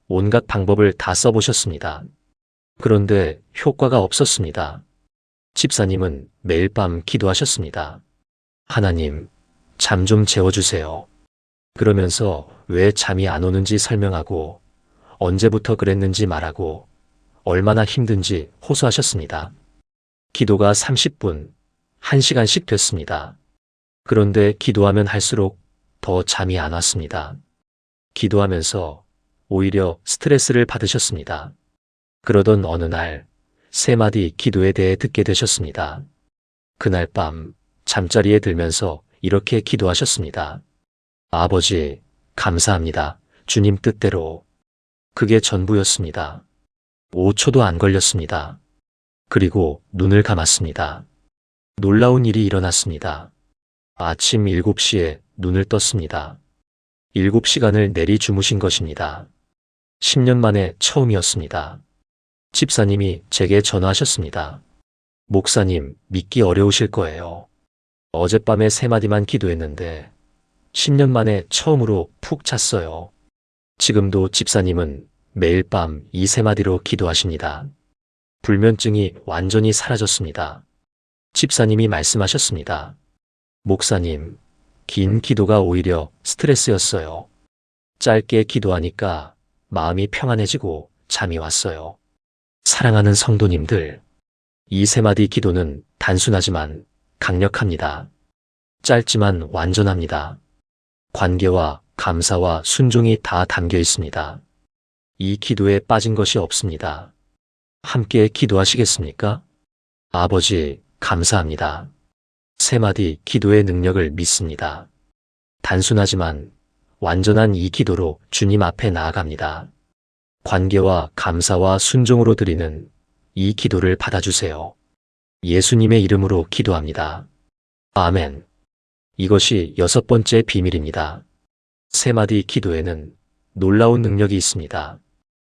S1: 온갖 방법을 다 써보셨습니다. 그런데 효과가 없었습니다. 집사님은 매일 밤 기도하셨습니다. 하나님, 잠 좀 재워주세요. 그러면서 왜 잠이 안 오는지 설명하고 언제부터 그랬는지 말하고 얼마나 힘든지 호소하셨습니다. 기도가 30분, 1시간씩 됐습니다. 그런데 기도하면 할수록 더 잠이 안 왔습니다. 기도하면서 오히려 스트레스를 받으셨습니다. 그러던 어느 날 세 마디 기도에 대해 듣게 되셨습니다. 그날 밤 잠자리에 들면서 이렇게 기도하셨습니다. 아버지, 감사합니다. 주님 뜻대로. 그게 전부였습니다. 5초도 안 걸렸습니다. 그리고 눈을 감았습니다. 놀라운 일이 일어났습니다. 아침 7시에 눈을 떴습니다. 7시간을 내리 주무신 것입니다. 10년 만에 처음이었습니다. 집사님이 제게 전화하셨습니다. 목사님, 믿기 어려우실 거예요. 어젯밤에 세 마디만 기도했는데 10년 만에 처음으로 푹 잤어요. 지금도 집사님은 매일 밤 이 세 마디로 기도하십니다. 불면증이 완전히 사라졌습니다. 집사님이 말씀하셨습니다. 목사님, 긴 기도가 오히려 스트레스였어요. 짧게 기도하니까 마음이 평안해지고 잠이 왔어요. 사랑하는 성도님들, 이 세 마디 기도는 단순하지만 강력합니다. 짧지만 완전합니다. 관계와 감사와 순종이 다 담겨 있습니다. 이 기도에 빠진 것이 없습니다. 함께 기도하시겠습니까? 아버지, 감사합니다. 세 마디 기도의 능력을 믿습니다. 단순하지만 완전한 이 기도로 주님 앞에 나아갑니다. 관계와 감사와 순종으로 드리는 이 기도를 받아주세요. 예수님의 이름으로 기도합니다. 아멘. 이것이 6번째 비밀입니다. 3마디 기도에는 놀라운 능력이 있습니다.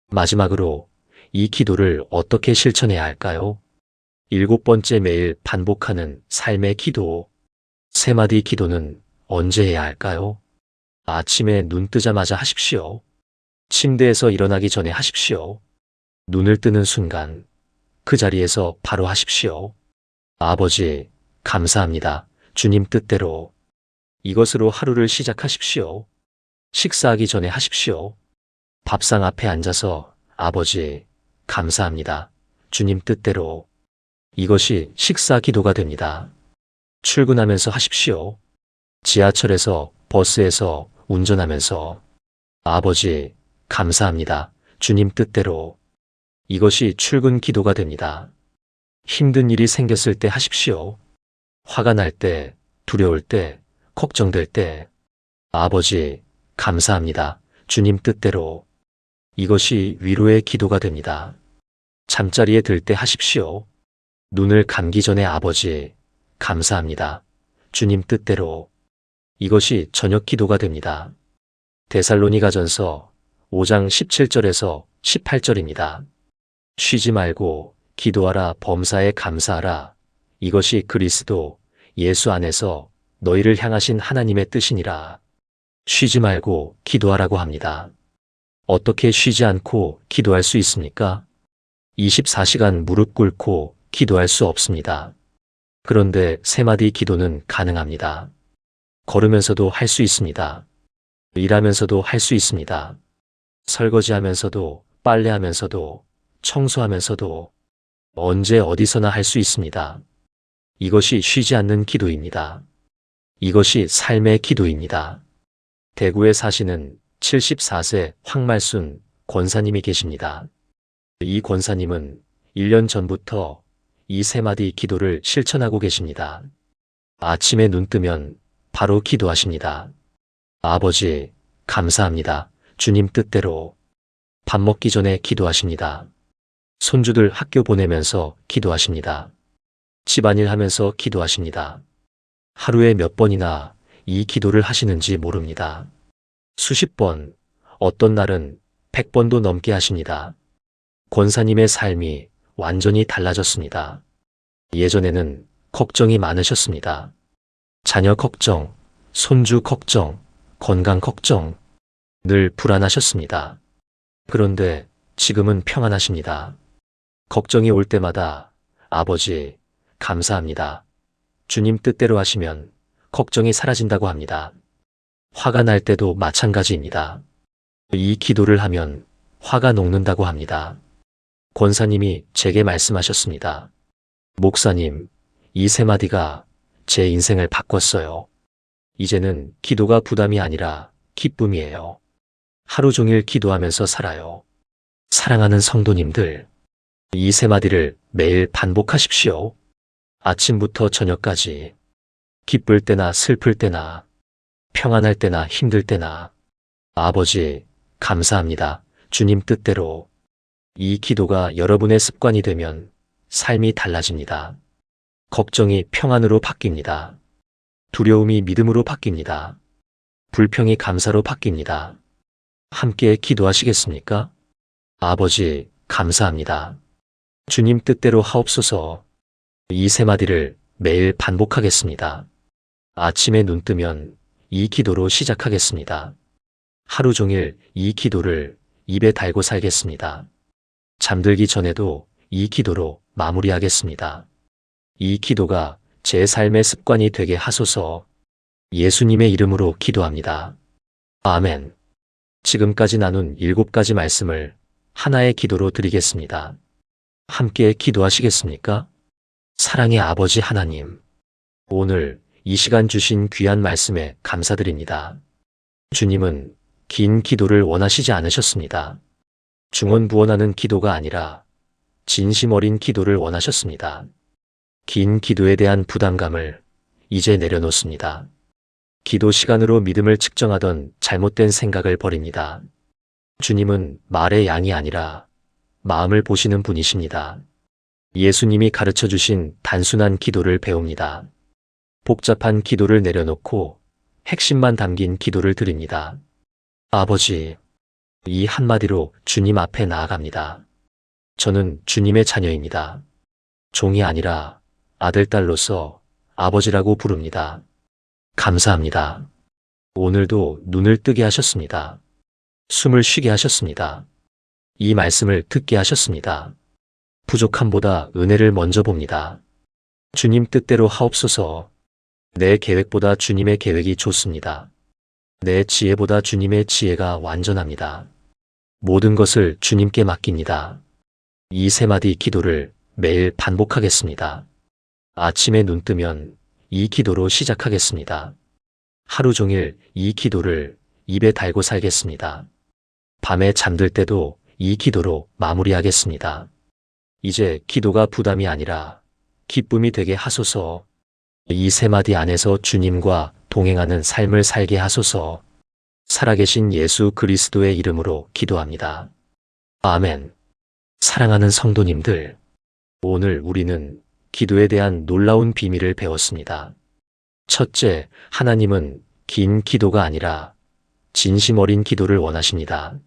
S1: 마지막으로 이 기도를 어떻게 실천해야 할까요? 7번째, 매일 반복하는 삶의 기도. 3마디 기도는 언제 해야 할까요? 아침에 눈 뜨자마자 하십시오. 침대에서 일어나기 전에 하십시오. 눈을 뜨는 순간 그 자리에서 바로 하십시오. 아버지, 감사합니다. 주님 뜻대로. 이것으로 하루를 시작하십시오. 식사하기 전에 하십시오. 밥상 앞에 앉아서 아버지, 감사합니다. 주님 뜻대로. 이것이 식사 기도가 됩니다. 출근하면서 하십시오. 지하철에서, 버스에서, 운전하면서 아버지, 감사합니다. 주님 뜻대로. 이것이 출근 기도가 됩니다. 힘든 일이 생겼을 때 하십시오. 화가 날 때, 두려울 때, 걱정될 때 아버지, 감사합니다. 주님 뜻대로. 이것이 위로의 기도가 됩니다. 잠자리에 들 때 하십시오. 눈을 감기 전에 아버지, 감사합니다. 주님 뜻대로. 이것이 저녁 기도가 됩니다. 데살로니가전서 5장 17절에서 18절입니다. 쉬지 말고 기도하라, 범사에 감사하라. 이것이 그리스도 예수 안에서 너희를 향하신 하나님의 뜻이니라. 쉬지 말고 기도하라고 합니다. 어떻게 쉬지 않고 기도할 수 있습니까? 24시간 무릎 꿇고 기도할 수 없습니다. 그런데 3마디 기도는 가능합니다. 걸으면서도 할 수 있습니다. 일하면서도 할 수 있습니다. 설거지하면서도, 빨래하면서도, 청소하면서도, 언제 어디서나 할 수 있습니다. 이것이 쉬지 않는 기도입니다. 이것이 삶의 기도입니다. 대구에 사시는 74세 황말순 권사님이 계십니다. 이 권사님은 1년 전부터 이 3마디 기도를 실천하고 계십니다. 아침에 눈 뜨면 바로 기도하십니다. 아버지, 감사합니다. 주님 뜻대로. 밥 먹기 전에 기도하십니다. 손주들 학교 보내면서 기도하십니다. 집안일 하면서 기도하십니다. 하루에 몇 번이나 이 기도를 하시는지 모릅니다. 수십 번, 어떤 날은 100번도 넘게 하십니다. 권사님의 삶이 완전히 달라졌습니다. 예전에는 걱정이 많으셨습니다. 자녀 걱정, 손주 걱정, 건강 걱정, 늘 불안하셨습니다. 그런데 지금은 평안하십니다. 걱정이 올 때마다 아버지, 감사합니다. 주님 뜻대로 하시면 걱정이 사라진다고 합니다. 화가 날 때도 마찬가지입니다. 이 기도를 하면 화가 녹는다고 합니다. 권사님이 제게 말씀하셨습니다. 목사님, 이 3마디가 제 인생을 바꿨어요. 이제는 기도가 부담이 아니라 기쁨이에요. 하루 종일 기도하면서 살아요. 사랑하는 성도님들, 이 3마디를 매일 반복하십시오. 아침부터 저녁까지. 기쁠 때나 슬플 때나, 평안할 때나 힘들 때나. 아버지, 감사합니다. 주님 뜻대로. 이 기도가 여러분의 습관이 되면 삶이 달라집니다. 걱정이 평안으로 바뀝니다. 두려움이 믿음으로 바뀝니다. 불평이 감사로 바뀝니다. 함께 기도하시겠습니까? 아버지, 감사합니다. 주님 뜻대로 하옵소서. 이 3마디를 매일 반복하겠습니다. 아침에 눈 뜨면 이 기도로 시작하겠습니다. 하루 종일 이 기도를 입에 달고 살겠습니다. 잠들기 전에도 이 기도로 마무리하겠습니다. 이 기도가 제 삶의 습관이 되게 하소서. 예수님의 이름으로 기도합니다. 아멘. 지금까지 나눈 7가지 말씀을 하나의 기도로 드리겠습니다. 함께 기도하시겠습니까? 사랑의 아버지 하나님, 오늘 이 시간 주신 귀한 말씀에 감사드립니다. 주님은 긴 기도를 원하시지 않으셨습니다. 중언부언하는 기도가 아니라 진심 어린 기도를 원하셨습니다. 긴 기도에 대한 부담감을 이제 내려놓습니다. 기도 시간으로 믿음을 측정하던 잘못된 생각을 버립니다. 주님은 말의 양이 아니라 마음을 보시는 분이십니다. 예수님이 가르쳐 주신 단순한 기도를 배웁니다. 복잡한 기도를 내려놓고 핵심만 담긴 기도를 드립니다. 아버지, 이 한마디로 주님 앞에 나아갑니다. 저는 주님의 자녀입니다. 종이 아니라 아들, 딸로서 아버지라고 부릅니다. 감사합니다. 오늘도 눈을 뜨게 하셨습니다. 숨을 쉬게 하셨습니다. 이 말씀을 듣게 하셨습니다. 부족함보다 은혜를 먼저 봅니다. 주님 뜻대로 하옵소서. 내 계획보다 주님의 계획이 좋습니다. 내 지혜보다 주님의 지혜가 완전합니다. 모든 것을 주님께 맡깁니다. 이 세 마디 기도를 매일 반복하겠습니다. 아침에 눈 뜨면 이 기도로 시작하겠습니다. 하루 종일 이 기도를 입에 달고 살겠습니다. 밤에 잠들 때도 이 기도로 마무리하겠습니다. 이제 기도가 부담이 아니라 기쁨이 되게 하소서. 이 세 마디 안에서 주님과 동행하는 삶을 살게 하소서. 살아계신 예수 그리스도의 이름으로 기도합니다. 아멘. 사랑하는 성도님들, 오늘 우리는 기도에 대한 놀라운 비밀을 배웠습니다. 첫째, 하나님은 긴 기도가 아니라 진심 어린 기도를 원하십니다.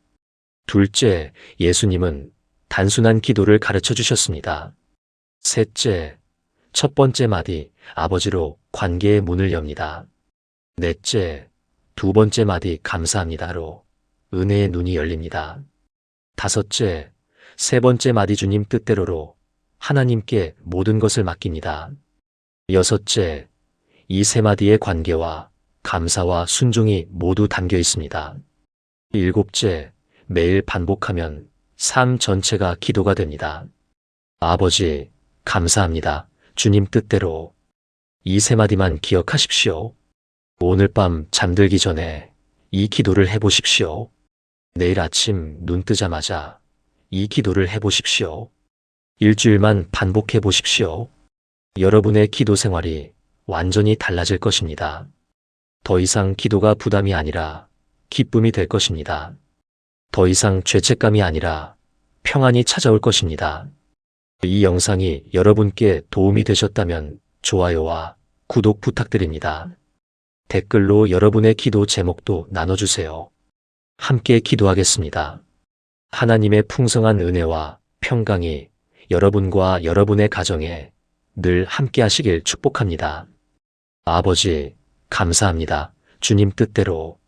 S1: 둘째, 예수님은 단순한 기도를 가르쳐 주셨습니다. 셋째, 첫 번째 마디, 아버지로 관계의 문을 엽니다. 넷째, 두 번째 마디, 감사합니다로 은혜의 눈이 열립니다. 다섯째, 세 번째 마디, 주님 뜻대로로 하나님께 모든 것을 맡깁니다. 여섯째, 이 세 마디의 관계와 감사와 순종이 모두 담겨 있습니다. 일곱째, 매일 반복하면 삶 전체가 기도가 됩니다. 아버지, 감사합니다. 주님 뜻대로. 이 세 마디만 기억하십시오. 오늘 밤 잠들기 전에 이 기도를 해보십시오. 내일 아침 눈 뜨자마자 이 기도를 해보십시오. 일주일만 반복해 보십시오. 여러분의 기도 생활이 완전히 달라질 것입니다. 더 이상 기도가 부담이 아니라 기쁨이 될 것입니다. 더 이상 죄책감이 아니라 평안이 찾아올 것입니다. 이 영상이 여러분께 도움이 되셨다면 좋아요와 구독 부탁드립니다. 댓글로 여러분의 기도 제목도 나눠주세요. 함께 기도하겠습니다. 하나님의 풍성한 은혜와 평강이 여러분과 여러분의 가정에 늘 함께 하시길 축복합니다. 아버지, 감사합니다. 주님 뜻대로